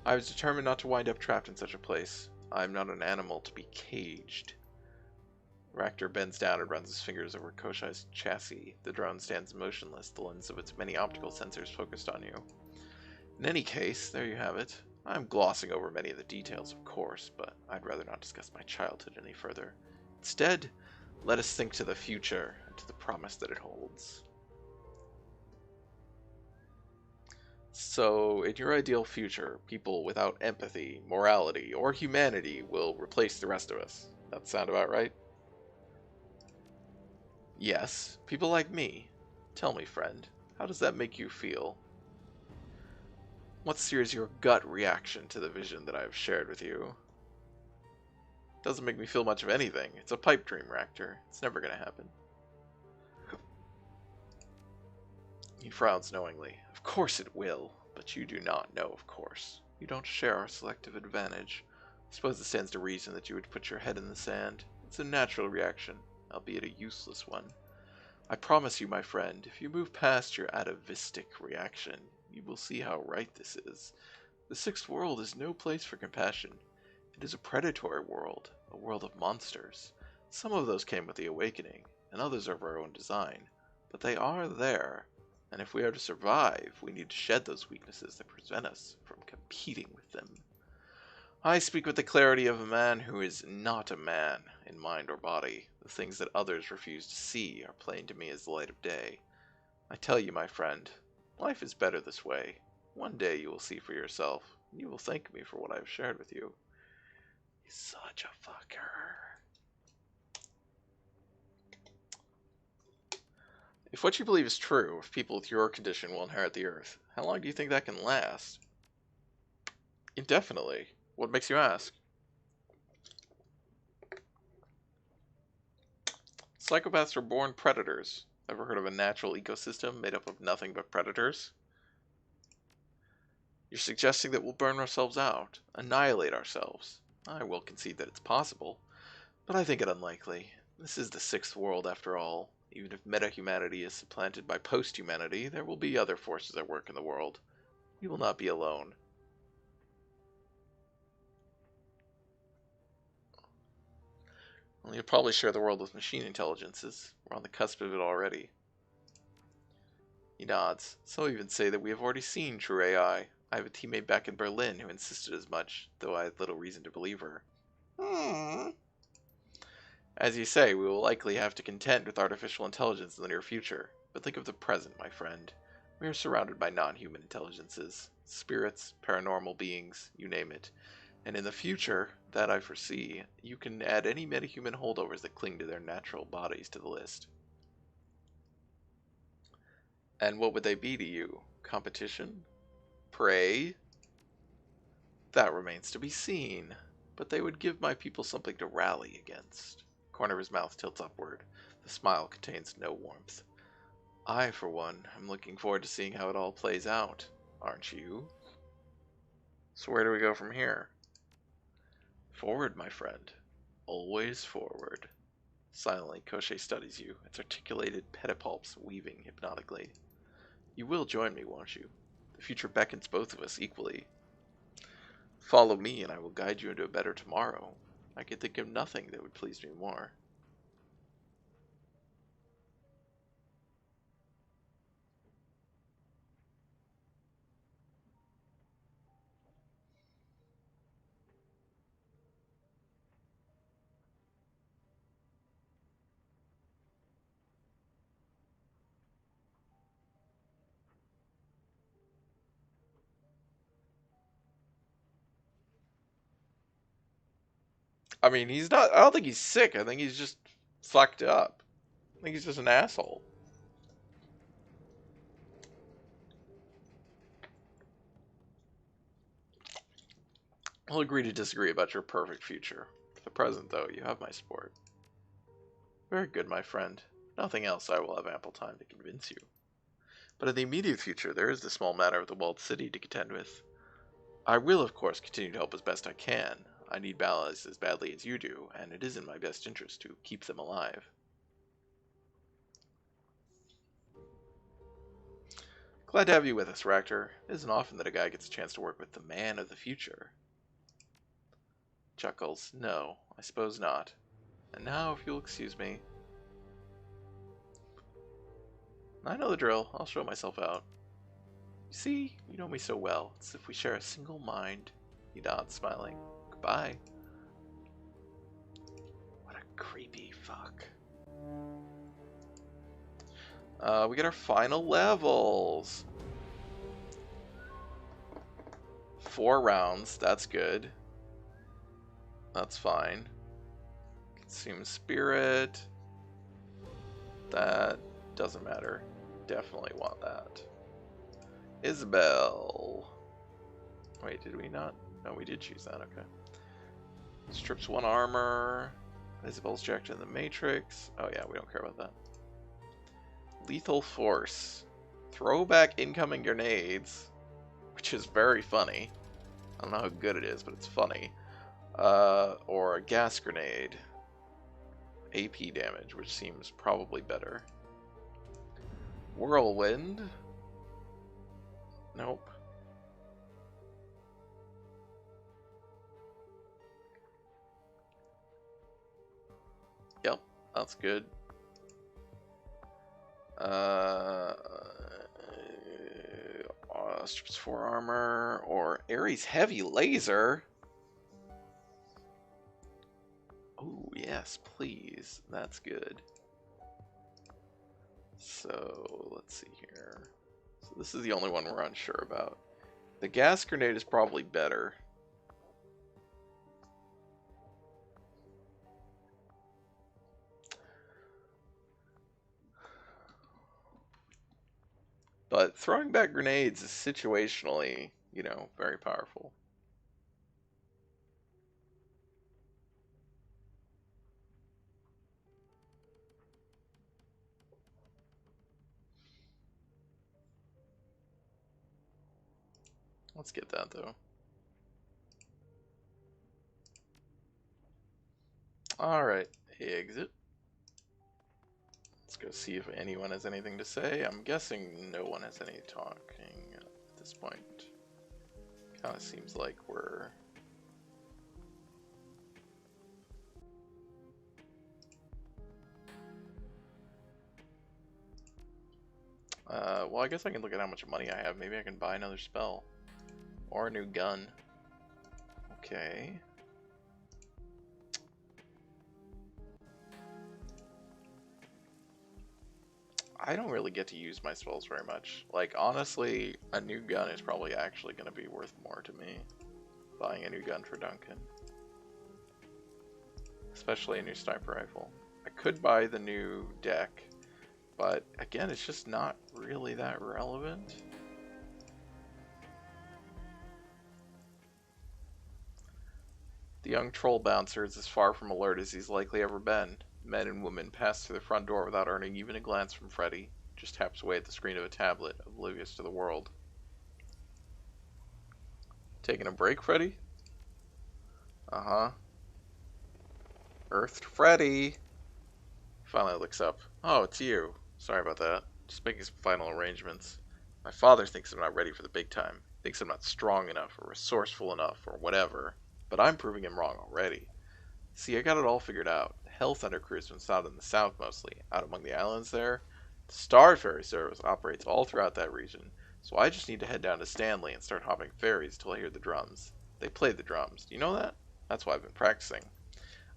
I was determined not to wind up trapped in such a place. I am not an animal to be caged. Ractor bends down and runs his fingers over Koshai's chassis. The drone stands motionless, the lens of its many optical sensors focused on you. In any case, there you have it. I'm glossing over many of the details, of course, but I'd rather not discuss my childhood any further. Instead, let us think to the future and to the promise that it holds. So, in your ideal future, people without empathy, morality, or humanity will replace the rest of us. That sound about right? Yes, people like me. Tell me, friend, how does that make you feel? What steers your gut reaction to the vision that I have shared with you? Doesn't make me feel much of anything. It's a pipe dream, Ractor. It's never gonna happen. He frowns knowingly. Of course it will, but you do not know, of course. You don't share our selective advantage. I suppose it stands to reason that you would put your head in the sand. It's a natural reaction, albeit a useless one. I promise you, my friend, if you move past your atavistic reaction, you will see how right this is. The Sixth World is no place for compassion. It is a predatory world, a world of monsters. Some of those came with the awakening, and others are of our own design. But they are there, and if we are to survive, we need to shed those weaknesses that prevent us from competing with them. I speak with the clarity of a man who is not a man in mind or body. The things that others refuse to see are plain to me as the light of day. I tell you, my friend, life is better this way. One day you will see for yourself, and you will thank me for what I have shared with you. He's such a fucker. If what you believe is true, if people with your condition will inherit the earth, how long do you think that can last? Indefinitely. What makes you ask? Psychopaths are born predators. Ever heard of a natural ecosystem made up of nothing but predators? You're suggesting that we'll burn ourselves out, annihilate ourselves. I will concede that it's possible, but I think it unlikely. This is the Sixth World after all. Even if meta-humanity is supplanted by post-humanity, there will be other forces at work in the world. We will not be alone. Well, you'll probably share the world with machine intelligences. We're on the cusp of it already. He nods. Some even say that we have already seen true AI. I have a teammate back in Berlin who insisted as much, though I had little reason to believe her. As you say, we will likely have to contend with artificial intelligence in the near future. But think of the present, my friend. We are surrounded by non-human intelligences, spirits, paranormal beings, you name it. And in the future, that I foresee, you can add any metahuman holdovers that cling to their natural bodies to the list. And what would they be to you? Competition? Prey? That remains to be seen. But they would give my people something to rally against. Corner of his mouth tilts upward. The smile contains no warmth. I, for one, am looking forward to seeing how it all plays out. Aren't you? So where do we go from here? Forward, my friend. Always forward. Silently, Koschei studies you, its articulated pedipalps weaving hypnotically. You will join me, won't you? The future beckons both of us equally. Follow me, and I will guide you into a better tomorrow. I can think of nothing that would please me more. I mean, he's not. I don't think he's sick. I think he's just fucked up. I think he's just an asshole. I'll agree to disagree about your perfect future. For the present, though, you have my support. Very good, my friend. Nothing else, I will have ample time to convince you. But in the immediate future, there is the small matter of the walled city to contend with. I will, of course, continue to help as best I can. I need balance as badly as you do, and it is in my best interest to keep them alive. Glad to have you with us, Ractor. It isn't often that a guy gets a chance to work with the man of the future. Chuckles. No, I suppose not. And now, if you'll excuse me. I know the drill. I'll show myself out. You see, you know me so well. It's as if we share a single mind. He nods, smiling. Goodbye. What a creepy fuck. We get our final levels. 4 rounds. That's good. That's fine. Consume spirit. That doesn't matter. Definitely want that. Isabel. Wait, did we not? No, we did choose that. Okay. Strips 1 armor. Isabel's jacked in the Matrix. Oh yeah, we don't care about that. Lethal Force. Throwback incoming grenades. Which is very funny. I don't know how good it is, but it's funny. Or a gas grenade. AP damage, which seems probably better. Whirlwind. Nope. Yep, that's good. Strips 4 armor or Ares heavy laser. Oh yes, please. That's good. So let's see here. So this is the only one we're unsure about. The gas grenade is probably better. But throwing back grenades is situationally, you know, very powerful. Let's get that though. Alright, exit. Let's go see if anyone has anything to say. I'm guessing no one has any talking at this point. Kinda seems like we're... well, I guess I can look at how much money I have. Maybe I can buy another spell. Or a new gun. Okay. I don't really get to use my spells very much. Like, honestly, a new gun is probably actually going to be worth more to me. Buying a new gun for Duncan. Especially a new sniper rifle. I could buy the new deck, but again, it's just not really that relevant. The young troll bouncer is as far from alert as he's likely ever been. Men and women pass through the front door without earning even a glance from Freddy. Just taps away at the screen of a tablet, oblivious to the world. Taking a break, Freddy? Uh-huh. Earthed Freddy! Finally looks up. Oh, it's you. Sorry about that. Just making some final arrangements. My father thinks I'm not ready for the big time. Thinks I'm not strong enough or resourceful enough or whatever. But I'm proving him wrong already. See, I got it all figured out. The Hell Thunder crew's been found in the south mostly, out among the islands there. The Star Ferry service operates all throughout that region, so I just need to head down to Stanley and start hopping ferries till I hear the drums. They play the drums. Do you know that? That's why I've been practicing.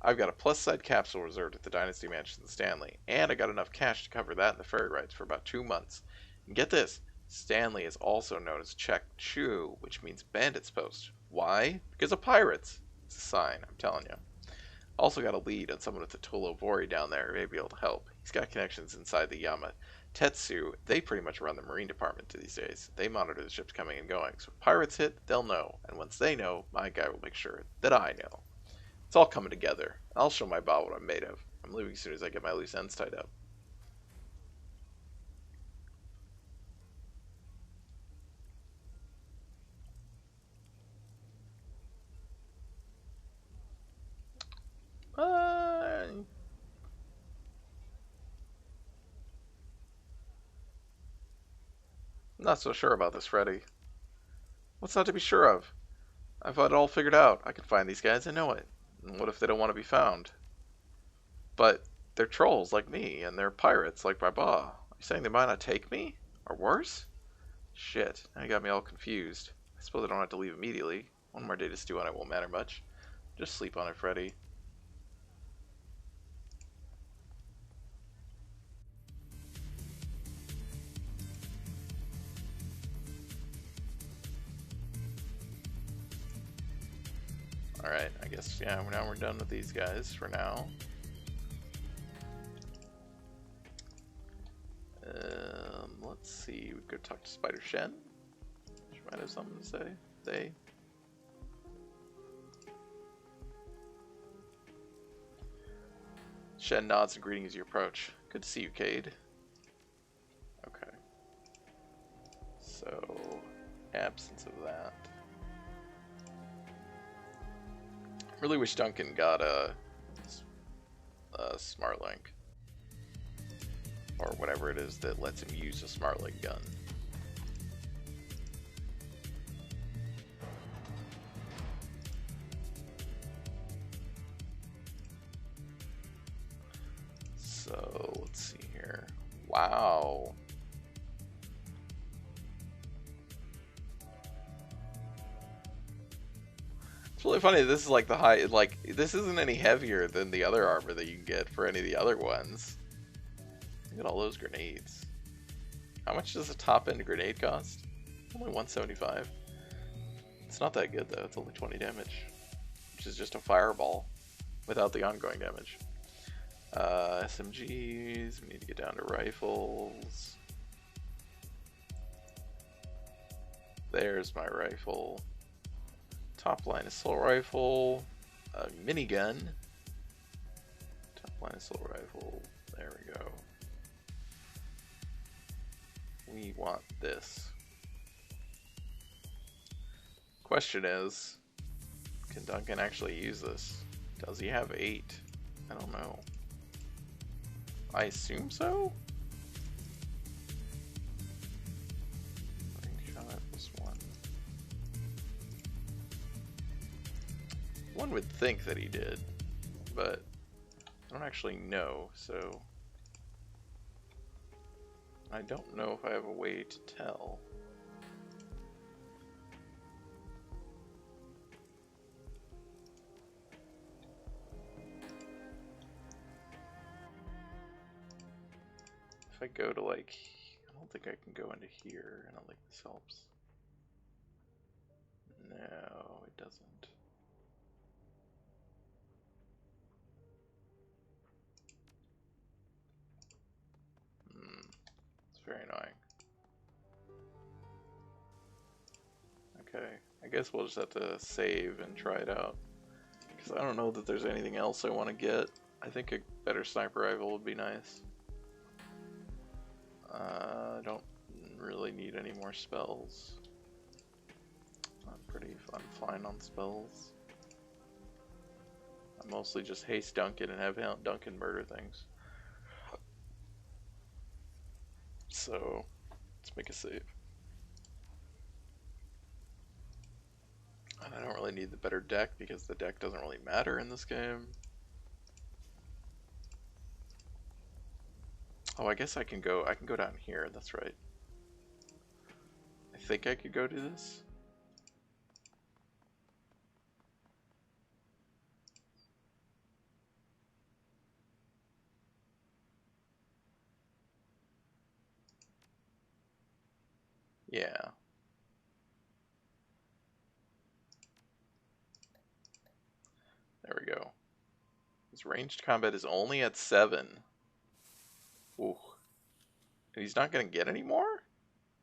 I've got a plus-side capsule reserved at the Dynasty Mansion in Stanley, and I got enough cash to cover that and the ferry rides for about 2 months. And get this, Stanley is also known as Chek Chu, which means bandit's post. Why? Because of pirates. It's a sign, I'm telling you. Also got a lead on someone with the Tolo Vori down there who may be able to help. He's got connections inside the Yama. Tetsu, they pretty much run the marine department these days. They monitor the ships coming and going. So if pirates hit, they'll know. And once they know, my guy will make sure that I know. It's all coming together. I'll show my boss what I'm made of. I'm leaving as soon as I get my loose ends tied up. Not so sure about this, Freddy. What's not to be sure of? I've got it all figured out. I can find these guys, I know it. And what if they don't want to be found? But they're trolls like me, and they're pirates like my ba. Are you saying they might not take me? Or worse? Shit, now you got me all confused. I suppose I don't have to leave immediately. One more day to stew on it won't matter much. Just sleep on it, Freddy. Alright, I guess, yeah, now we're done with these guys for now. Let's see, we could talk to Spider Shen. She might have something to say. They. Shen nods in greeting as you approach. Good to see you, Cade. Okay. So, absence of that. Really wish Duncan got a smart link. Or whatever it is that lets him use a smart link gun. So, let's see here. Wow. It's really funny, this is like the high, like, this isn't any heavier than the other armor that you can get for any of the other ones. Look at all those grenades. How much does a top-end grenade cost? Only 175. It's not that good though, it's only 20 damage. Which is just a fireball without the ongoing damage. SMGs, we need to get down to rifles. There's my rifle. Top line assault rifle. A minigun. Top line assault rifle. There we go. We want this. Question is, can Duncan actually use this? Does he have 8? I don't know. I assume so? Shot plus 1. One would think that he did, but I don't actually know, so I don't know if I have a way to tell. if I go to like, I don't think I can go into here. I don't think this helps. No, it doesn't. It's very annoying. Okay, I guess we'll just have to save and try it out. Because I don't know that there's anything else I want to get. I think a better sniper rifle would be nice. I don't really need any more spells. I'm fine on spells. I mostly just haste Duncan and have Duncan murder things. So, let's make a save. And I don't really need the better deck because the deck doesn't really matter in this game. Oh, I guess I can go down here, that's right. I think I could go do this. Yeah. There we go. His ranged combat is only at 7. Ooh. And he's not going to get any more?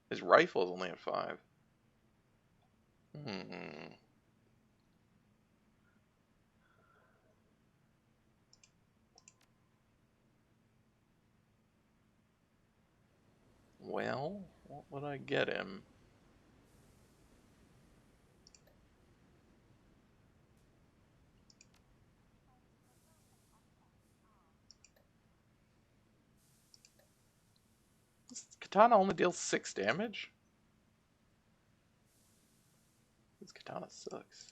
His rifle is only at 5. Well, what would I get him? This katana only deals 6 damage? This katana sucks.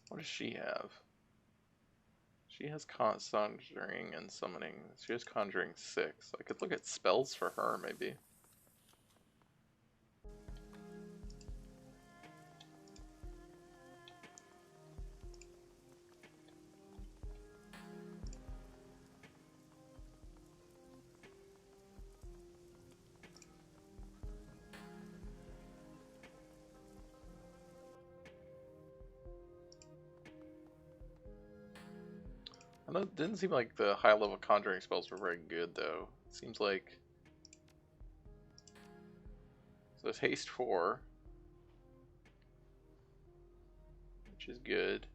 What does she have? She has conjuring and summoning. She has conjuring 6. I could look at spells for her, maybe. I know it didn't seem like the high level conjuring spells were very good though. It seems like so there's haste 4, which is good.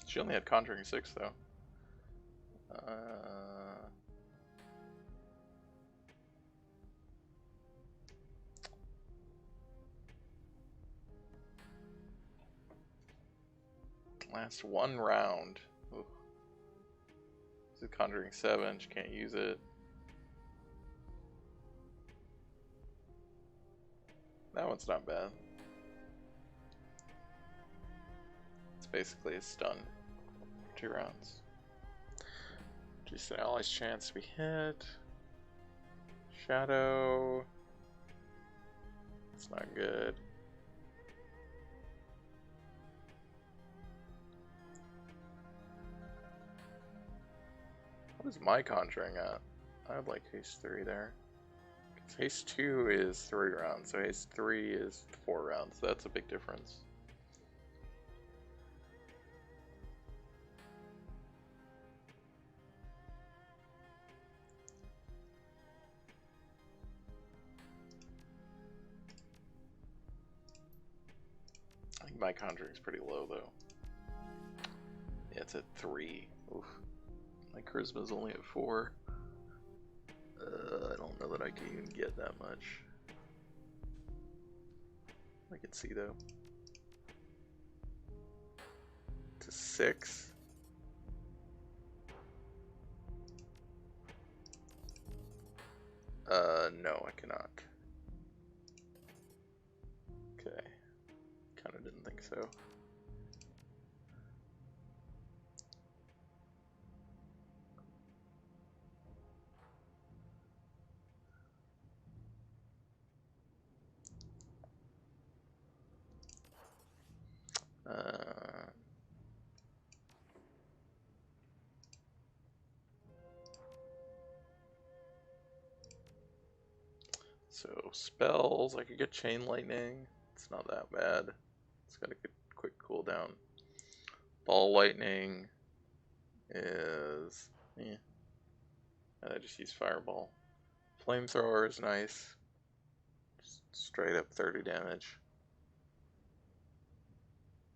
She only had conjuring 6 though. Last 1 round. Ooh. This is conjuring 7. She can't use it. That one's not bad. It's basically a stun for 2 rounds. Just an ally's chance to be hit. Shadow. It's not good. What is my conjuring at? I would like haste 3 there. Because haste 2 is 3 rounds, so haste 3 is 4 rounds. That's a big difference. I think my conjuring is pretty low though. Yeah, it's at 3. Oof. My charisma is only at 4. I don't know that I can even get that much. I can see though. To 6. No, I cannot. so. So spells, I could get Chain Lightning. It's not that bad. It's got a good quick cooldown. Ball Lightning is, and I just use Fireball. Flamethrower is nice. Just straight up 30 damage.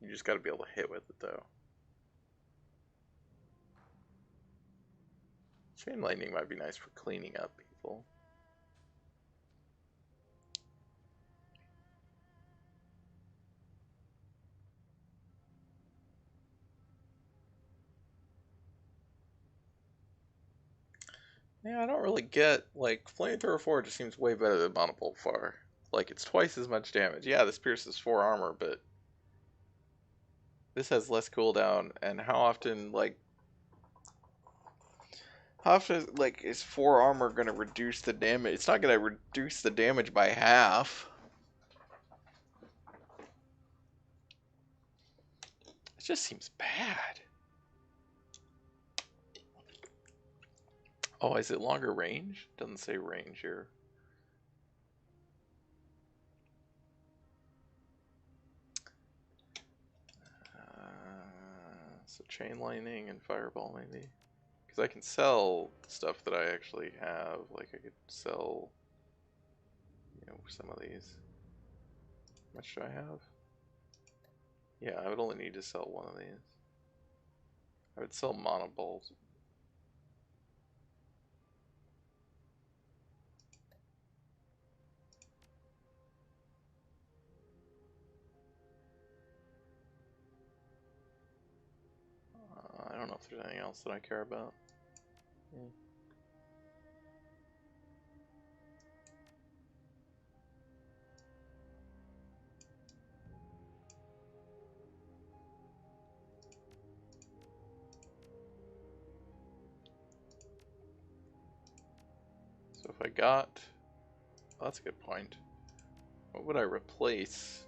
You just got to be able to hit with it though. Chain Lightning might be nice for cleaning up people. Yeah, I don't really get, like, Flamethrower 4 just seems way better than Monobolt 4. Like, it's twice as much damage. Yeah, this pierces 4 armor, but this has less cooldown, and how often, like, is 4 armor gonna reduce the damage? It's not gonna reduce the damage by half. It just seems bad. Oh, is it longer range? Doesn't say range here. So Chain Lightning and Fireball maybe. Because I can sell stuff that I actually have. Like I could sell, some of these. How much do I have? Yeah, I would only need to sell one of these. I would sell Monobolt. I don't know if there's anything else that I care about. Yeah. So if I got... Oh, that's a good point. What would I replace?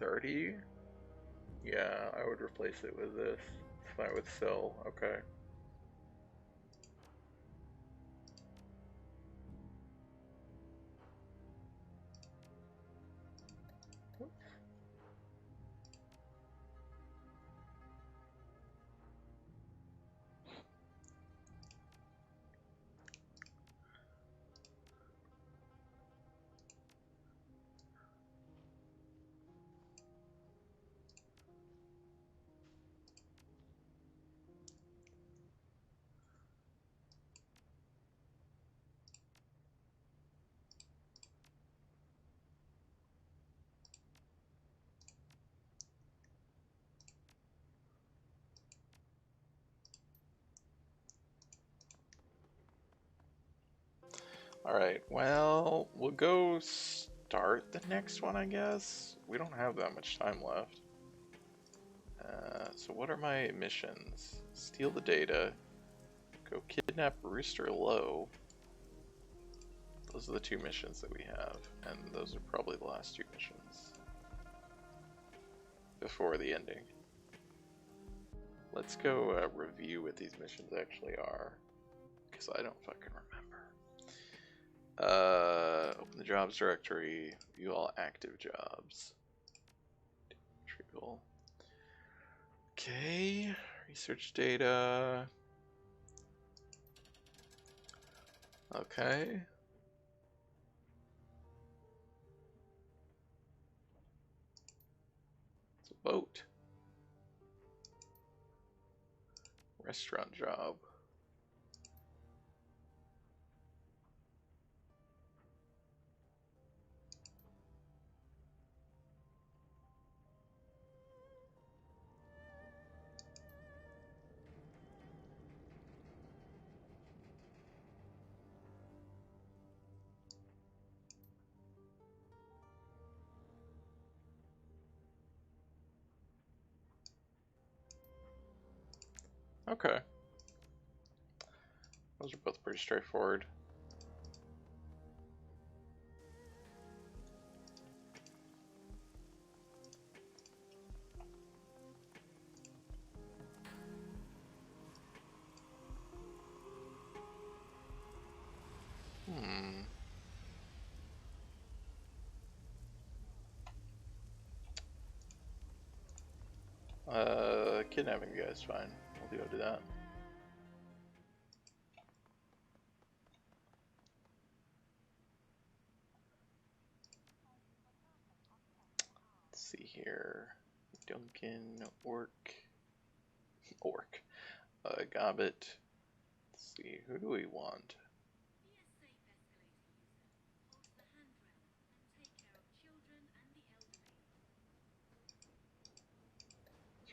$30? Yeah, I would replace it with this. If I would sell, okay. Alright, well, we'll go start the next one, I guess. We don't have that much time left. So what are my missions? Steal the data. Go kidnap Rooster Low. Those are the 2 missions that we have, and those are probably the last 2 missions before the ending. Let's go review what these missions actually are, because I don't fucking remember. Open the jobs directory, view all active jobs. Retrieval. Okay, research data. Okay. It's a boat. Restaurant job. Okay. Those are both pretty straightforward. Hmm. Kidnapping the guy's fine. We'll go do that. Let's see here. Duncan, Orc. Gobbet. Let's see, who do we want?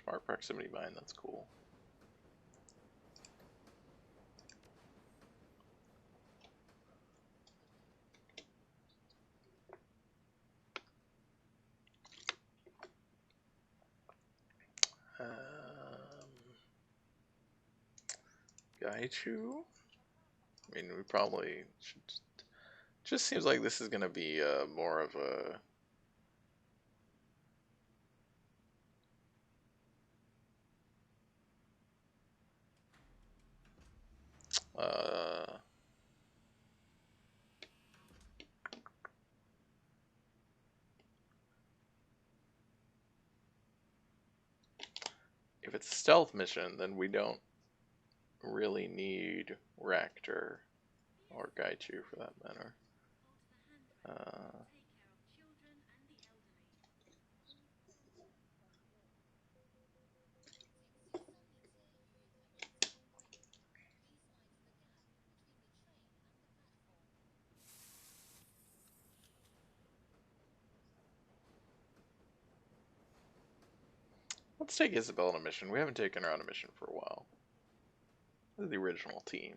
Smart proximity mine, that's cool. Gaichu? I mean, we probably should. Just seems like this is going to be more of a. Uh, if it's a stealth mission, then we don't really need Rector or Gaichu for that matter. Let's take Isabel on a mission. We haven't taken her on a mission for a while. This is the original team.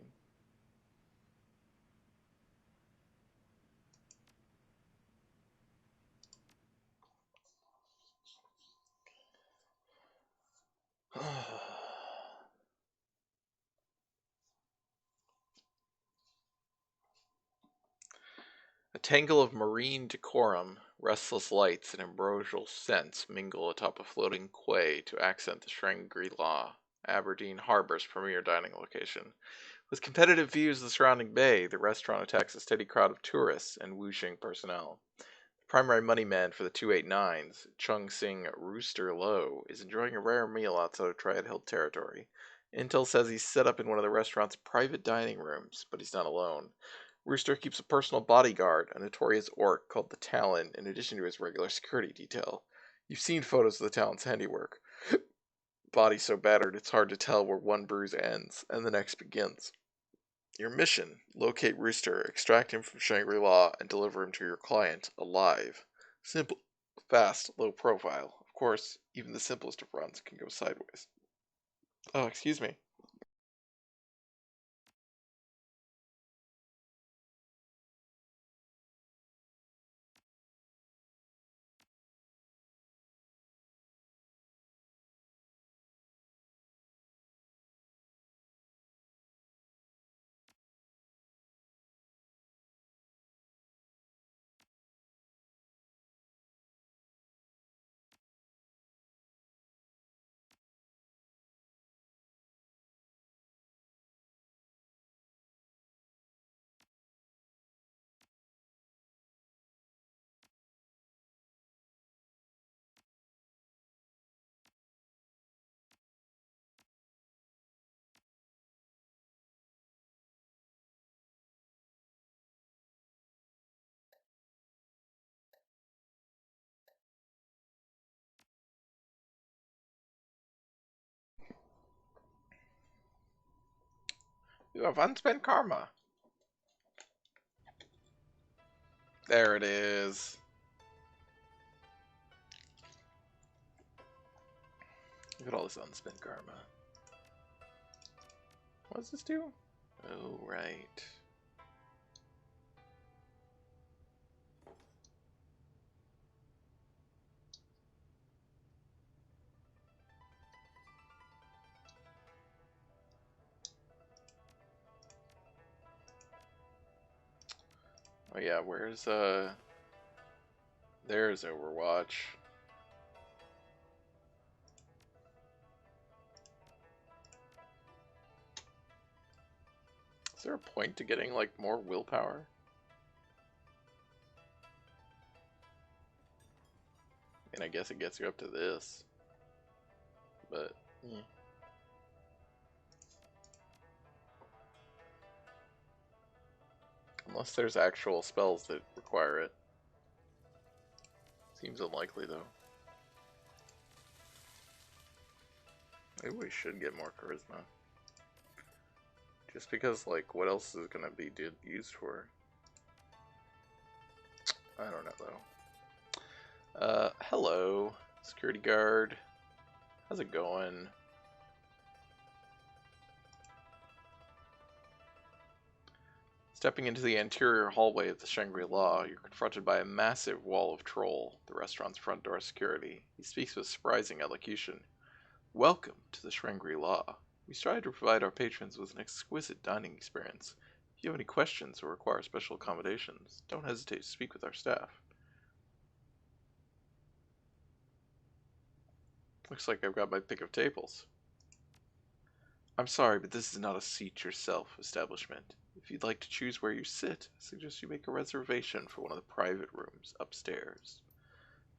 A tangle of marine decorum, restless lights, and ambrosial scents mingle atop a floating quay to accent the Shangri-La, Aberdeen Harbor's premier dining location. With competitive views of the surrounding bay, the restaurant attracts a steady crowd of tourists and wuxing personnel. The primary money man for the 289s, Chung Sing Rooster Low, is enjoying a rare meal outside of Triad Hill territory. Intel says he's set up in one of the restaurant's private dining rooms, but he's not alone. Rooster keeps a personal bodyguard, a notorious orc called the Talon, in addition to his regular security detail. You've seen photos of the Talon's handiwork. Body so battered it's hard to tell where one bruise ends and the next begins. Your mission: locate Rooster, extract him from Shangri-La, and deliver him to your client, alive. Simple, fast, low profile. Of course, even the simplest of runs can go sideways. Oh, excuse me. You have unspent karma. There it is. Look at all this unspent karma. What does this do? Oh, right. Oh yeah, where's there's Overwatch. Is there a point to getting like more willpower? I mean, I guess it gets you up to this, but unless there's actual spells that require it. Seems unlikely though. Maybe we should get more charisma. Just because, like, what else is gonna be used for? I don't know though. Hello, security guard. How's it going? Stepping into the anterior hallway of the Shangri-La, you're confronted by a massive wall of troll, the restaurant's front door security. He speaks with surprising elocution. Welcome to the Shangri-La. We strive to provide our patrons with an exquisite dining experience. If you have any questions or require special accommodations, don't hesitate to speak with our staff. Looks like I've got my pick of tables. I'm sorry, but this is not a seat-yourself establishment. If you'd like to choose where you sit, I suggest you make a reservation for one of the private rooms upstairs.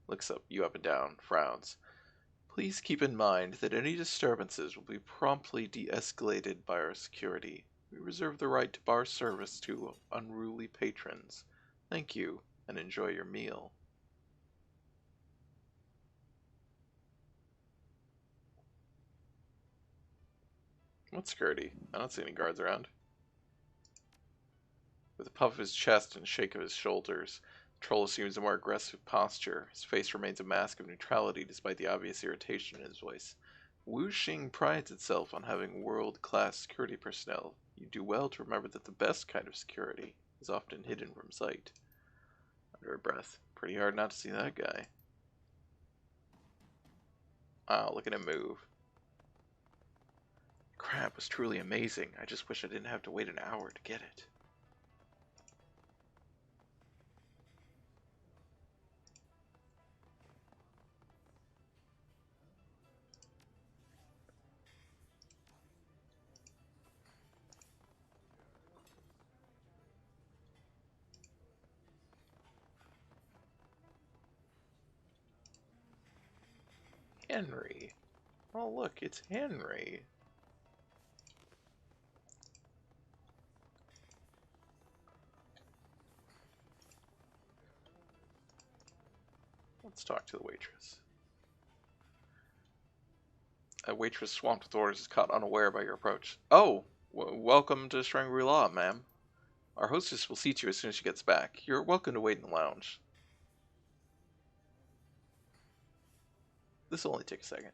Looks you up and down, frowns. Please keep in mind that any disturbances will be promptly de-escalated by our security. We reserve the right to bar service to unruly patrons. Thank you, and enjoy your meal. What security? I don't see any guards around. With a puff of his chest and a shake of his shoulders, the troll assumes a more aggressive posture. His face remains a mask of neutrality despite the obvious irritation in his voice. Wuxing prides itself on having world-class security personnel. You do well to remember that the best kind of security is often hidden from sight. Under her breath. Pretty hard not to see that guy. Wow, look at him move. The crab was truly amazing. I just wish I didn't have to wait an hour to get it. Henry. Oh, look, it's Henry. Let's talk to the waitress. A waitress swamped with orders is caught unaware by your approach. Oh, welcome to Shangri-La, ma'am. Our hostess will seat you as soon as she gets back. You're welcome to wait in the lounge. This will only take a second.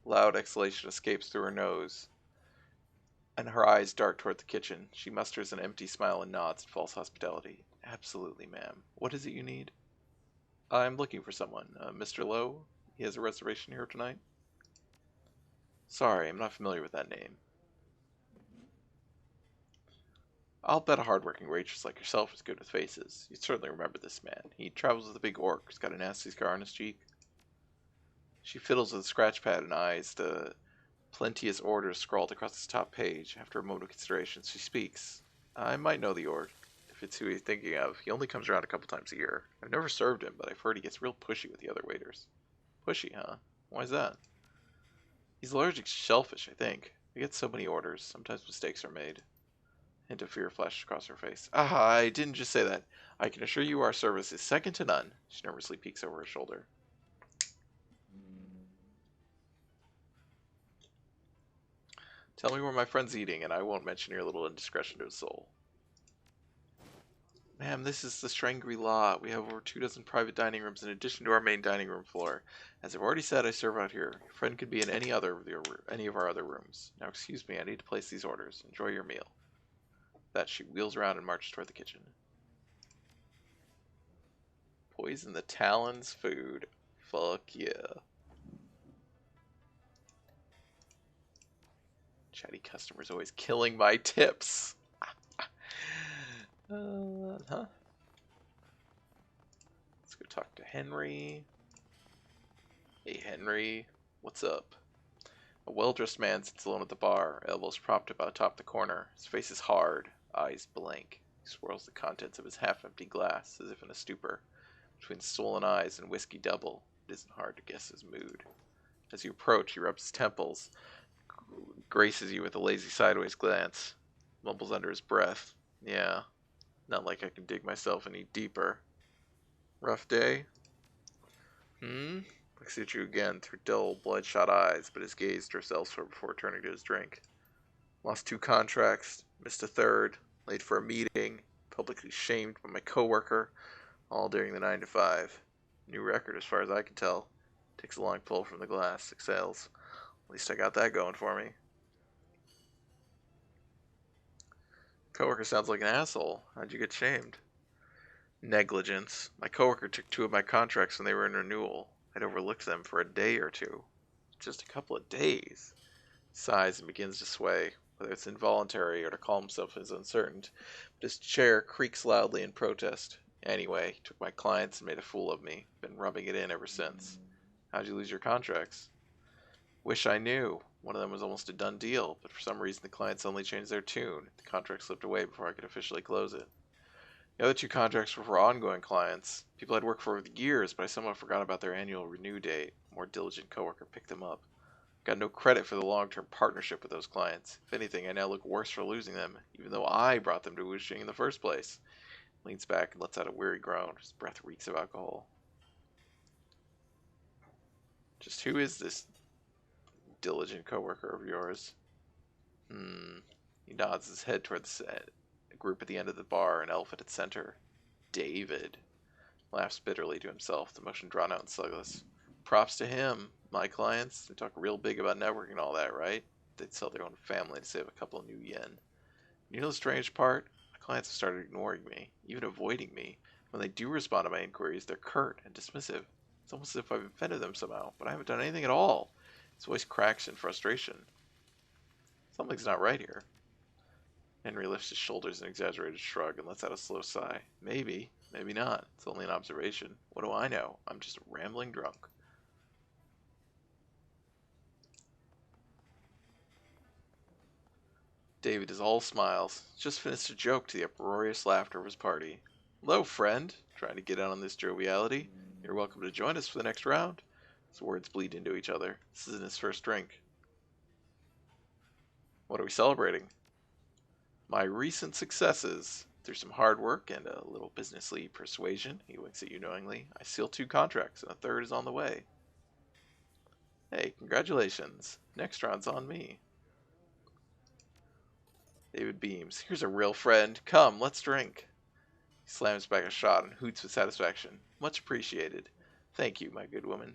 Loud exhalation escapes through her nose, and her eyes dart toward the kitchen. She musters an empty smile and nods in false hospitality. Absolutely, ma'am. What is it you need? I'm looking for someone. Mr. Lowe? He has a reservation here tonight? Sorry, I'm not familiar with that name. I'll bet a hard-working waitress like yourself is good with faces. You'd certainly remember this man. He travels with a big orc. He's got a nasty scar on his cheek. She fiddles with a scratch pad and eyes the plenteous orders scrawled across his top page. After a moment of consideration, she speaks. I might know the orc, if it's who he's thinking of. He only comes around a couple times a year. I've never served him, but I've heard he gets real pushy with the other waiters. Pushy, huh? Why's that? He's allergic to shellfish, I think. I get so many orders. Sometimes mistakes are made. A hint of fear flashed across her face. Ah, I didn't just say that. I can assure you our service is second to none. She nervously peeks over her shoulder. Tell me where my friend's eating, and I won't mention your little indiscretion to his soul. Ma'am, this is the Shangri-La. We have over 24 private dining rooms in addition to our main dining room floor. As I've already said, I serve out here. Your friend could be in any of our other rooms. Now, excuse me, I need to place these orders. Enjoy your meal. With that, she wheels around and marches toward the kitchen. Poison the Talon's food. Fuck yeah. Chatty customers always killing my tips. fun, huh? Let's go talk to Henry. Hey, Henry. What's up? A well-dressed man sits alone at the bar, elbows propped up atop the corner. His face is hard, eyes blank. He swirls the contents of his half-empty glass, as if in a stupor. Between swollen eyes and whiskey double, it isn't hard to guess his mood. As you approach, he rubs his temples, graces you with a lazy sideways glance, mumbles under his breath. Yeah, not like I can dig myself any deeper. Rough day? Looks at you again through dull, bloodshot eyes, but his gaze drifts elsewhere before turning to his drink. Lost 2 contracts, missed a third, late for a meeting, publicly shamed by my coworker, all during the 9 to 5. New record as far as I can tell. Takes a long pull from the glass, exhales. At least I got that going for me. Coworker sounds like an asshole. How'd you get shamed? Negligence. My coworker took 2 of my contracts when they were in renewal. I'd overlooked them for a day or 2. Just a couple of days. Sighs and begins to sway, whether it's involuntary or to calm himself is uncertain, but his chair creaks loudly in protest. Anyway, he took my clients and made a fool of me. Been rubbing it in ever since. How'd you lose your contracts? Wish I knew. One of them was almost a done deal, but for some reason the client suddenly changed their tune. The contract slipped away before I could officially close it. The other 2 contracts were for ongoing clients. People I'd worked for years, but I somehow forgot about their annual renew date. A more diligent coworker picked them up. Got no credit for the long-term partnership with those clients. If anything, I now look worse for losing them, even though I brought them to Wuxing in the first place. Leans back and lets out a weary groan. His breath reeks of alcohol. Just who is this diligent coworker of yours? He nods his head toward the group at the end of the bar, an elf at its center. David. Laughs bitterly to himself, the motion drawn out and slugless. Props to him. My clients, they talk real big about networking and all that, right? They'd sell their own family to save a couple of new yen. You know the strange part? My clients have started ignoring me, even avoiding me. When they do respond to my inquiries, they're curt and dismissive. It's almost as if I've offended them somehow, but I haven't done anything at all. His voice cracks in frustration. Something's not right here. Henry lifts his shoulders in an exaggerated shrug and lets out a slow sigh. Maybe, maybe not. It's only an observation. What do I know? I'm just a rambling drunk. David is all smiles. Just finished a joke to the uproarious laughter of his party. Hello, friend. Trying to get out on this joviality? You're welcome to join us for the next round. His words bleed into each other. This isn't his first drink. What are we celebrating? My recent successes. Through some hard work and a little businessly persuasion, he winks at you knowingly, I sealed 2 contracts and a third is on the way. Hey, congratulations. Next round's on me. David beams. Here's a real friend. Come, let's drink. He slams back a shot and hoots with satisfaction. Much appreciated. Thank you, my good woman.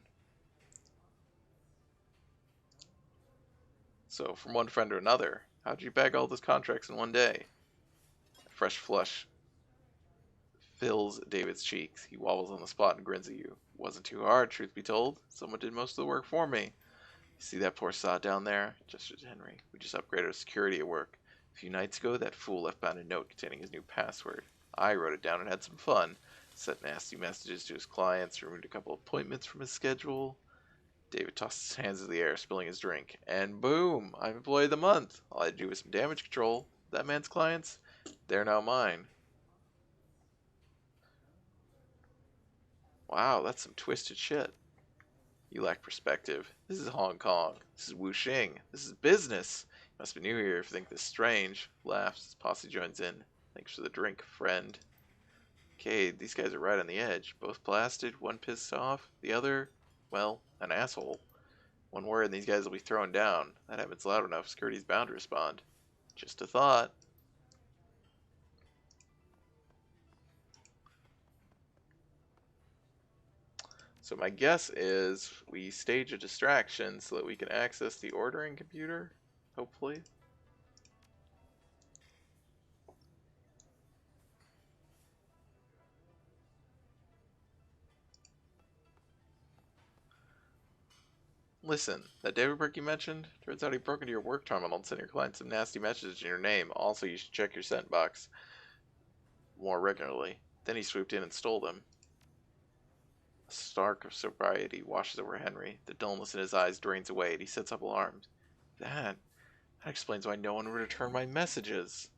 So, from one friend to another, how'd you bag all those contracts in one day? A fresh flush fills David's cheeks. He wobbles on the spot and grins at you. Wasn't too hard, truth be told. Someone did most of the work for me. You see that poor sod down there? Gestured to Henry. We just upgraded our security at work. A few nights ago, that fool left behind a note containing his new password. I wrote it down and had some fun. Sent nasty messages to his clients, removed a couple appointments from his schedule. David tossed his hands in the air, spilling his drink. And boom! I'm employee of the month. All I had to do was some damage control. That man's clients? They're now mine. Wow, that's some twisted shit. You lack perspective. This is Hong Kong. This is Wuxing. This is business. You must be new here if you think this strange. Laughs. His posse joins in. Thanks for the drink, friend. Okay, these guys are right on the edge. Both blasted, one pissed off, the other, well, an asshole. One word and these guys will be thrown down. That happens loud enough. Security's bound to respond. Just a thought. So my guess is we stage a distraction so that we can access the ordering computer, hopefully. Listen, that David Burke you mentioned, turns out he broke into your work terminal and sent your client some nasty messages in your name. Also, you should check your sent box. more regularly. Then he swooped in and stole them. A stark of sobriety washes over Henry. The dullness in his eyes drains away, and he sits up alarmed. That explains why no one would return my messages.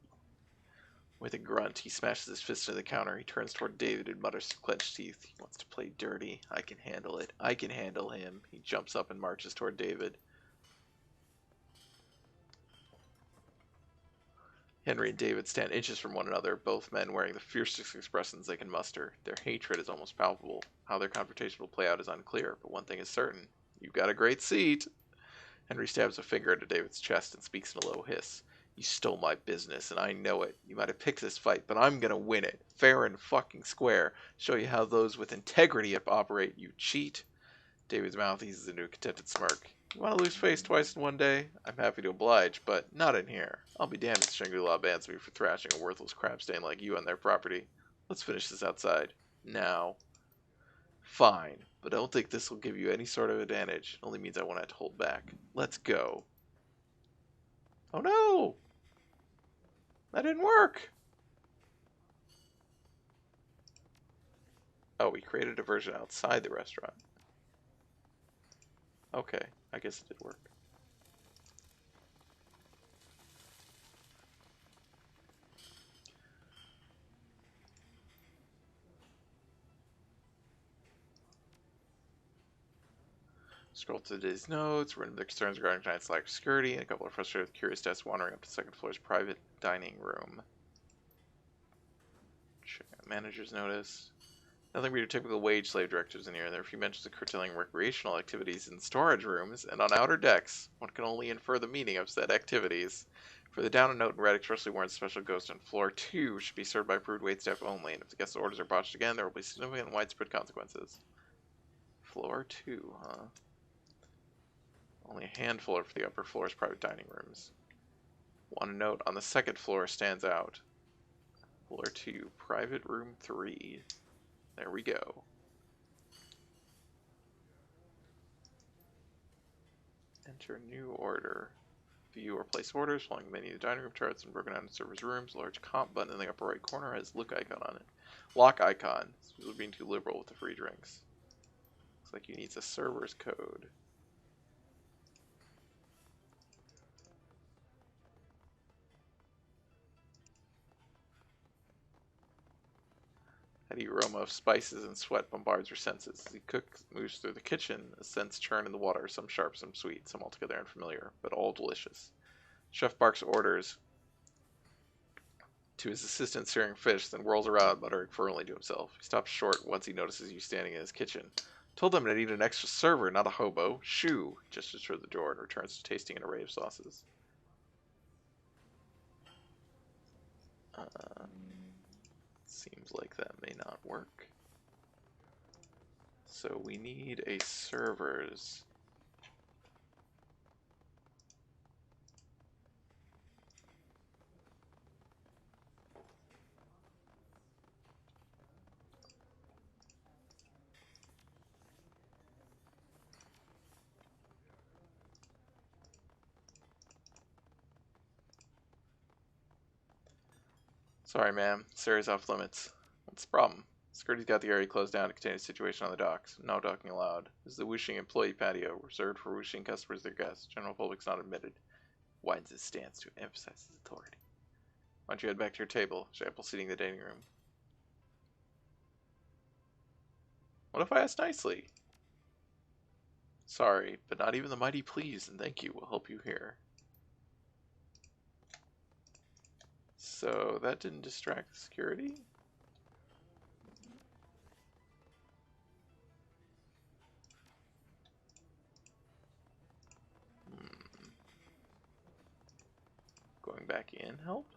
With a grunt, he smashes his fist into the counter. He turns toward David and mutters through clenched teeth. He wants to play dirty. I can handle it. I can handle him. He jumps up and marches toward David. Henry and David stand inches from one another, both men wearing the fiercest expressions they can muster. Their hatred is almost palpable. How their confrontation will play out is unclear, but one thing is certain. You've got a great seat. Henry stabs a finger into David's chest and speaks in a low hiss. You stole my business, and I know it. You might have picked this fight, but I'm gonna win it. Fair and fucking square. Show you how those with integrity operate, you cheat. David's mouth eases into a contented smirk. You want to lose face twice in one day? I'm happy to oblige, but not in here. I'll be damned if Shangri-La bans me for thrashing a worthless crab stain like you on their property. Let's finish this outside. Now. Fine, but I don't think this will give you any sort of advantage. It only means I won't have to hold back. Let's go. Oh no! That didn't work! Oh, we created a version outside the restaurant. Okay, I guess it did work. Scroll to today's notes, run into the concerns regarding tonight's lack of security, and a couple of frustrated, curious guests wandering up to the second floor's private dining room. Check out manager's notice. Nothing but your typical wage slave directives in here. There are a few mentions of curtailing recreational activities in storage rooms and on outer decks. One can only infer the meaning of said activities. For the down note in red expressly warns special ghost on floor 2 should be served by approved waitstaff only, and if the guest's orders are botched again, there will be significant and widespread consequences. Floor 2, huh? Only a handful are for the upper floor's private dining rooms. One note on the second floor stands out. Floor 2, private room 3. There we go. Enter new order. View or place orders following many of the dining room charts and broken out in servers' rooms. A large comp button in the upper right corner has look icon on it. Lock icon. This was being too liberal with the free drinks. Looks like you need a server's code. The aroma of spices and sweat bombards your senses. As the cook moves through the kitchen, the scents churn in the water, some sharp, some sweet, some altogether unfamiliar, but all delicious. Chef barks orders to his assistant searing fish, then whirls around, muttering fervently to himself. He stops short once he notices you standing in his kitchen. Told them to need an extra server, not a hobo. Shoo! Gestures toward the door and returns to tasting an array of sauces. Seems like that may not work. So we need a servers. Sorry, ma'am. This area's off limits. What's the problem? Security's got the area closed down to contain a situation on the docks. No docking allowed. This is the whooshing employee patio, reserved for whooshing customers and their guests. General public's not admitted. Widens his stance to emphasize his authority. Why don't you head back to your table? There's ample seating in the dining room. What if I ask nicely? Sorry, but not even the mighty please and thank you will help you here. So that didn't distract the security? Going back in help?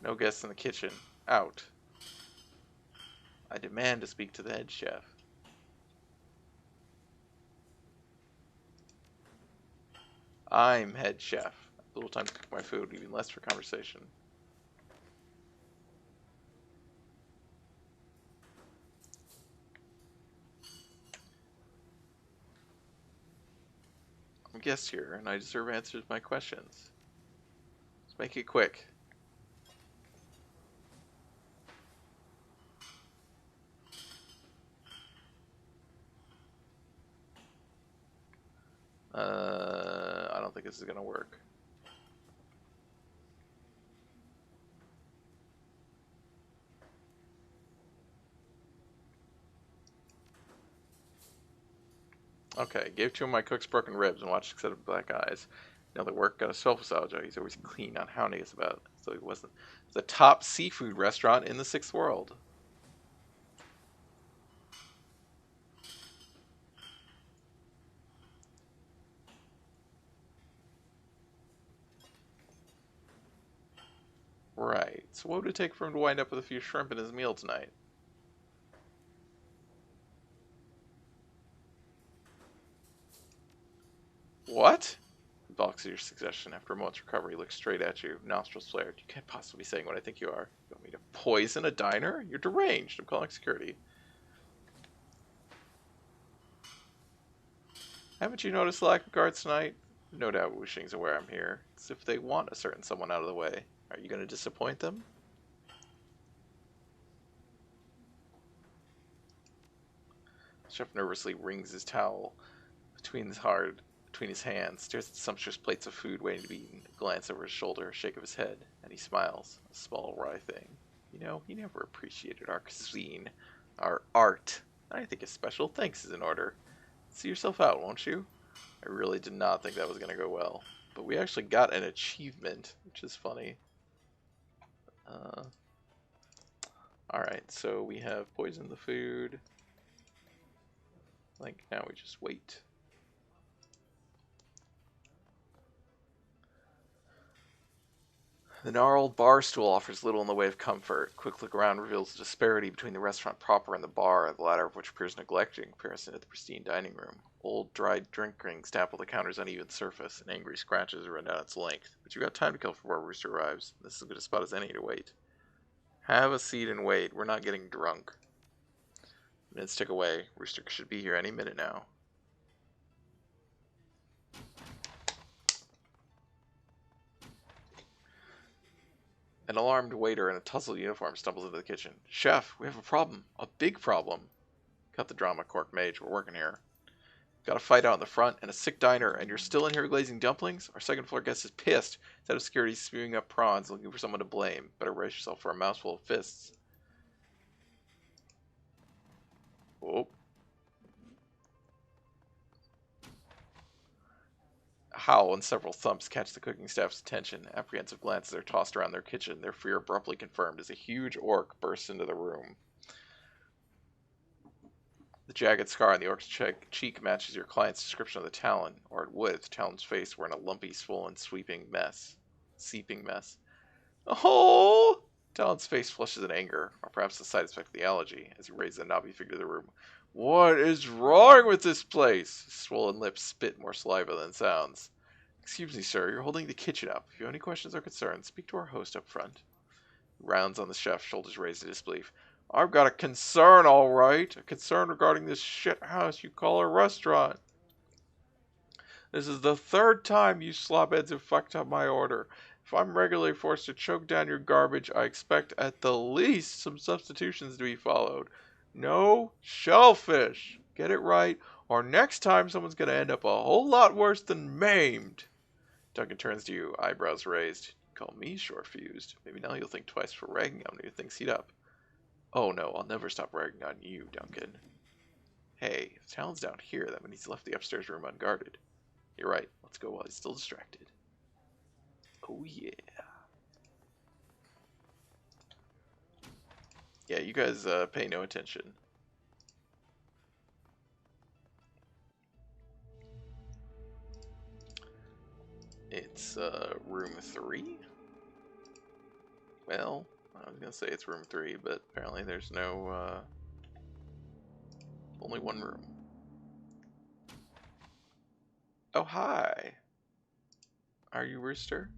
No guests in the kitchen. Out. I demand to speak to the head chef. I'm head chef. Little time to cook my food, even less for conversation. guest here, and I deserve answers to my questions. Let's make it quick. I don't think this is gonna work. Okay, gave two of my cooks broken ribs and watched a set of black eyes. Now the work got a self-massage. He's always clean, not hounding us about. So he wasn't the top seafood restaurant in the sixth world. Right. So what would it take for him to wind up with a few shrimp in his meal tonight? What? He balks at your suggestion. After a moment's recovery, he looks straight at you, nostrils flared. You can't possibly be saying what I think you are. You want me to poison a diner? You're deranged. I'm calling security. Haven't you noticed the lack of guards tonight? No doubt Wuxing's aware I'm here. It's if they want a certain someone out of the way. Are you going to disappoint them? Chef nervously wrings his towel between his hands, stares at the sumptuous plates of food waiting to be eaten, a glance over his shoulder, a shake of his head, and he smiles, a small wry thing. You know, he never appreciated our cuisine, our art. I think a special thanks is in order. See yourself out, won't you? I really did not think that was going to go well. But we actually got an achievement, which is funny. Alright, so we have poisoned the food. Like, now we just wait. The gnarled bar stool offers little in the way of comfort. A quick look around reveals the disparity between the restaurant proper and the bar, the latter of which appears neglected in comparison to the pristine dining room. Old, dried drink rings dapple the counter's uneven surface, and angry scratches run down its length. But you got time to kill before Rooster arrives. This is as good a spot as any to wait. Have a seat and wait. We're not getting drunk. Minutes tick away. Rooster should be here any minute now. An alarmed waiter in a tousled uniform stumbles into the kitchen. Chef, we have a problem. A big problem. Cut the drama, Cork Mage. We're working here. Got a fight out in the front and a sick diner, and you're still in here glazing dumplings? Our second floor guest is pissed. Instead of security spewing up prawns, looking for someone to blame. Better brace yourself for a mouthful of fists. Oh. A howl and several thumps catch the cooking staff's attention. Apprehensive glances are tossed around their kitchen, their fear abruptly confirmed as a huge orc bursts into the room. The jagged scar on the orc's cheek matches your client's description of the Talon, or it would if the Talon's face were in a lumpy, swollen, seeping mess. Oh! Talon's face flushes in anger, or perhaps the side effect of the allergy, as he raises the knobby figure to the room. What is wrong with this place? His swollen lips spit more saliva than sounds. Excuse me, sir, you're holding the kitchen up. If you have any questions or concerns, speak to our host up front. He rounds on the chef, shoulders raised in disbelief. I've got a concern, all right. A concern regarding this shit house you call a restaurant. This is the third time you slobheads have fucked up my order. If I'm regularly forced to choke down your garbage, I expect at the least some substitutions to be followed. No shellfish. Get it right, or next time someone's going to end up a whole lot worse than maimed. Duncan turns to you, eyebrows raised. Call me short-fused. Maybe now you'll think twice for ragging on me to things heat up. Oh no, I'll never stop ragging on you, Duncan. Hey, if Talon's down here, that means he's left the upstairs room unguarded. You're right, let's go while he's still distracted. Oh yeah. Yeah, you guys pay no attention. It's room 3? Well, I was gonna say it's room 3, but apparently there's no, only one room. Oh, hi. Are you Rooster?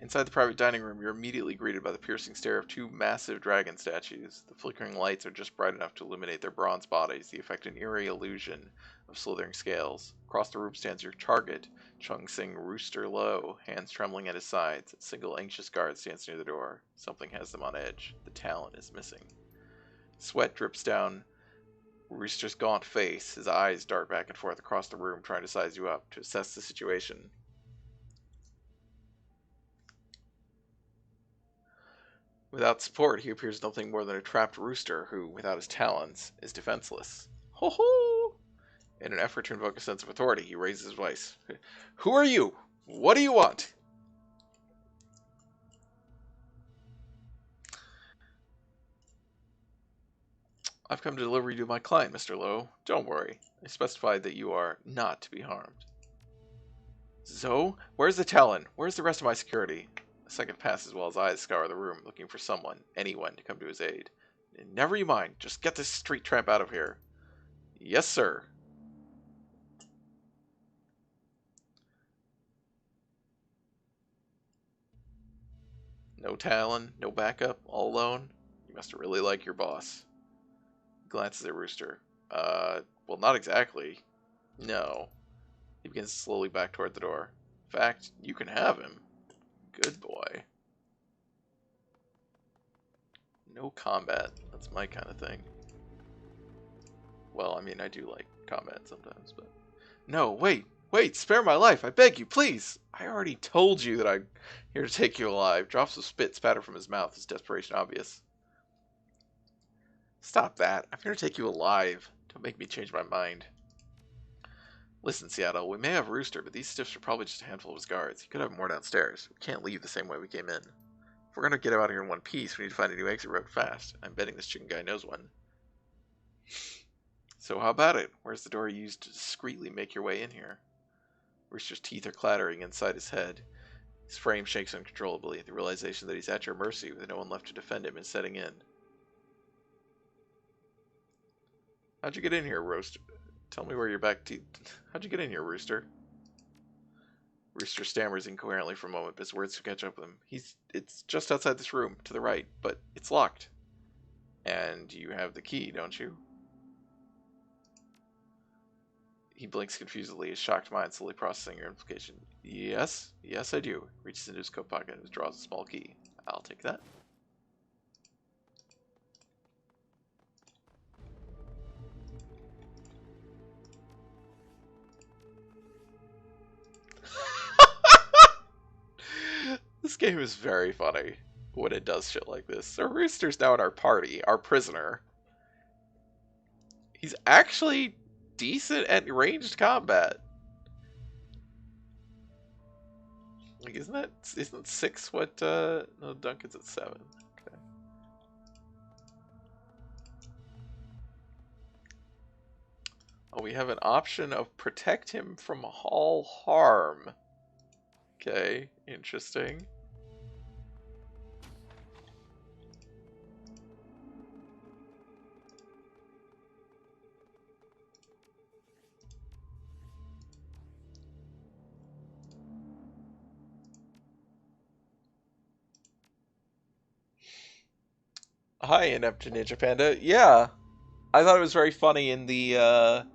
Inside the private dining room, you're immediately greeted by the piercing stare of two massive dragon statues. The flickering lights are just bright enough to illuminate their bronze bodies, the effect an eerie illusion of slithering scales. Across the room stands your target, Chung Sing Rooster Low, hands trembling at his sides. A single anxious guard stands near the door. Something has them on edge. The talent is missing. Sweat drips down Rooster's gaunt face. His eyes dart back and forth across the room, trying to size you up, to assess the situation. Without support, he appears nothing more than a trapped rooster who, without his talons, is defenseless. Ho ho! In an effort to invoke a sense of authority, he raises his voice. Who are you? What do you want? I've come to deliver you to my client, Mr. Lowe. Don't worry. I specified that you are not to be harmed. Zoe? Where's the talon? Where's the rest of my security? A second passes while his eyes scour the room, looking for someone, anyone, to come to his aid. Never you mind. Just get this street tramp out of here. Yes, sir. No talon, no backup, all alone. You must really like your boss. He glances at Rooster. Well, not exactly. No. He begins to slowly back toward the door. In fact, you can have him. Good boy. No combat. That's my kind of thing. Well, I mean, I do like combat sometimes, but... No, wait! Wait! Spare my life! I beg you, please! I already told you that I'm here to take you alive. Drops of spit spatter from his mouth, his desperation obvious. Stop that. I'm here to take you alive. Don't make me change my mind. Listen, Seattle, we may have Rooster, but these stiffs are probably just a handful of his guards. He could have more downstairs. We can't leave the same way we came in. If we're going to get out of here in one piece, we need to find a new exit road fast. I'm betting this chicken guy knows one. So how about it? Where's the door you used to discreetly make your way in here? Rooster's teeth are clattering inside his head. His frame shakes uncontrollably. The realization that he's at your mercy with no one left to defend him is setting in. How'd you get in here, Rooster? Tell me where your back teeth... How'd you get in here, Rooster? Rooster stammers incoherently for a moment, but his words catch up with him. It's just outside this room, to the right, but it's locked. And you have the key, don't you? He blinks confusedly, his shocked mind slowly processing your implication. Yes, I do. Reaches into his coat pocket and withdraws a small key. I'll take that. This game is very funny when it does shit like this. So Rooster's now in our party, our prisoner. He's actually decent at ranged combat. Like, isn't 6 what, no, Duncan's at 7. Okay. Oh, we have an option of protect him from all harm. Okay, interesting. Hi, Inept Ninja Panda. Yeah, I thought it was very funny in the,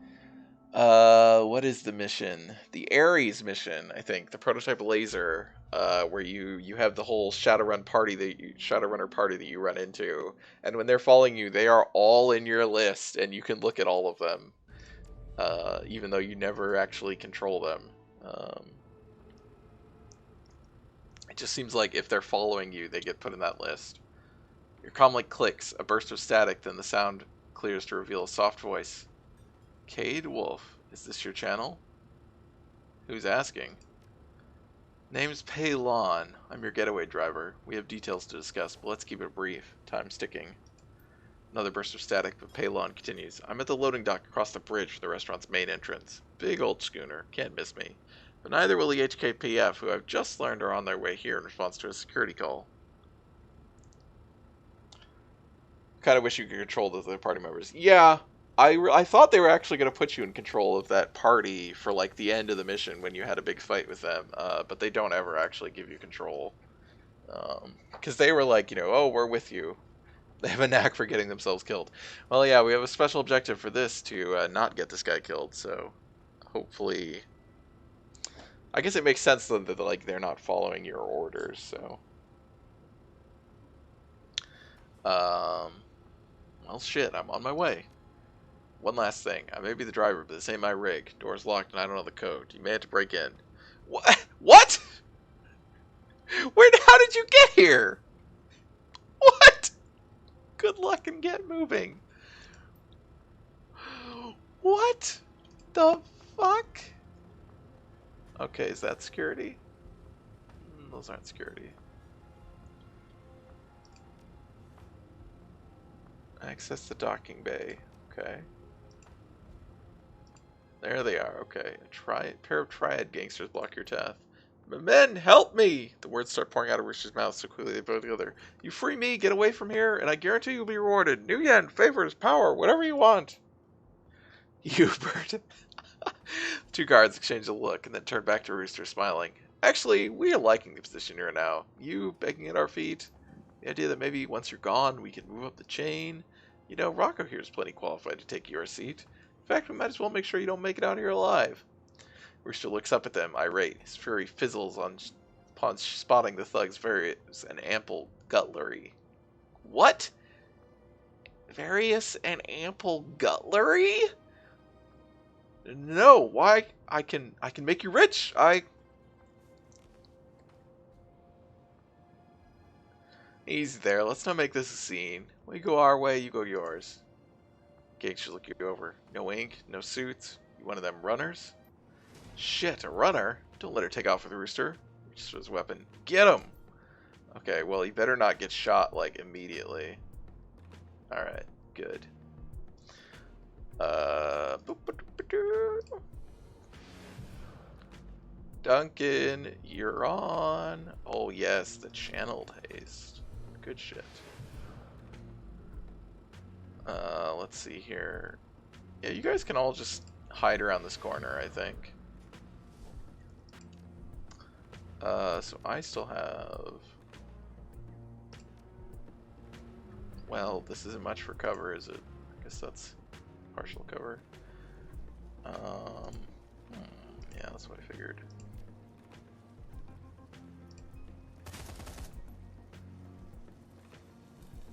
what is the mission? The Ares mission, I think. The prototype laser, where you have the whole Shadowrunner party that you run into. And when they're following you, they are all in your list, and you can look at all of them. Even though you never actually control them. It just seems like if they're following you, they get put in that list. Your comlink clicks, a burst of static, then the sound clears to reveal a soft voice. Cade Wolf, is this your channel? Who's asking? Name's Paylon. I'm your getaway driver. We have details to discuss, but let's keep it brief. Time's ticking. Another burst of static, but Paylon continues. I'm at the loading dock across the bridge from the restaurant's main entrance. Big old schooner. Can't miss me. But neither will the HKPF, who I've just learned are on their way here in response to a security call. Kind of wish you could control the other party members. Yeah, I thought they were actually going to put you in control of that party for like the end of the mission when you had a big fight with them, but they don't ever actually give you control. Because they were like, oh, we're with you. They have a knack for getting themselves killed. Well, yeah, we have a special objective for this to not get this guy killed. So hopefully, I guess it makes sense that like they're not following your orders. So, well, shit, I'm on my way. One last thing. I may be the driver, but this ain't my rig. Door's locked and I don't know the code. You may have to break in. What? What? How did you get here? What? Good luck and get moving. What the fuck? Okay, is that security? Those aren't security. Access the docking bay. Okay. There they are. Okay. A pair of triad gangsters block your path. Men, help me! The words start pouring out of Rooster's mouth so quickly they blow together. You free me, get away from here, and I guarantee you'll be rewarded. New yen, favors, power, whatever you want. You bird. Two guards exchange a look and then turn back to Rooster, smiling. Actually, we are liking the position you're in now. You begging at our feet. The idea that maybe once you're gone, we can move up the chain. You know, Rocco here is plenty qualified to take your seat. In fact, we might as well make sure you don't make it out here alive. Rooster looks up at them, irate. His fury fizzles upon spotting the thug's various and ample gutlery. What? Various and ample gutlery? No, why? I can make you rich. Easy there. Let's not make this a scene. We go our way, you go yours. Gangster look you over. No ink, no suits. You one of them runners? Shit, a runner? Don't let her take off with Rooster. Reaches for his weapon. Get him! Okay, well, he better not get shot, like, immediately. Alright, good. Duncan, you're on. Oh, yes, the channeled haste. Good shit. Let's see here. Yeah, you guys can all just hide around this corner, I think. So I still have... Well, this isn't much for cover, is it? I guess that's partial cover. Yeah, that's what I figured.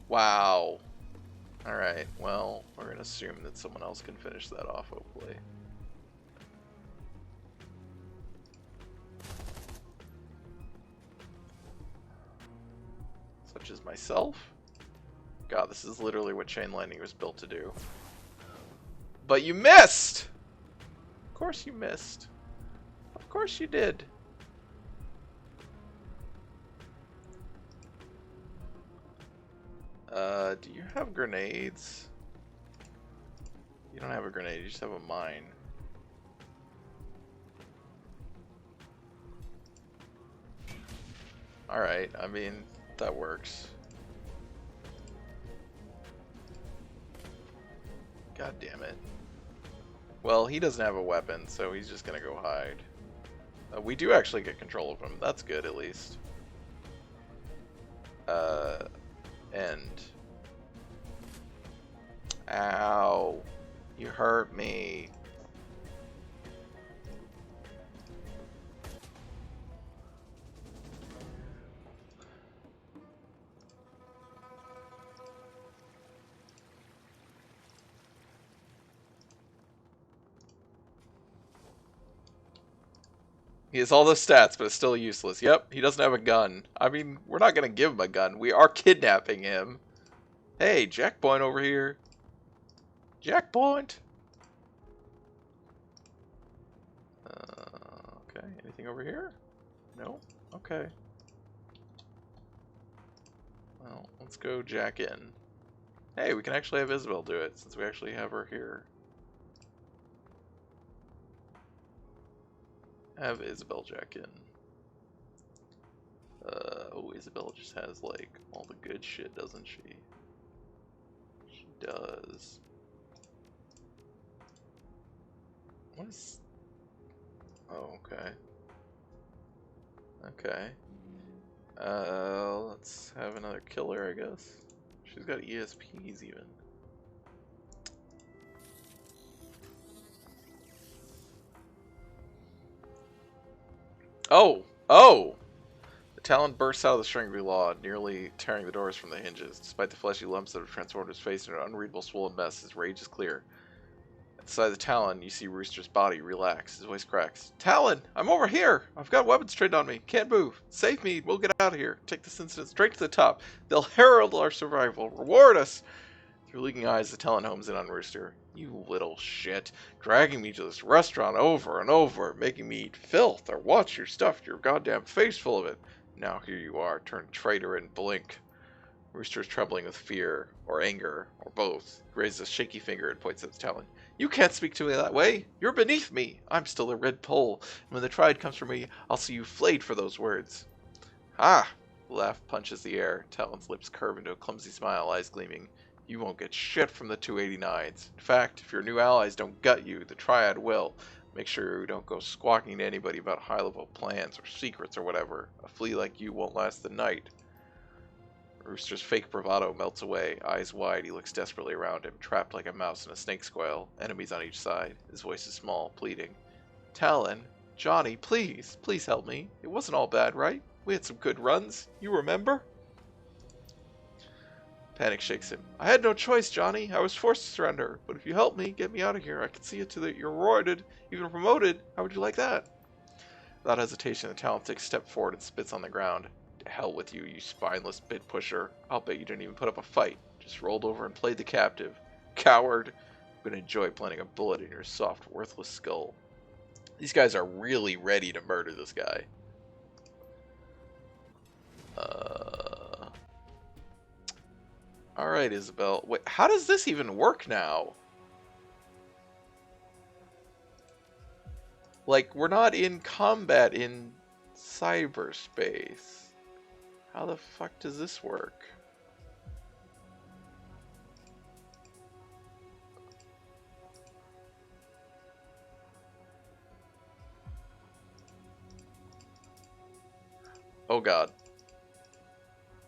Wow. Alright, well, we're going to assume that someone else can finish that off, hopefully. Such as myself? God, this is literally what chain lightning was built to do. But you missed! Of course you missed. Of course you did. Do you have grenades? You don't have a grenade, you just have a mine. Alright, I mean, that works. God damn it. Well, he doesn't have a weapon, so he's just gonna go hide. We do actually get control of him. That's good, at least. End. Ow. You hurt me. He has all those stats, but it's still useless. Yep, he doesn't have a gun. I mean, we're not going to give him a gun. We are kidnapping him. Hey, Jackpoint over here. Jackpoint! Okay, anything over here? No? Okay. Well, let's go jack in. Hey, we can actually have Isabel do it, since we actually have her here. Have Isabel jack in. Oh, Isabel just has, like, all the good shit, doesn't she? She does. What is... Oh, okay. Okay. Let's have another killer, I guess. She's got ESPs even. Oh! Oh! The talon bursts out of the string law, nearly tearing the doors from the hinges. Despite the fleshy lumps that have transformed his face into an unreadable swollen mess, his rage is clear. At the side of the Talon, you see Rooster's body relax. His voice cracks. Talon! I'm over here! I've got weapons trained on me. Can't move. Save me. We'll get out of here. Take this incident straight to the top. They'll herald our survival. Reward us! Through leaking eyes, the Talon homes in on Rooster. You little shit. Dragging me to this restaurant over and over, making me eat filth or watch your stuff, your goddamn face full of it. Now here you are, turned traitor and blink. Rooster is trembling with fear, or anger, or both. He raises a shaky finger and points at the Talon. You can't speak to me that way. You're beneath me. I'm still a red pole, and when the triad comes for me, I'll see you flayed for those words. Ah! The laugh punches the air. Talon's lips curve into a clumsy smile, eyes gleaming. You won't get shit from the 289s. In fact, if your new allies don't gut you, the triad will. Make sure you don't go squawking to anybody about high-level plans or secrets or whatever. A flea like you won't last the night. Rooster's fake bravado melts away. Eyes wide, he looks desperately around him, trapped like a mouse in a snake's coil. Enemies on each side. His voice is small, pleading. Talon, Johnny, please, please help me. It wasn't all bad, right? We had some good runs. You remember? Panic shakes him. I had no choice, Johnny. I was forced to surrender. But if you help me, get me out of here, I can see it to that you're rewarded, even promoted. How would you like that? Without hesitation, the Talon takes a step forward and spits on the ground. To hell with you, you spineless bit pusher. I'll bet you didn't even put up a fight. Just rolled over and played the captive. Coward. I'm gonna enjoy planting a bullet in your soft, worthless skull. These guys are really ready to murder this guy. Alright, Isabel. Wait, how does this even work now? Like, we're not in combat in cyberspace. How the fuck does this work? Oh god.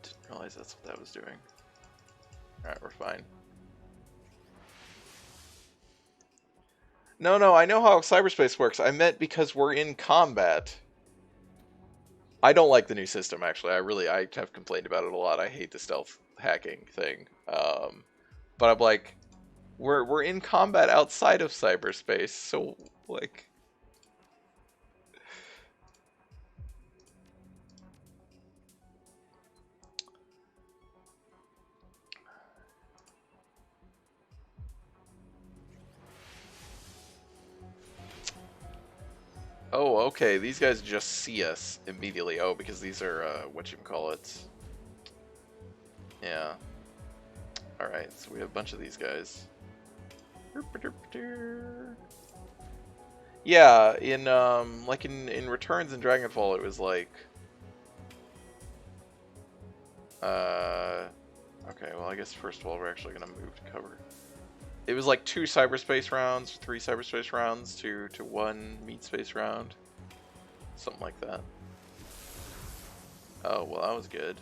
Didn't realize that's what that was doing. Alright, we're fine. No, I know how cyberspace works. I meant because we're in combat. I don't like the new system, actually. I have complained about it a lot. I hate the stealth hacking thing. But I'm like, we're in combat outside of cyberspace, so, like... Oh, okay, these guys just see us immediately. Oh, because these are, whatchamacallit. Yeah. Alright, so we have a bunch of these guys. Yeah, in, like in Returns and Dragonfall, it was like... Okay, well, I guess first of all, we're actually gonna move to cover. It was like 2 cyberspace rounds, 3 cyberspace rounds to 1 meat space round. Something like that. Oh, well, that was good.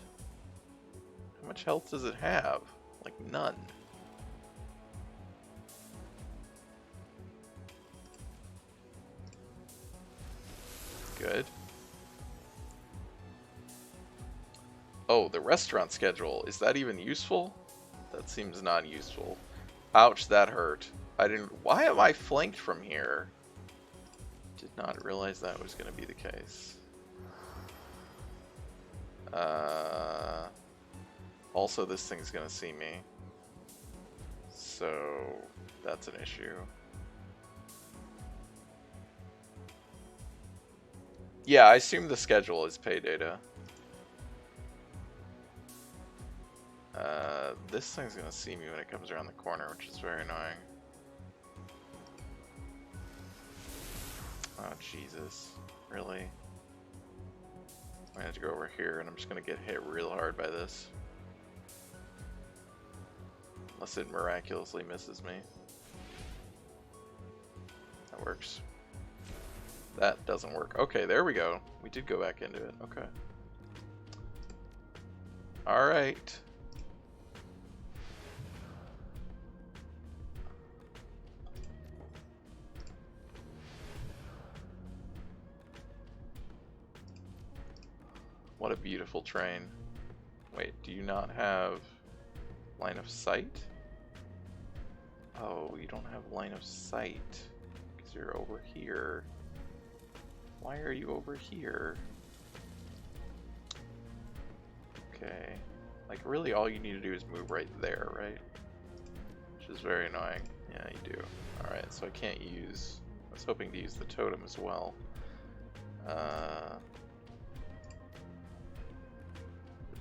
How much health does it have? Like, none. Good. Oh, the restaurant schedule. Is that even useful? That seems non-useful. Ouch, that hurt. I didn't... Why am I flanked from here? Did not realize that was going to be the case. Also, this thing's going to see me. So, that's an issue. Yeah, I assume the schedule is pay data. This thing's gonna see me when it comes around the corner, which is very annoying. Oh, Jesus. Really? I have to go over here, and I'm just gonna get hit real hard by this. Unless it miraculously misses me. That works. That doesn't work. Okay, there we go. We did go back into it. Okay. Alright. What a beautiful train. Wait, do you not have line of sight? Oh, you don't have line of sight because you're over here. Why are you over here? Okay. Like, really all you need to do is move right there, right? Which is very annoying. Yeah, you do. Alright, so I can't use... I was hoping to use the totem as well. The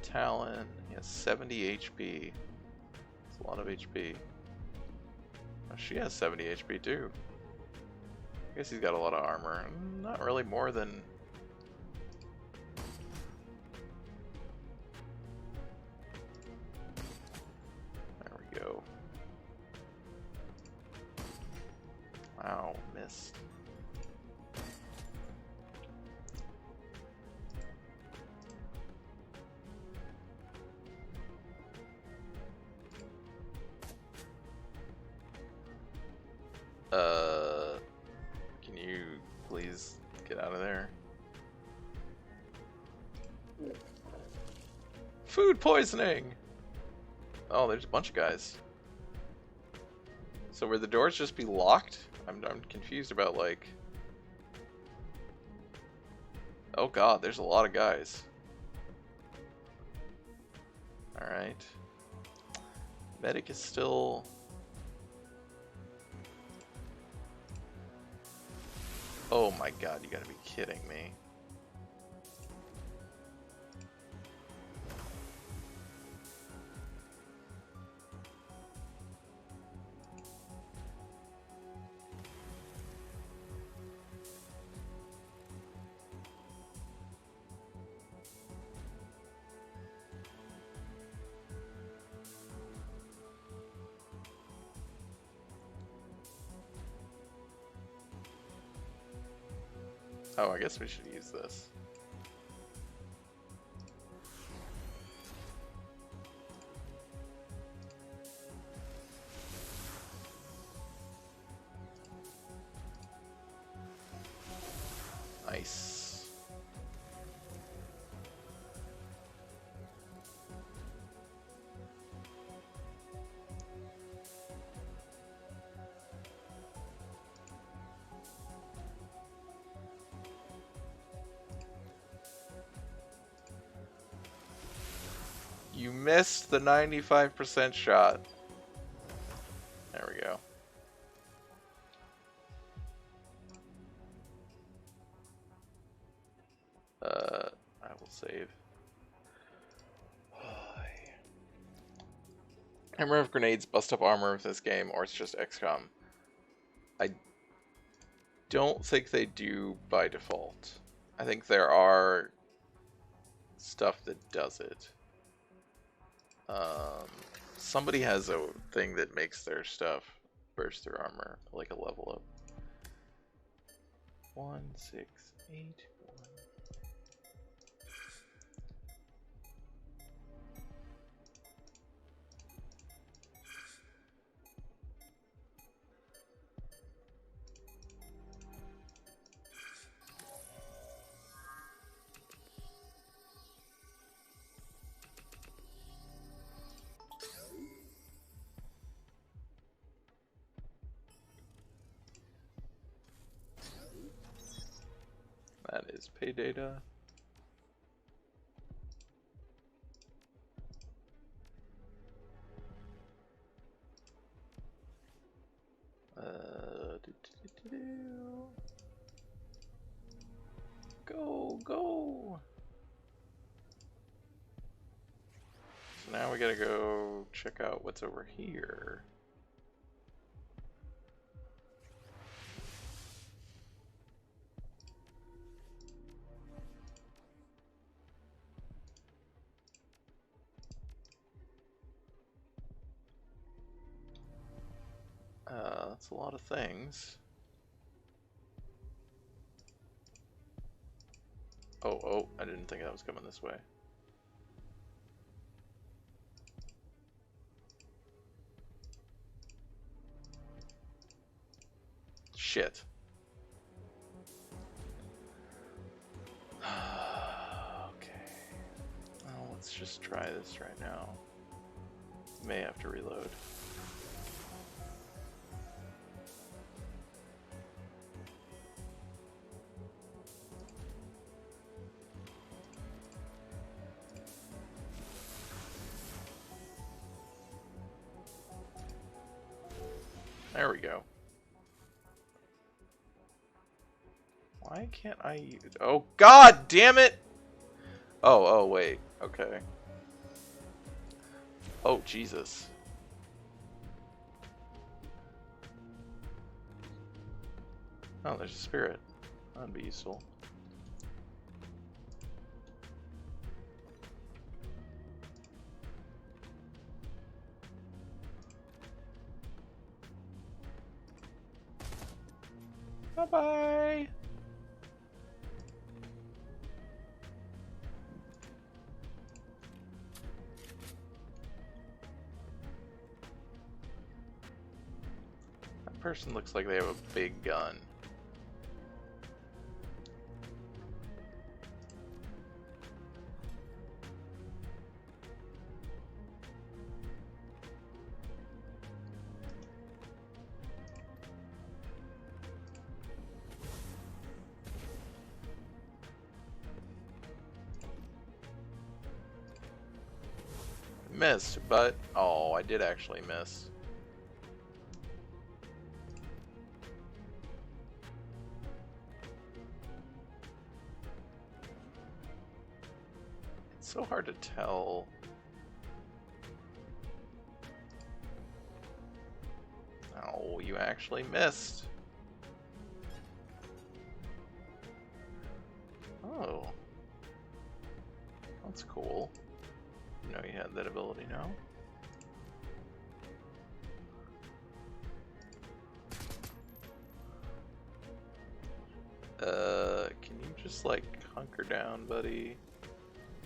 Talon, he has 70 HP. That's a lot of HP. Oh, she has 70 HP too. I guess he's got a lot of armor. Not really more than... There we go. Wow, missed. Can you please get out of there? Food poisoning! Oh, there's a bunch of guys. So where the doors just be locked? I'm confused about, like... Oh god, there's a lot of guys. Alright. Medic is still... Oh my god, you gotta be kidding me. Oh, I guess we should use this. Nice. You missed the 95% shot. There we go. I will save. I remember if grenades bust up armor with this game, or it's just XCOM. I don't think they do by default. I think there are stuff that does it. Somebody has a thing that makes their stuff burst through armor, like a level up. 1, 6, 8, 1. That is pay data. Go, go! So now we gotta go check out what's over here. That's a lot of things. Oh, I didn't think that was coming this way. Shit. Okay. Well, let's just try this right now. May have to reload. There we go. Why can't I use... Oh, god damn it! Oh, wait. Okay. Oh, Jesus. Oh, there's a spirit. That'd be useful. Bye-bye! That person looks like they have a big gun. Missed, but... Oh, I did actually miss. It's so hard to tell. Oh, you actually missed. Oh. That's cool. You know you had that ability now. Can you just like hunker down, buddy?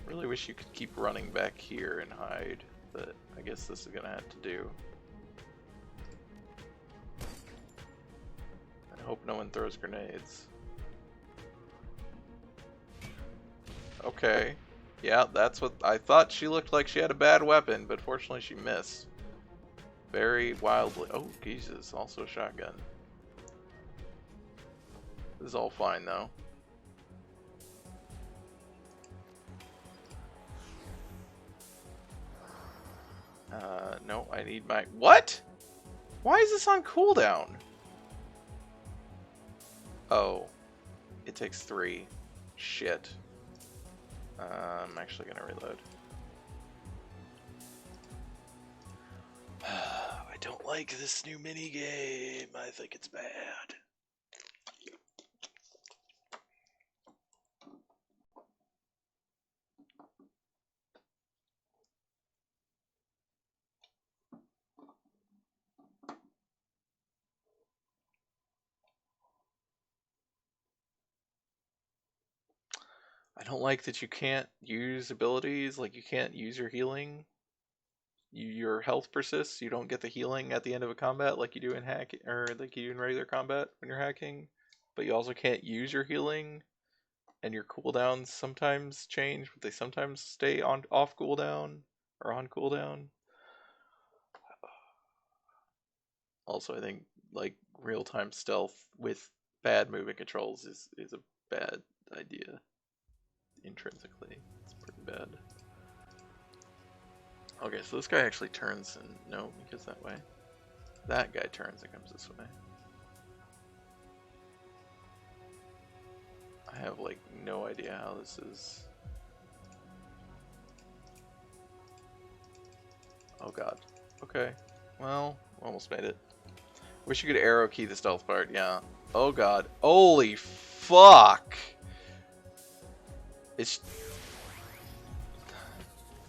Really wish you could keep running back here and hide, but I guess this is gonna have to do. I hope no one throws grenades. Okay. Yeah, that's what I thought. She looked like she had a bad weapon, but fortunately she missed. Very wildly. Oh, Jesus. Also a shotgun. This is all fine, though. No, I need my... What? Why is this on cooldown? Oh. It takes 3. Shit. I'm actually gonna reload. I don't like this new mini game. I think it's bad. I don't like that you can't use abilities, like you can't use your healing. Your health persists, you don't get the healing at the end of a combat like you do in hack or like you do in regular combat when you're hacking. But you also can't use your healing, and your cooldowns sometimes change, but they sometimes stay on off cooldown or on cooldown. Also, I think like real-time stealth with bad movement controls is a bad idea. Intrinsically, it's pretty bad. Okay, so this guy actually turns and no, he goes that way. That guy turns and comes this way. I have like no idea how this is. Oh god. Okay. Well, almost made it. Wish you could arrow key the stealth part, yeah. Oh god. Holy fuck! It's...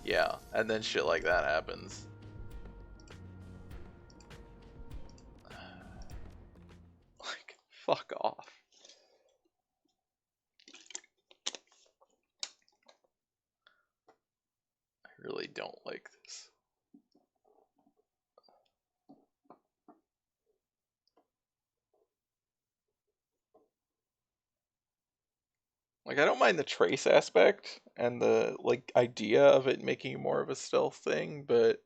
Yeah, and then shit like that happens. Like, fuck off. I really don't like this. Like, I don't mind the trace aspect and the like idea of it making more of a stealth thing, but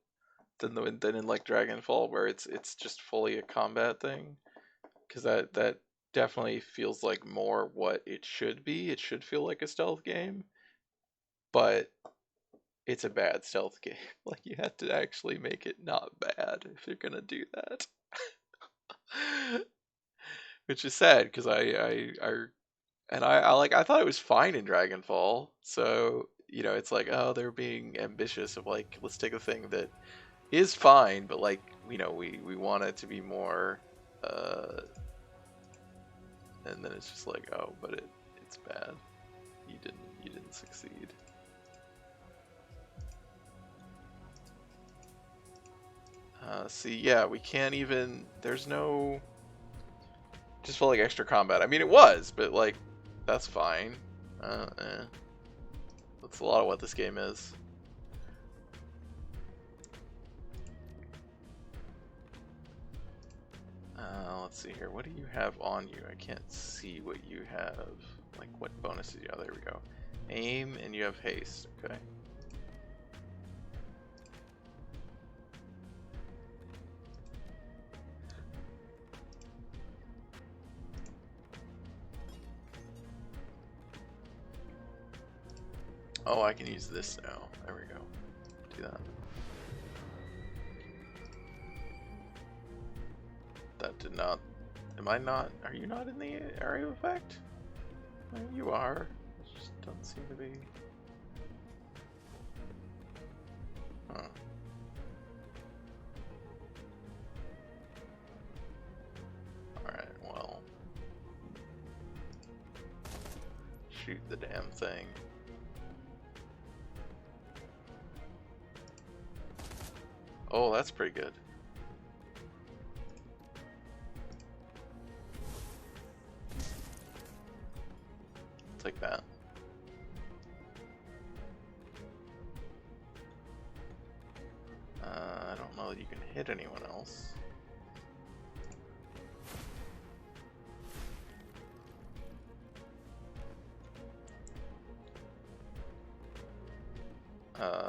then in like Dragonfall where it's just fully a combat thing, because that definitely feels like more what it should be. It should feel like a stealth game, but it's a bad stealth game. Like, you have to actually make it not bad if you're gonna do that. Which is sad because I thought it was fine in Dragonfall. So, it's like, oh, they're being ambitious of like, let's take a thing that is fine, but like, we want it to be more, and then it's just like, oh, but it's bad. You didn't succeed. See, yeah, we can't even. There's no. Just felt like extra combat. I mean, it was, but like, that's fine. That's a lot of what this game is. Let's see here. What do you have on you? I can't see what you have. Like, what bonuses you have? There we go. Aim, and you have haste. Okay. Oh, I can use this now. There we go. Do that. That did not... Am I not... Are you not in the area of effect? Well, you are. It just doesn't seem to be... Huh. Alright, well... Shoot the damn thing. Oh, that's pretty good. Take that. I don't know that you can hit anyone else.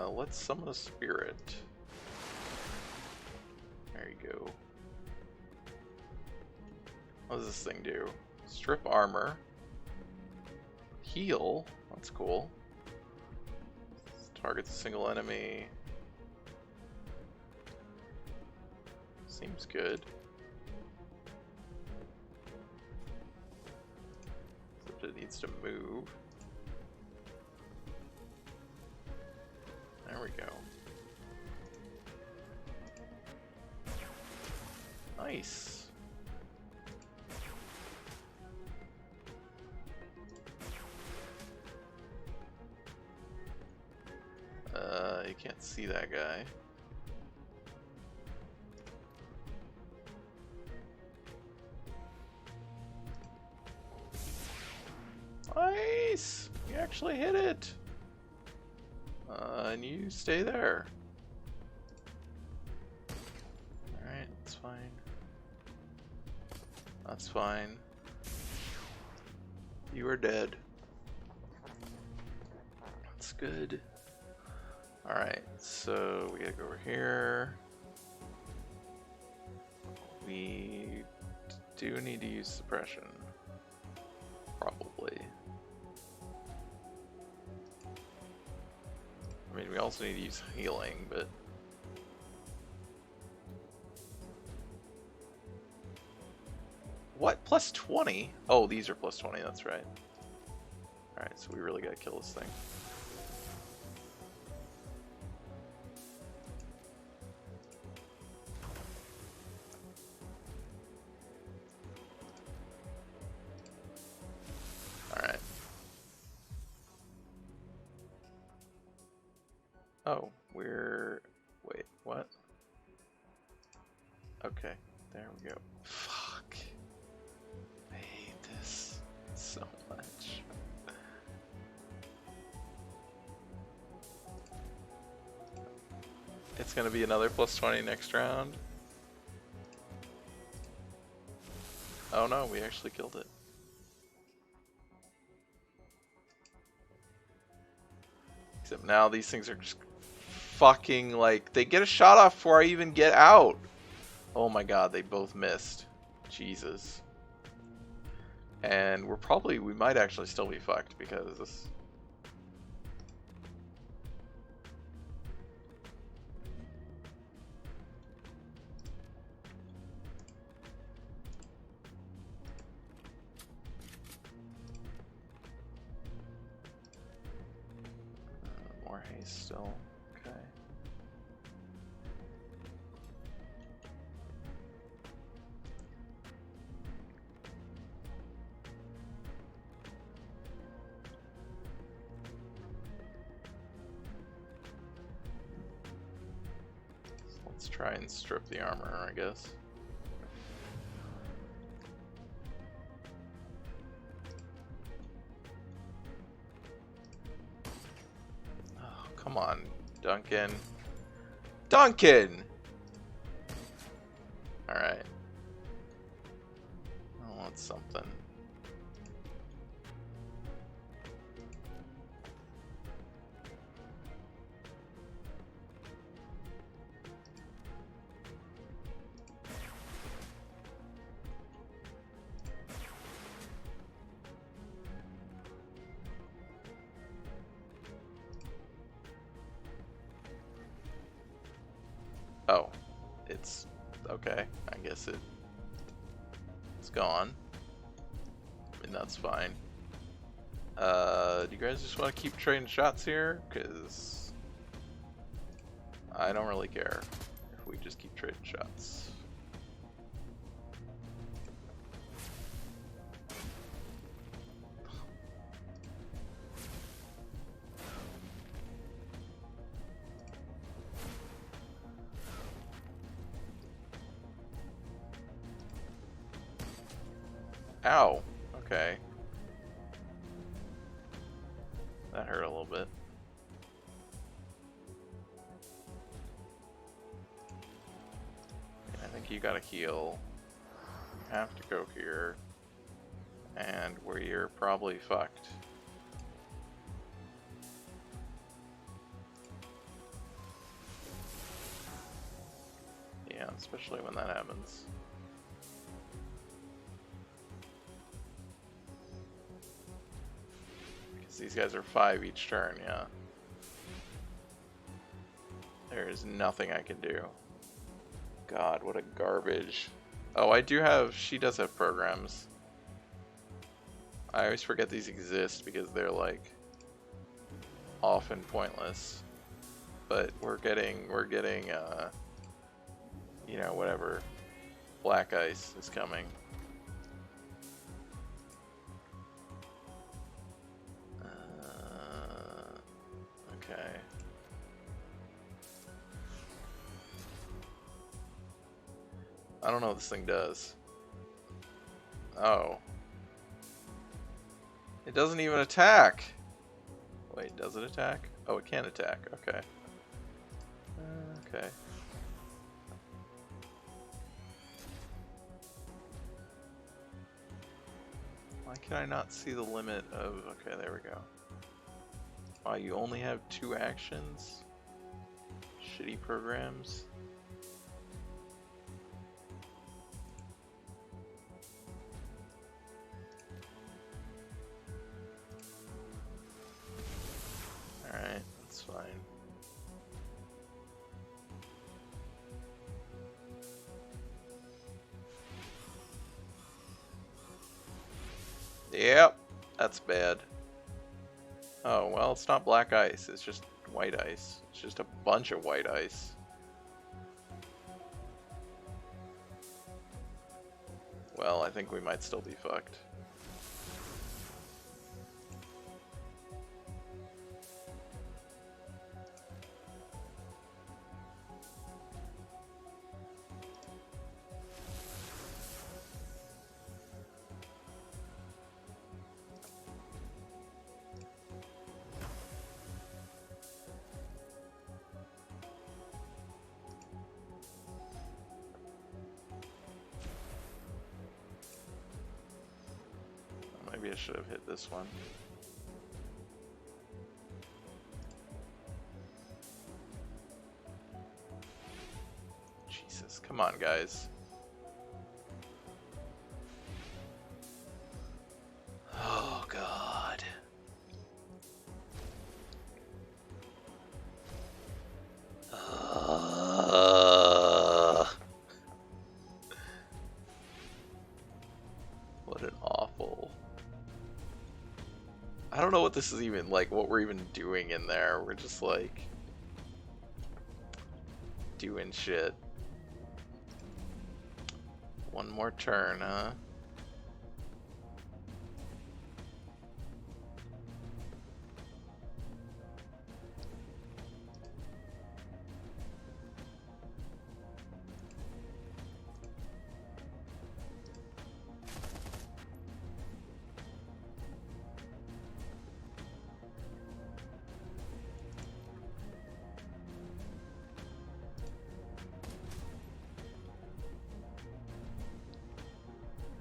Let's summon a spirit. There you go. What does this thing do? Strip armor. Heal. That's cool. Targets a single enemy. Seems good. Except it needs to move. There we go. Nice. You can't see that guy. Nice! You actually hit it! And you stay there. Alright, that's fine. That's fine. You are dead. That's good. Alright, so we gotta go over here. We do need to use suppression. Probably. I mean, we also need to use healing, but... What? Plus 20? Oh, these are plus 20, that's right. Alright, so we really gotta kill this thing. Alright. Oh, we're... Wait, what? Okay, there we go. Fuck. I hate this so much. It's gonna be another plus 20 next round. Oh no, we actually killed it. Except now these things are just fucking like, they get a shot off before I even get out. Oh my god, they both missed. Jesus. And we might actually still be fucked because this. More haste still. Okay. Let's try and strip the armor, I guess. Oh, come on, Duncan. Duncan! Alright. I want something. Oh, it's okay. I guess it's gone. I mean, that's fine. Do you guys just want to keep trading shots here? Because I don't really care if we just keep trading shots. Ow. Okay. That hurt a little bit. I think you gotta heal. You have to go here. And where you're probably fucked. Yeah, especially when that happens. These guys are 5 each turn, yeah. There is nothing I can do. God, what a garbage. Oh, she does have programs. I always forget these exist because they're like often pointless. But we're getting you know, whatever. Black ice is coming. Okay. I don't know what this thing does. Oh. It doesn't even attack! Wait, does it attack? Oh, it can attack. Okay. Okay. Why can I not see the limit of... Okay, there we go. Wow, you only have 2 actions? Shitty programs. Alright, that's fine. Yep, that's bad. Oh, well, it's not black ice, it's just white ice. It's just a bunch of white ice. Well, I think we might still be fucked. Maybe I should have hit this one. Come on, guys. Oh, God. What an awful... I don't know what this is even, like, what we're even doing in there. We're just, like... doing shit. One more turn, huh?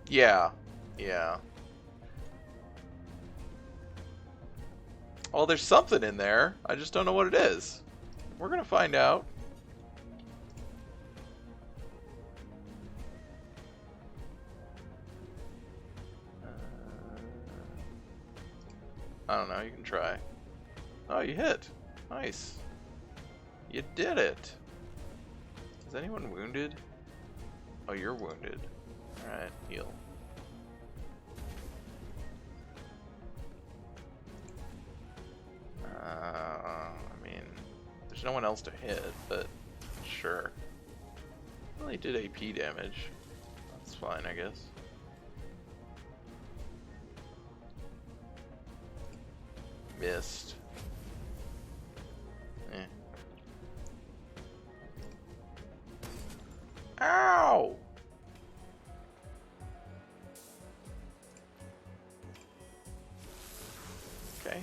Yeah. Yeah. Well, there's something in there. I just don't know what it is. We're gonna find out. I don't know. You can try. Oh, you hit. Nice. You did it. Is anyone wounded? Oh, you're wounded. Alright, heal. I mean, there's no one else to hit, but sure. Well, he did AP damage. That's fine, I guess. Missed. Eh. Ow! Okay.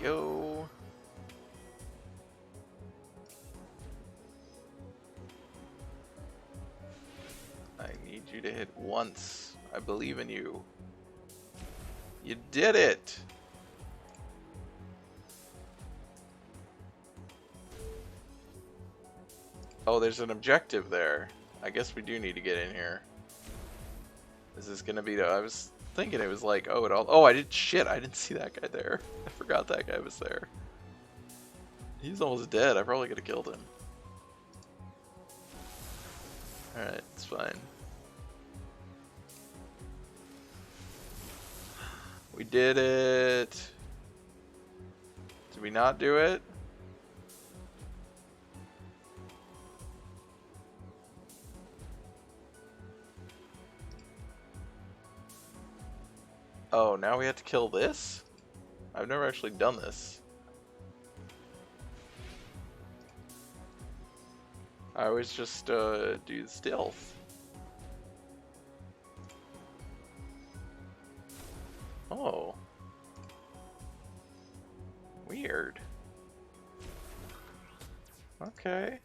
Go. I need you to hit once. I believe in you. You did it! Oh, there's an objective there. I guess we do need to get in here. Is this gonna be the... I was thinking it was like, oh, it all... Oh, I did... Shit, I didn't see that guy there. I forgot that guy was there. He's almost dead. I probably could have killed him. Alright, it's fine. We did it! Did we not do it? Oh, now we have to kill this? I've never actually done this. I always just do stealth. Oh. Weird. Okay.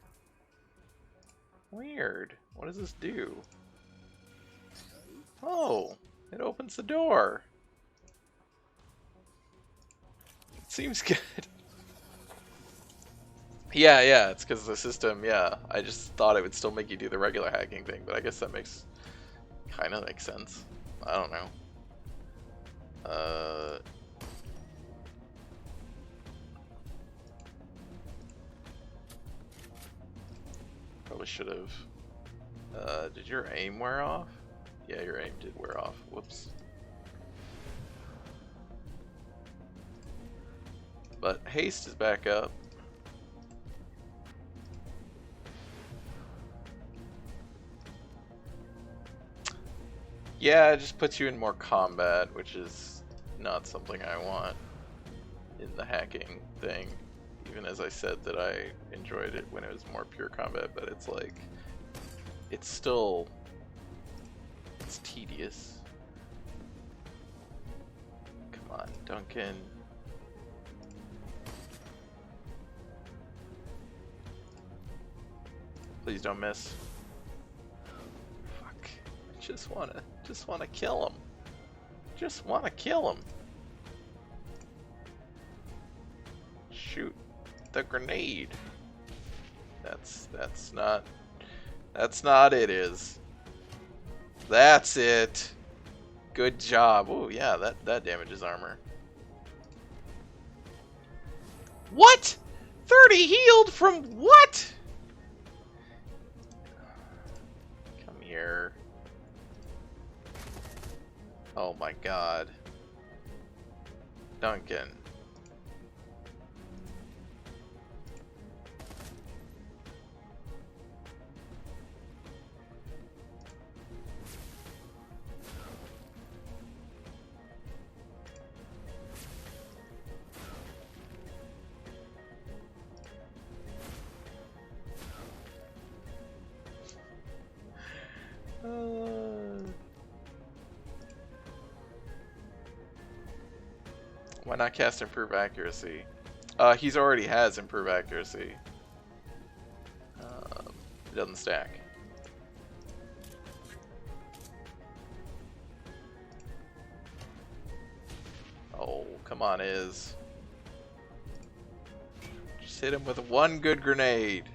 Weird. What does this do? Oh, it opens the door. Seems good. Yeah, it's because the system, yeah. I just thought it would still make you do the regular hacking thing, but I guess that kind of makes sense. I don't know. Probably should have. Did your aim wear off? Yeah, your aim did wear off. Whoops. But haste is back up. Yeah, it just puts you in more combat, which is not something I want in the hacking thing. Even as I said that I enjoyed it when it was more pure combat, but it's like, it's still, it's tedious. Come on, Duncan. Please don't miss. Fuck. I Just wanna kill him. Just wanna kill him. Shoot the grenade. That's not it is. That's it. Good job. Oh yeah, that damages armor. What? 30 healed from what? Come here. Oh my god. Duncan. Why not cast Improve Accuracy? He's already has Improve Accuracy. It doesn't stack. Oh, come on, Iz. Just hit him with one good grenade.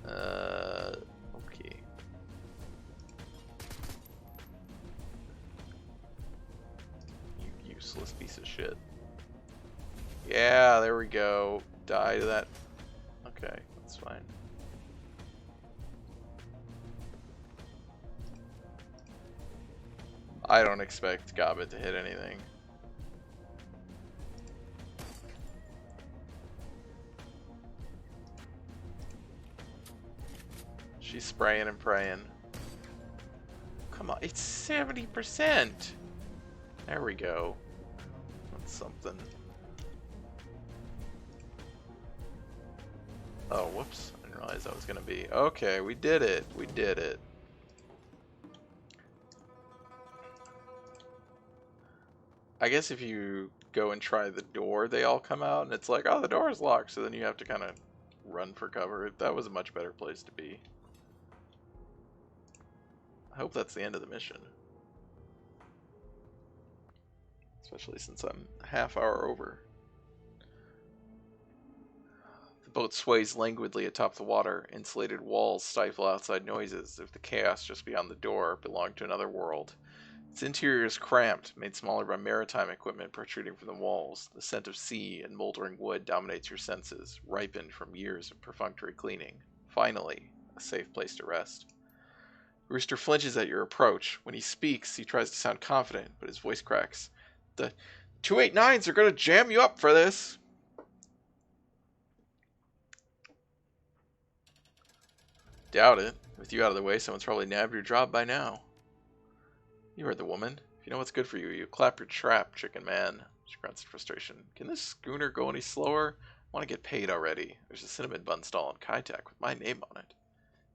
Okay. You useless piece of shit. Yeah, there we go. Die to that. Okay, that's fine. I don't expect Gobbet to hit anything. She's spraying and praying. Come on, it's 70%. There we go. That's something. Oh, whoops. I didn't realize that was going to be. Okay, we did it. We did it. I guess if you go and try the door, they all come out, and it's like, oh, the door is locked, so then you have to kind of run for cover. That was a much better place to be. I hope that's the end of the mission. Especially since I'm a half hour over. The boat sways languidly atop the water. Insulated walls stifle outside noises, as if the chaos just beyond the door belonged to another world. Its interior is cramped, made smaller by maritime equipment protruding from the walls. The scent of sea and moldering wood dominates your senses, ripened from years of perfunctory cleaning. Finally, a safe place to rest. Rooster flinches at your approach. When he speaks, he tries to sound confident, but his voice cracks. The 289s are going to jam you up for this. Doubt it. With you out of the way, someone's probably nabbed your job by now. You heard the woman. If you know what's good for you, you clap your trap, chicken man. She grunts in frustration. Can this schooner go any slower? I want to get paid already. There's a cinnamon bun stall in Kaitak with my name on it.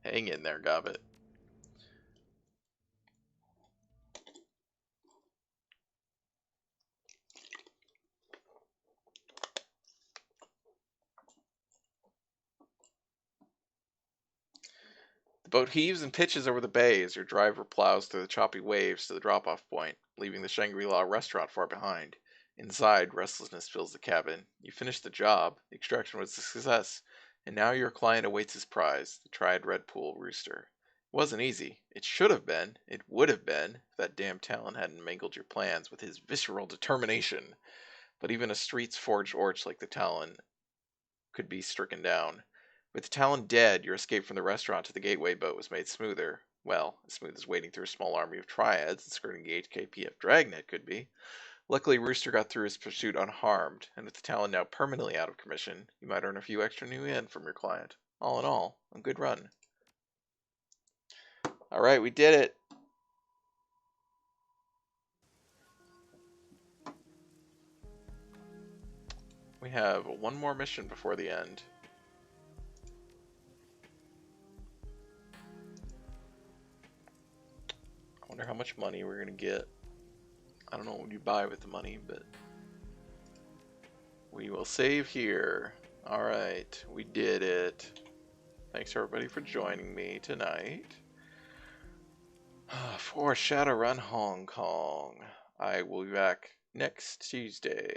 Hang in there, Gobbet. The boat heaves and pitches over the bay as your driver plows through the choppy waves to the drop-off point, leaving the Shangri-La restaurant far behind. Inside, restlessness fills the cabin. You finish the job, the extraction was a success, and now your client awaits his prize, the tried Red Pool rooster. It wasn't easy. It should have been. It would have been, if that damn Talon hadn't mangled your plans with his visceral determination. But even a streets forged orch like the Talon could be stricken down. With the Talon dead, your escape from the restaurant to the gateway boat was made smoother. Well, as smooth as wading through a small army of triads and skirting the HKPF dragnet could be. Luckily, Rooster got through his pursuit unharmed, and with the Talon now permanently out of commission, you might earn a few extra new yen from your client. All in all, a good run. Alright, we did it! We have one more mission before the end. I wonder how much money we're gonna get. I don't know what you buy with the money, but we will save here. Alright, we did it. Thanks everybody for joining me tonight. for Shadowrun Hong Kong. I will be back next Tuesday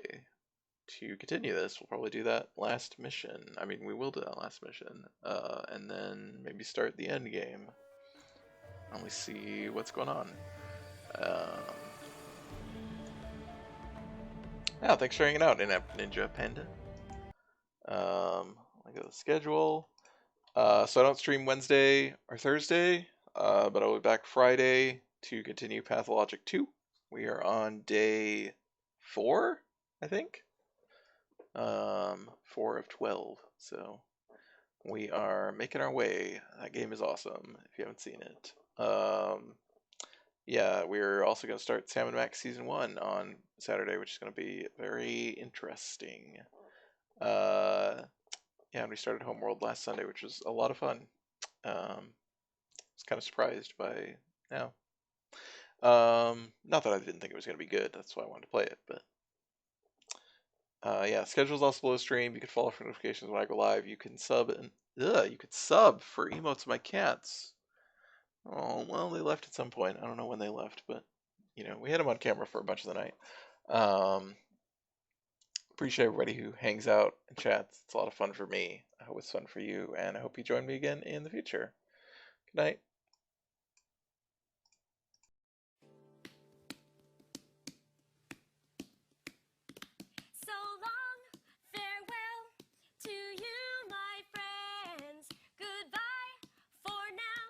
to continue this. We'll probably do that last mission. I mean, we will do that last mission. And then maybe start the end game. And we see what's going on. Yeah, thanks for hanging out, Ninja Panda. Look at the schedule. So I don't stream Wednesday or Thursday, but I'll be back Friday to continue Pathologic 2. We are on day 4, I think. 4 of 12. So we are making our way. That game is awesome if you haven't seen it. Yeah, we're also going to start Sam & Max Season 1 on Saturday, which is going to be very interesting. Yeah, and we started Homeworld last Sunday, which was a lot of fun. I was kind of surprised by now. Not that I didn't think it was going to be good. That's why I wanted to play it. But yeah, schedule's also below stream. You can follow for notifications when I go live. You can sub and you could sub for emotes of my cats. Oh well, they left at some point. I don't know when they left, but you know, we had them on camera for a bunch of the night. Appreciate everybody who hangs out and chats. It's a lot of fun for me. I hope it's fun for you, and I hope you join me again in the future. Good night. So long, farewell to you, my friends. Goodbye for now,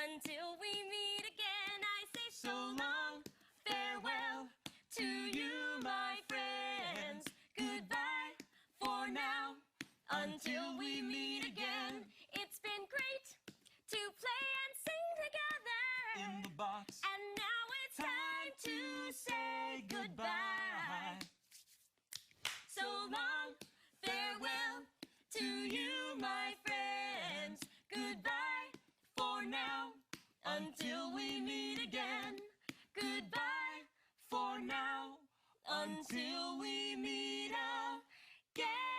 until we meet again. I say so long, farewell to you, my friends. Goodbye for now, until we meet again. It's been great to play and sing together In the box. and now it's time to say goodbye. So long, farewell to you, my friends. Goodbye for now, until we meet again. Goodbye for now, until we meet again.